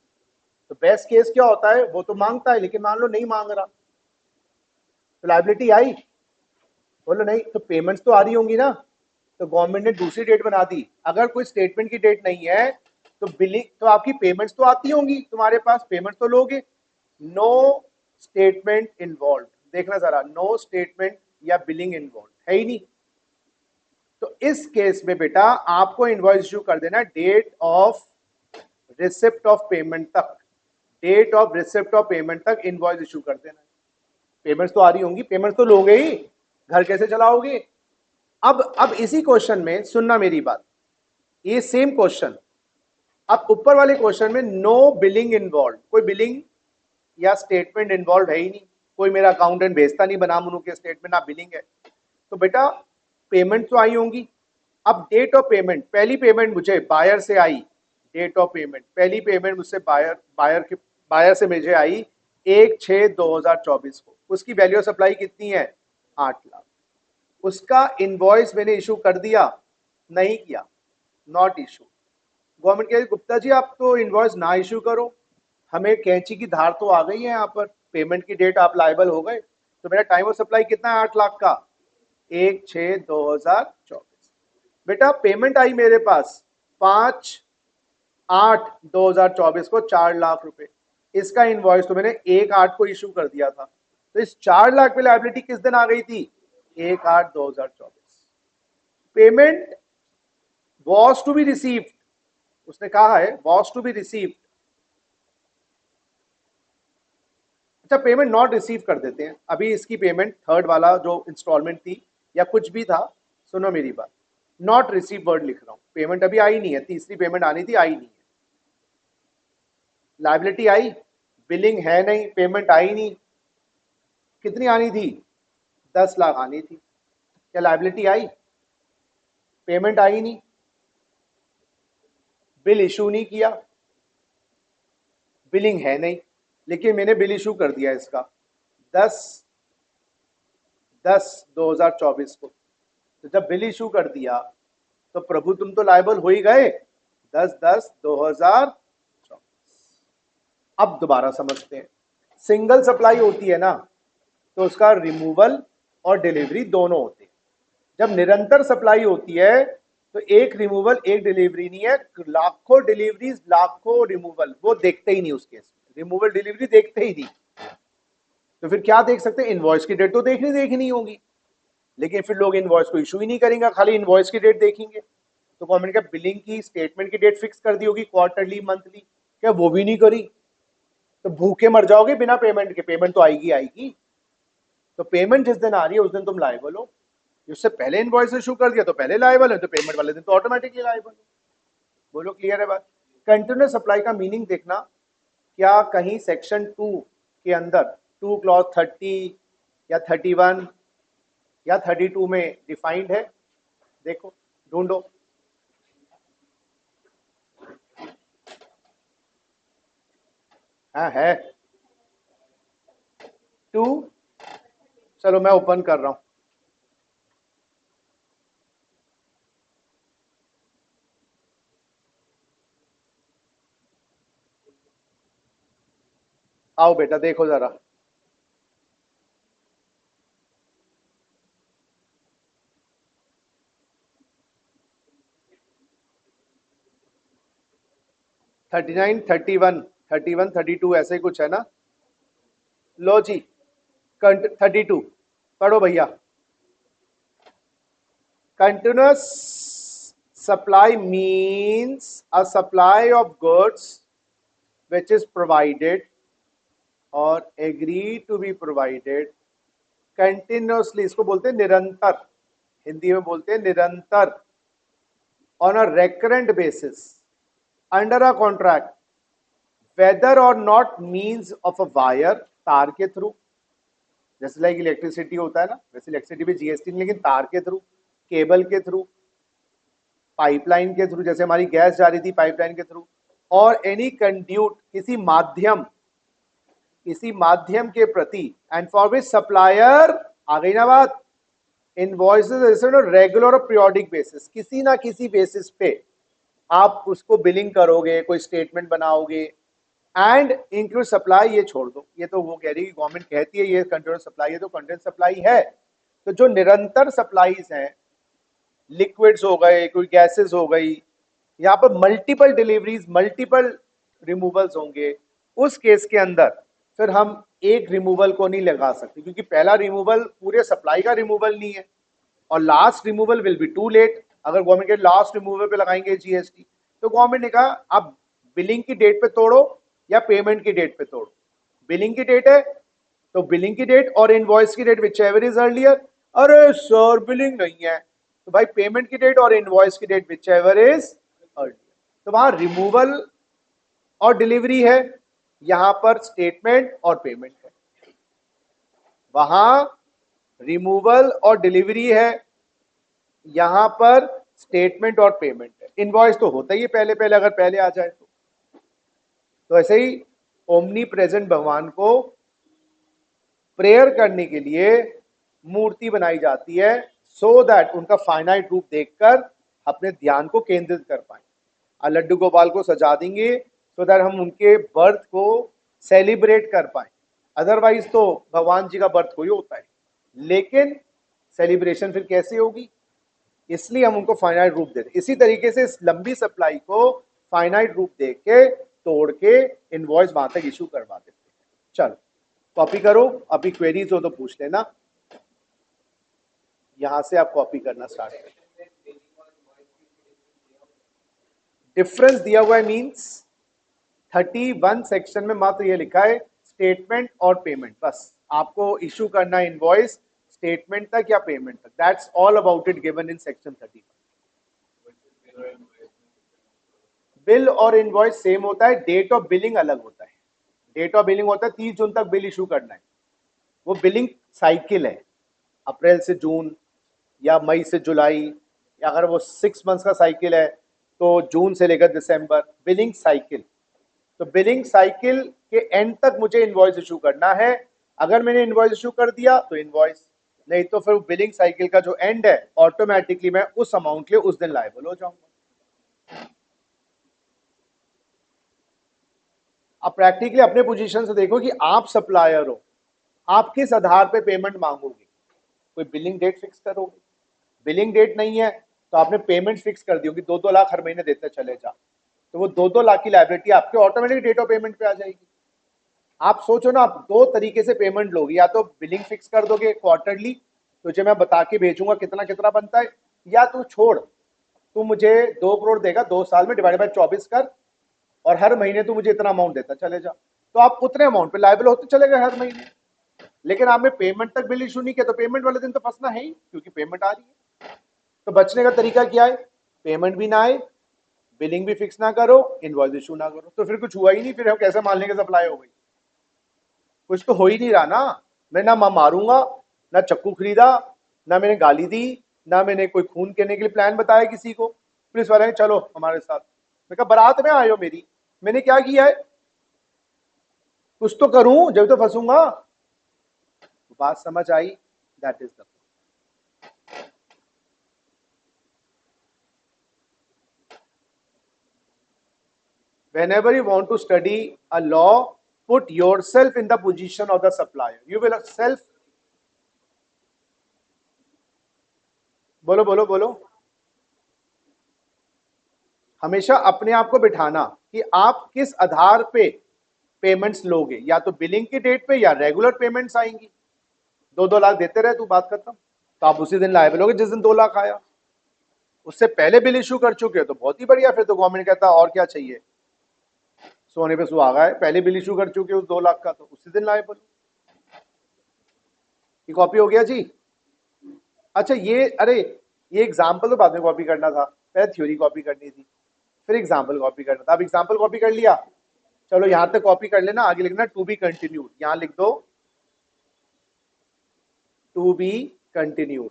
Speaker 1: तो बेस्ट केस क्या होता है, वो तो मांगता है, लेकिन मान लो नहीं मांग रहा, तो लायबिलिटी आई? बोलो नहीं, तो पेमेंट्स तो आ रही होंगी ना, तो गवर्नमेंट ने दूसरी डेट बना दी, अगर कोई स्टेटमेंट की डेट नहीं है तो बिलिंग, तो आपकी पेमेंट्स तो आती होंगी, तुम्हारे पास पेमेंट्स तो लोगे। नो स्टेटमेंट इन्वॉल्व, देखना जरा, नो स्टेटमेंट या बिलिंग इन्वॉल्व है ही नहीं, तो इस केस में बेटा आपको इनवॉइस इशू कर देना date of receipt of payment तक, date of receipt of payment तक इनवॉइस इशू कर देना। पेमेंट्स तो आ रही होंगी, पेमेंट्स तो लोगे ही, घर कैसे चलाओगे? अब इसी क्वेश्चन में सुनना मेरी बात, ये सेम क्वेश्चन, अब ऊपर वाले क्वेश्चन में नो बिलिंग इन्वॉल्व, कोई बिलिंग या स्टेटमेंट इन्वॉल्व है ही नहीं, कोई मेरा अकाउंटेंट भेजता नहीं बना मुनू के स्टेटमेंट, ना बिलिंग है, तो बेटा पेमेंट तो आई होंगी। अब डेट ऑफ पेमेंट, पहली पेमेंट मुझे बायर से आई, डेट ऑफ पेमेंट, पहली पेमेंट मुझसे बायर से मुझे आई 1/6/2024 को, उसकी वैल्यू ऑफ सप्लाई कितनी है, 8 लाख। उसका इनवॉइस मैंने इशू कर दिया, नहीं किया, नॉट इशू। गवर्नमेंट कह रही गुप्ता जी आप तो इनवॉइस ना इशू करो, हमें कैंची की धार तो आ गई है यहाँ पर, पेमेंट की डेट आप लायबल हो गए, तो मेरा टाइम ऑफ सप्लाई कितना है 8 लाख का, 1/6/2024। बेटा पेमेंट आई मेरे पास 5 8/2024 को 4 लाख रुपए, इसका इनवॉइस तो मैंने 1/8 को इशू कर दिया था। तो इस 4 लाख पे लायबिलिटी किस दिन आ गई थी? 1/8/2024। Payment was to be received, उसने कहा है वॉज टू बी रिसीव्ड। अच्छा, पेमेंट नॉट रिसीव कर देते हैं। अभी इसकी पेमेंट थर्ड वाला जो इंस्टॉलमेंट थी या कुछ भी था, सुनो मेरी बात, नॉट रिसीव वर्ड लिख रहा हूं, पेमेंट अभी आई नहीं है, तीसरी पेमेंट आनी थी, आई नहीं है। लायबिलिटी आई, बिलिंग है नहीं, पेमेंट आई नहीं। कितनी आनी थी? 10 लाख आनी थी। क्या लायबिलिटी आई? पेमेंट आई नहीं, बिल इशू नहीं किया, बिलिंग है नहीं, लेकिन मैंने बिल इशू कर दिया इसका 10/10/2024 को। तो जब बिल इशू कर दिया तो प्रभु तुम तो लायबल हो ही गए 10/10/2024। अब दोबारा समझते हैं। सिंगल सप्लाई होती है ना, तो उसका रिमूवल और डिलीवरी दोनों होते हैं। जब निरंतर सप्लाई होती है तो एक रिमूवल एक डिलीवरी नहीं है, लाखों डिलीवरीज लाखों रिमूवल, वो देखते ही नहीं उस केस में, रिमूवल डिलीवरी देखते ही नहीं। तो फिर क्या देख सकते हैं? इनवॉइस की डेट तो देखनी होगी, लेकिन फिर लोग इनवॉइस को इशू ही नहीं करेंगे, खाली इनवॉइस की डेट देखेंगे। तो गवर्नमेंट का बिलिंग की स्टेटमेंट की डेट फिक्स कर दी होगी, क्वार्टरली मंथली, क्या वो भी नहीं करी? तो भूखे मर जाओगे बिना पेमेंट के। पेमेंट तो आएगी आएगी। तो पेमेंट जिस दिन आ रही है उस दिन तुम लायबल हो। उससे पहले इनवॉइस इशू कर दिया तो पहले लायबल है, तो पेमेंट वाले दिन तो ऑटोमेटिकली लायबल हो। बोलो क्लियर है बात? कंटिन्यूस सप्लाई का मीनिंग देखना, क्या कहीं सेक्शन 2 के अंदर 2 क्लॉज 30 या 31 या 32 में डिफाइंड है? देखो, ढूंढो। हाँ है 2। चलो मैं ओपन कर रहा हूं। आओ बेटा देखो जरा। थर्टी नाइन 31 32 ऐसे ही कुछ है ना? लो जी, 32 पढ़ो भैया। Continuous supply means a supply of goods which is provided or agreed to be provided continuously, इसको बोलते हैं निरंतर, हिंदी में बोलते हैं निरंतर, on a recurrent basis under a contract whether or not means of a wire, तार के थ्रू, जैसे लाइक इलेक्ट्रिसिटी होता है ना, वैसे इलेक्ट्रिसिटी भी जीएसटी नहीं, लेकिन तार के थ्रू, केबल के थ्रू, पाइपलाइन के थ्रू, जैसे हमारी गैस जा रही थी पाइपलाइन के थ्रू, और एनी कंड्यूट, किसी माध्यम के प्रति, एंड फॉर विच सप्लायर, आ गई ना बात, इनवॉइसेस रेगुलर और पीरियोडिक बेसिस, किसी ना किसी बेसिस पे आप उसको बिलिंग करोगे, कोई स्टेटमेंट बनाओगे, एंड इंक्लूड सप्लाई, ये छोड़ दो, ये तो वो कह रही है, गवर्नमेंट कहती है ये कंटिन्यूअस सप्लाई है, तो कंटिन्यूअस सप्लाई है। तो जो निरंतर सप्लाईज हैं, लिक्विड्स हो गए, कोई गैसेस हो गई, यहाँ पर मल्टीपल डिलीवरीज, मल्टीपल रिमूवल्स होंगे, उस केस के अंदर फिर हम एक रिमूवल को नहीं लगा सकते, क्योंकि पहला रिमूवल पूरे सप्लाई का रिमूवल नहीं है, और last removal will be too late. अगर गवर्नमेंट के लास्ट रिमूवल पे लगाएंगे जीएसटी, तो गवर्नमेंट ने कहा आप बिलिंग की डेट पे तोड़ो या पेमेंट की डेट पे तोड़ो। बिलिंग की डेट है तो बिलिंग की डेट और इनवॉइस की date whichever is earlier. अरे सर बिलिंग नहीं है, तो भाई पेमेंट की डेट और इनवॉइस की date whichever is earlier. तो वहां रिमूवल और डिलीवरी है, यहां पर स्टेटमेंट और पेमेंट है। वहां रिमूवल और डिलीवरी है, यहां पर स्टेटमेंट और पेमेंट है। इनवॉइस तो होता ही है पहले पहले, अगर पहले आ जाए तो ऐसे ही ओमनी प्रेजेंट भगवान को प्रेयर करने के लिए मूर्ति बनाई जाती है, सो दैट उनका फाइनाइट रूप देखकर अपने ध्यान को केंद्रित कर पाए। लड्डू गोपाल को सजा देंगे सो दैट हम उनके बर्थ को सेलिब्रेट कर पाए। अदरवाइज तो भगवान जी का बर्थ कोई होता है, लेकिन सेलिब्रेशन फिर कैसे होगी? इसलिए हम उनको फाइनाइट रूप देते। इसी तरीके से इस लंबी सप्लाई को फाइनाइट रूप दे के तोड़ के इनवॉइस वहां तक इशू करवा देते हैं। चलो कॉपी करो, अभी क्वेरीज हो तो पूछ लेना। यहां से आप कॉपी करना स्टार्ट करें। डिफरेंस दिया हुआ है मीन्स 31 सेक्शन में मात्र ये लिखा है स्टेटमेंट और पेमेंट, बस आपको इशू करना है इनवॉइस स्टेटमेंट तक या पेमेंट तक, that's all about it given in section 31। Bill और इनवॉइस सेम होता है, डेट ऑफ बिलिंग अलग होता है। डेट ऑफ बिलिंग होता है 30 जून तक बिल इशू करना है, वो बिलिंग साइकिल है, अप्रैल से जून या मई से जुलाई, या अगर वो 6 मंथ्स का साइकिल है तो जून से लेकर दिसंबर, बिलिंग साइकिल। तो बिलिंग साइकिल के एंड तक मुझे इनवॉइस इशू करना है। अगर मैंने इनवॉइस इशू कर दिया तो इनवॉइस, नहीं तो फिर बिलिंग साइकिल का जो एंड है ऑटोमेटिकली मैं उस अमाउंट के लिए उस दिन लायबल हो जाऊंगा। अब प्रैक्टिकली अपने पोजीशन से देखो कि आप सप्लायर हो, आप किस आधार पे पेमेंट मांगोगे? कोई बिलिंग डेट फिक्स करोगे? बिलिंग डेट नहीं है तो आपने पेमेंट फिक्स कर दी होगी 2-2 लाख हर महीने देते चले जा, तो वो 2-2 लाख की लायबिलिटी आपके ऑटोमेटिक डेट ऑफ पेमेंट पे आ जाएगी। आप सोचो ना, आप दो तरीके से पेमेंट लोगे, या तो बिलिंग फिक्स कर दोगे क्वार्टरली, तुझे मैं बता के भेजूंगा कितना कितना बनता है, या तू छोड़, तू मुझे 2 करोड़ देगा 2 साल में डिवाइड बाय 24 कर, और हर महीने तू मुझे इतना अमाउंट देता चले जा, तो आप उतने अमाउंट पे लायबल होते चले गए हर महीने। लेकिन आपने पेमेंट तक बिल इशू नहीं किया तो पेमेंट वाले दिन तो फंसना है ही, क्योंकि पेमेंट आ रही है। तो बचने का तरीका क्या है? पेमेंट भी ना आए, बिलिंग भी फिक्स ना करो, इनवॉइस इशू ना करो, तो फिर कुछ हुआ ही नहीं, फिर हम कैसे मान लेंगे सप्लाई हो गई? कुछ तो हो ही नहीं रहा ना। मैं ना मारूंगा, ना चक्कू खरीदा, ना मैंने गाली दी, ना मैंने कोई खून करने के लिए प्लान बताया किसी को। पुलिस वाले ने चलो हमारे साथ, मैं कहा बारात में आयो मेरी, मैंने क्या किया है? कुछ तो करूं जब तो फंसूंगा। बात समझ आई? That is the whenever you want to study a law, put yourself in the position of the supplier. You will self, बोलो बोलो बोलो, हमेशा अपने आप को बिठाना कि आप किस आधार पे पेमेंट्स लोगे, या तो बिलिंग की डेट पे या रेगुलर पेमेंट्स आएंगी। 2-2 लाख देते रहे तू, बात खत्म, तो आप उसी दिन लायबल होगे जिस दिन 2 लाख आया। उससे पहले बिल इशू कर चुके हो तो बहुत ही बढ़िया, फिर तो गवर्नमेंट कहता है और क्या चाहिए, सोने पे सुहागा है, पहले बिल इशू कर चुके हो उस 2 लाख का तो उसी दिन लायबल। ये कॉपी हो गया जी। अच्छा ये, अरे ये एग्जाम्पल तो बाद में कॉपी करना था, पहले थ्योरी कॉपी करनी थी, फिर एग्जाम्पल कॉपी करना था। अब एग्जाम्पल कॉपी कर लिया, चलो यहां तक कॉपी कर लेना, आगे लिखना टू बी कंटिन्यूड, यहां लिख दो टू बी कंटिन्यूड,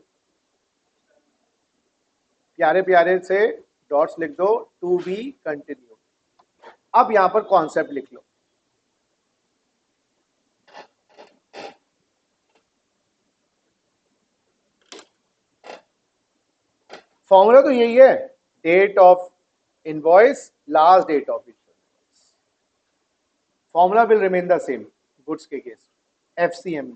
Speaker 1: प्यारे प्यारे से डॉट्स लिख दो, टू बी कंटिन्यूड। अब यहां पर कॉन्सेप्ट लिख लो। फॉर्मूला तो यही है, date of invoice, last date of issue, formula will remain the same goods के केस, एफसीएम में।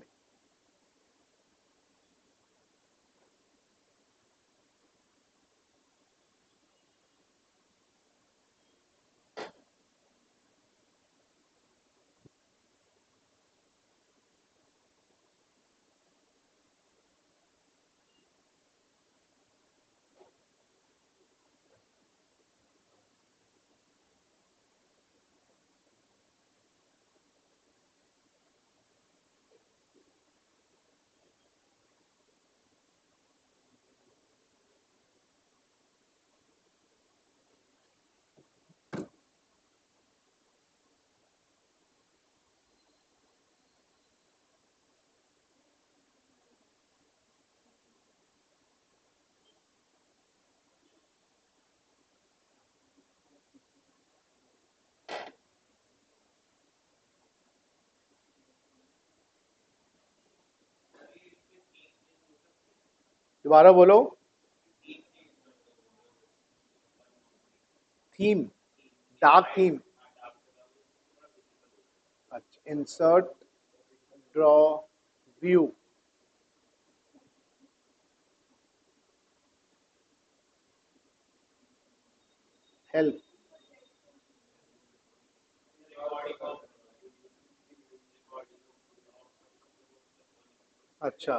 Speaker 1: दोबारा बोलो। थीम, डार्क थीम, अच्छा इंसर्ट, ड्रॉ, व्यू, हेल्प, अच्छा,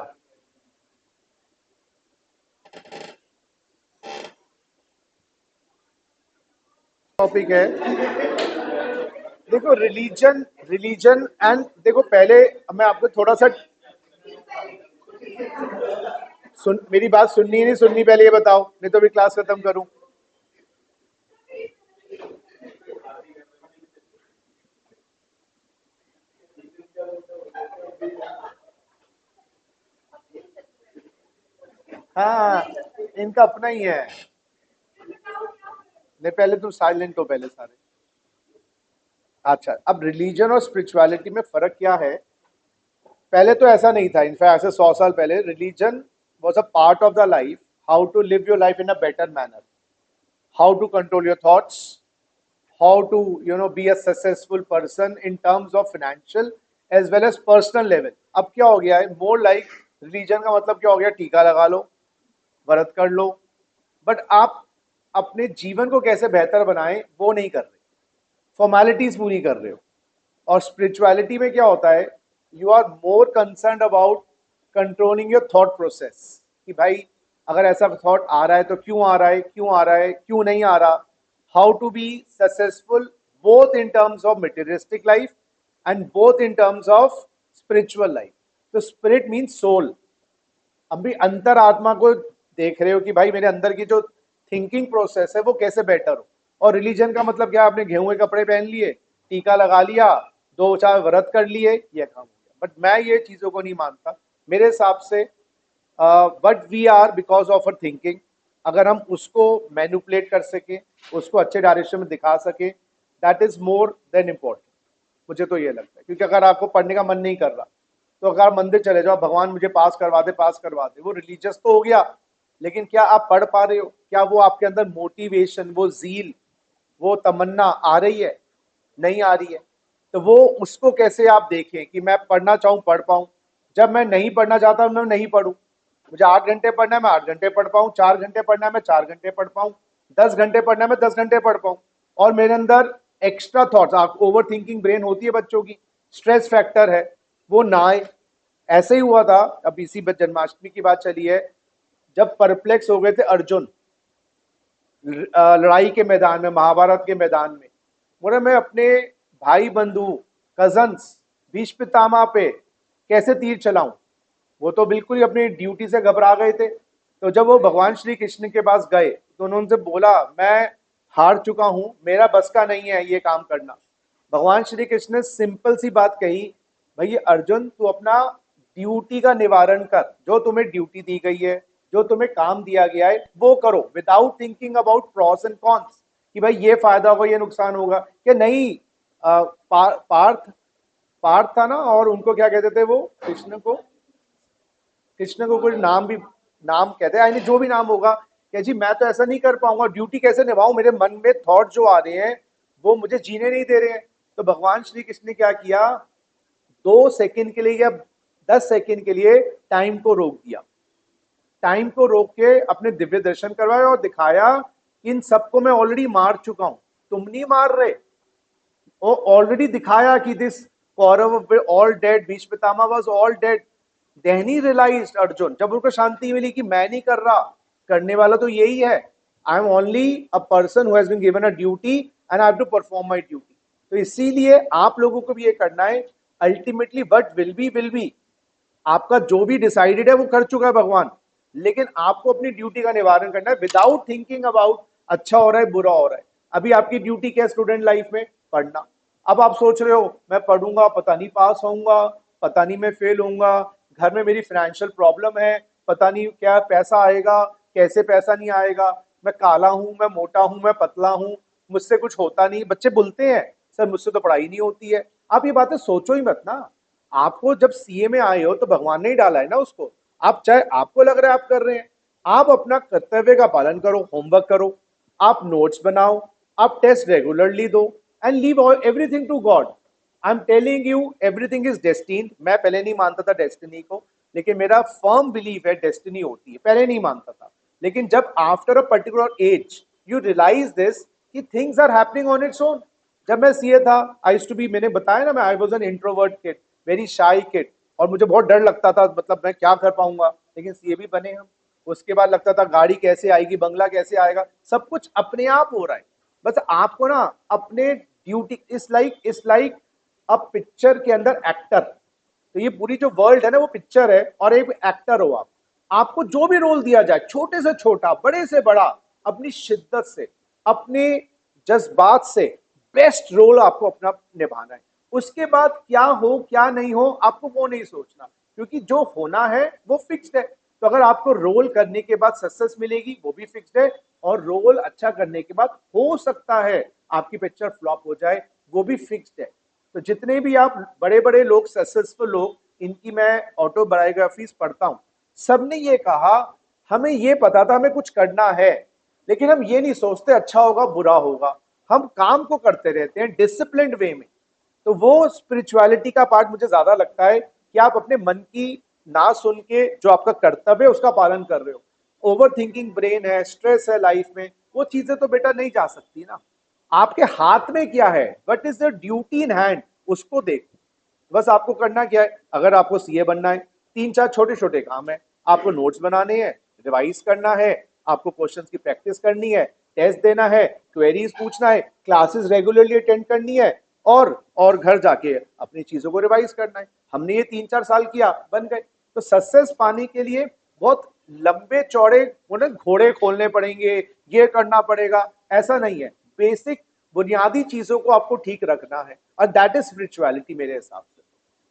Speaker 1: टॉपिक है। देखो रिलीजन, रिलीजन एंड देखो पहले मैं आपको थोड़ा सा सुन, मेरी बात सुननी है नहीं सुननी पहले ये बताओ, नहीं तो भी क्लास खत्म करूं। हाँ, इनका अपना ही है। नहीं पहले तुम साइलेंट हो पहले सारे। अच्छा, अब रिलीजन और स्पिरिचुअलिटी में फर्क क्या है? पहले तो ऐसा नहीं था, इनफैक्ट ऐसे 100 साल पहले religion was a part of the life, how to live your life in a better manner, how to control your thoughts, how to be a successful person in terms of financial as well as personal level. अब क्या हो गया है, more like religion का मतलब क्या हो गया, टीका लगा लो, व्रत कर लो, बट आप अपने जीवन को कैसे बेहतर बनाएं वो नहीं कर रहे, फॉर्मेलिटीज पूरी कर रहे हो। और स्पिरिचुअलिटी में क्या होता है, you are more concern about controlling your thought process, कि भाई अगर ऐसा थॉट आ रहा है तो क्यों आ रहा है, क्यों आ रहा है, क्यों नहीं आ रहा, how to be successful both in terms of materialistic life and both in terms of spiritual life. तो स्पिरिट मीन्स सोल, अभी अंतर आत्मा को देख रहे हो कि भाई मेरे अंदर की जो थिंकिंग प्रोसेस है वो कैसे बेटर हो। और रिलीजन का मतलब क्या, आपने गेहूं के कपड़े पहन लिए, टीका लगा लिया, दो चार व्रत कर लिए, ये काम हो गया। बट मैं ये चीजों को नहीं मानता। मेरे हिसाब से but we are because of our thinking, अगर हम उसको मैनिपुलेट कर सके, उसको अच्छे डायरेक्शन में दिखा सके, that is more than important. मुझे तो ये लगता है, क्योंकि अगर आपको पढ़ने का मन नहीं कर रहा तो अगर आप मंदिर चले जाओ, भगवान मुझे पास करवा दे, पास करवा दे, वो रिलीजियस तो हो गया, लेकिन क्या आप पढ़ पा रहे हो, क्या वो आपके अंदर मोटिवेशन, वो जील, वो तमन्ना आ रही है, नहीं आ रही है। तो वो उसको कैसे आप देखें कि मैं पढ़ना चाहूं पढ़ पाऊं, जब मैं नहीं पढ़ना चाहता मैं नहीं पढ़ूं। मुझे 8 घंटे पढ़ना है मैं 8 घंटे पढ़ पाऊं, 4 घंटे पढ़ना है मैं 4 घंटे पढ़ पाऊं, 10 घंटे पढ़ना है मैं 10 घंटे पढ़ पाऊं। और मेरे अंदर एक्स्ट्रा थॉट्स, आप ओवर थिंकिंग ब्रेन होती है बच्चों की, स्ट्रेस फैक्टर है, वो ना आए। ऐसे ही हुआ था, अब इसी जन्माष्टमी की बात चली है, जब परप्लेक्स हो गए थे अर्जुन लड़ाई के मैदान में, महाभारत के मैदान में, बोले मैं अपने भाई बंधु, कजन्स, भीष्म पितामह पे कैसे तीर चलाऊं। वो तो बिल्कुल ही अपनी ड्यूटी से घबरा गए थे। तो जब वो भगवान श्री कृष्ण के पास गए तो उन्होंने उनसे बोला मैं हार चुका हूं, मेरा बस का नहीं है ये काम करना। भगवान श्री कृष्ण ने सिंपल सी बात कही, भाई अर्जुन तू अपना ड्यूटी का निवारण कर, जो तुम्हें ड्यूटी दी गई है, जो तुम्हें काम दिया गया है वो करो, without thinking about pros and cons, कि भाई ये फायदा होगा ये नुकसान होगा कि नहीं। पार्थ, पार्थ था ना, और उनको क्या कहते थे वो, कृष्ण को, कृष्ण को कोई नाम भी, नाम कहते हैं यानी जो भी नाम होगा, कि जी मैं तो ऐसा नहीं कर पाऊंगा, ड्यूटी कैसे निभाऊं, मेरे मन में थॉट जो आ रहे हैं वो मुझे जीने नहीं दे रहे हैं। तो भगवान श्री कृष्ण ने क्या किया, 2 सेकंड के लिए या 10 सेकंड के लिए टाइम को रोक दिया, टाइम को रोक के अपने दिव्य दर्शन करवाए और दिखाया कि इन सबको मैं ऑलरेडी मार चुका हूं, तुम नहीं मार रहे। और ऑलरेडी दिखाया कि this Kaurava all dead, Bhishma Pitamah was all dead. Then he realized Arjun, जब उनको शांति मिली कि मैं नहीं कर रहा, करने वाला तो यही है, I am only a person who has been given a duty and I have to perform my duty. तो इसीलिए आप लोगों को भी ये करना है, अल्टीमेटली व्हाट विल बी, आपका जो भी डिसाइडेड है वो कर चुका है भगवान, लेकिन आपको अपनी ड्यूटी का निवारण करना है विदाउट थिंकिंग अबाउट अच्छा हो रहा है बुरा हो रहा है। अभी आपकी ड्यूटी क्या है स्टूडेंट लाइफ में, पढ़ना। अब आप सोच रहे हो मैं पढ़ूंगा पता नहीं पास होऊंगा, पता नहीं मैं फेल होऊंगा, घर में मेरी फाइनेंशियल प्रॉब्लम है, पता नहीं क्या पैसा आएगा, कैसे पैसा नहीं आएगा, मैं काला हूं, मैं मोटा हूं, मैं पतला हूं, मुझसे कुछ होता नहीं। बच्चे बोलते हैं सर मुझसे तो पढ़ाई नहीं होती है। आप ये बातें सोचो ही मत ना। आपको जब सीए में आए हो तो भगवान ने ही डाला है ना उसको, आप चाहे आपको लग रहा है आप कर रहे हैं, आप अपना कर्तव्य का पालन करो, होमवर्क करो, आप नोट्स बनाओ, आप टेस्ट रेगुलरली दो and leave everything to God. I am telling you everything is destined. मैं पहले नहीं मानता था डेस्टिनी को, लेकिन मेरा फर्म बिलीव है डेस्टिनी होती है, पहले नहीं मानता था। लेकिन जब after a particular age you realise this कि things are happening on its own. जब मैं सीए था, आई टू बी, मैंने बताया ना, मैं I was an introvert kid, very shy kid, और मुझे बहुत डर लगता था, मतलब मैं क्या कर पाऊंगा, लेकिन सीए भी बने हम। उसके बाद लगता था गाड़ी कैसे आएगी, बंगला कैसे आएगा, सब कुछ अपने आप हो रहा है। बस आपको ना अपने ड्यूटी, इस लाइक अब पिक्चर के अंदर एक्टर, तो ये पूरी जो वर्ल्ड है ना वो पिक्चर है और एक एक्टर हो आप। आपको जो भी रोल दिया जाए, छोटे से छोटा बड़े से बड़ा, अपनी शिद्दत से, अपने जज्बात से बेस्ट रोल आपको अपना निभाना है। उसके बाद क्या हो क्या नहीं हो आपको वो नहीं सोचना, क्योंकि जो होना है वो फिक्स्ड है। तो अगर आपको रोल करने के बाद सक्सेस मिलेगी वो भी फिक्स्ड है, और रोल अच्छा करने के बाद हो सकता है आपकी पिक्चर फ्लॉप हो जाए, वो भी फिक्स्ड है। तो जितने भी आप बड़े बड़े लोग, सक्सेसफुल लोग, इनकी मैं ऑटोबायोग्राफीज पढ़ता हूं, सबने ये कहा हमें ये पता था हमें कुछ करना है, लेकिन हम ये नहीं सोचते अच्छा होगा बुरा होगा, हम काम को करते रहते हैं डिसिप्लिन्ड वे में। तो वो स्पिरिचुअलिटी का पार्ट मुझे ज्यादा लगता है कि आप अपने मन की ना सुन के जो आपका कर्तव्य है उसका पालन कर रहे हो। ओवर थिंकिंग ब्रेन है, स्ट्रेस है लाइफ में, वो चीजें तो बेटा नहीं जा सकती ना। आपके हाथ में क्या है, what is the duty in hand, उसको देखो। बस आपको करना क्या है, अगर आपको सीए बनना है, तीन चार छोटे छोटे काम है। आपको नोट्स बनाने हैं, रिवाइज करना है, आपको क्वेश्चंस की प्रैक्टिस करनी है, टेस्ट देना है, क्वेरीज पूछना है, क्लासेस रेगुलरली अटेंड करनी है, और घर जाके अपनी चीजों को रिवाइज करना है। हमने ये 3-4 साल किया, बन गए। तो सक्सेस पाने के लिए बहुत लंबे चौड़े उन्हें घोड़े खोलने पड़ेंगे, ये करना पड़ेगा, ऐसा नहीं है। बेसिक बुनियादी चीजों को आपको ठीक रखना है, और दैट इज स्पिरिचुअलिटी मेरे हिसाब से।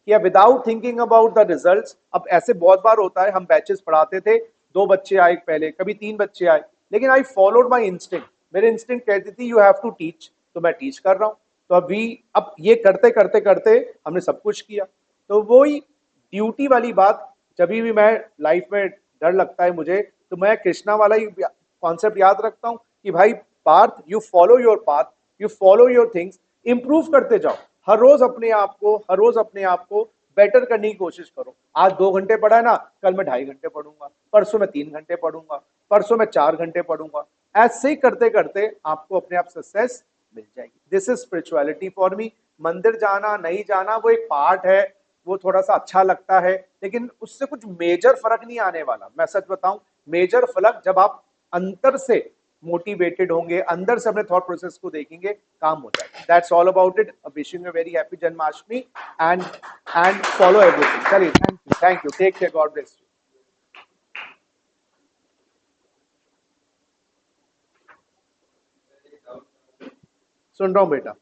Speaker 1: या without thinking about the results. अब ऐसे बहुत बार होता है, हम बैचेस पढ़ाते थे, 2 बच्चे आए पहले, कभी 3 बच्चे आए, लेकिन आई फॉलोड माई इंस्टिंक्ट। मेरे इंस्टिंक्ट कहती थी यू हैव टू टीच, तो मैं टीच कर रहा हूं। तो अभी अब ये करते करते करते हमने सब कुछ किया। तो वही ड्यूटी वाली बात, जब भी मैं लाइफ में डर लगता है मुझे, तो मैं कृष्णा वाला ही कॉन्सेप्ट याद रखता हूँ कि भाई Parth, you follow your path, you follow your things, improve करते जाओ। हर रोज अपने आप को बेटर करने की कोशिश करो। आज 2 घंटे पढ़ा है ना, कल मैं 2.5 घंटे पढ़ूंगा, परसों मैं 3 घंटे पढ़ूंगा, परसों मैं 4 घंटे पढ़ूंगा। ऐसे ही करते करते आपको अपने आप सक्सेस मिल जाएगी। This is spirituality for me. मंदिर जाना नहीं जाना वो एक पार्ट है, वो थोड़ा सा अच्छा लगता है, लेकिन उससे कुछ मेजर फर्क नहीं आने वाला। मैं सच बताऊं, मेजर फर्क जब आप अंतर से मोटिवेटेड होंगे, अंदर से अपने थॉट प्रोसेस को देखेंगे, काम हो जाएगा। That's all about it. Wishing you very happy Janmashtami and follow everything. चलिए, thank you, take care, God bless you. सुन रहा हूं बेटा।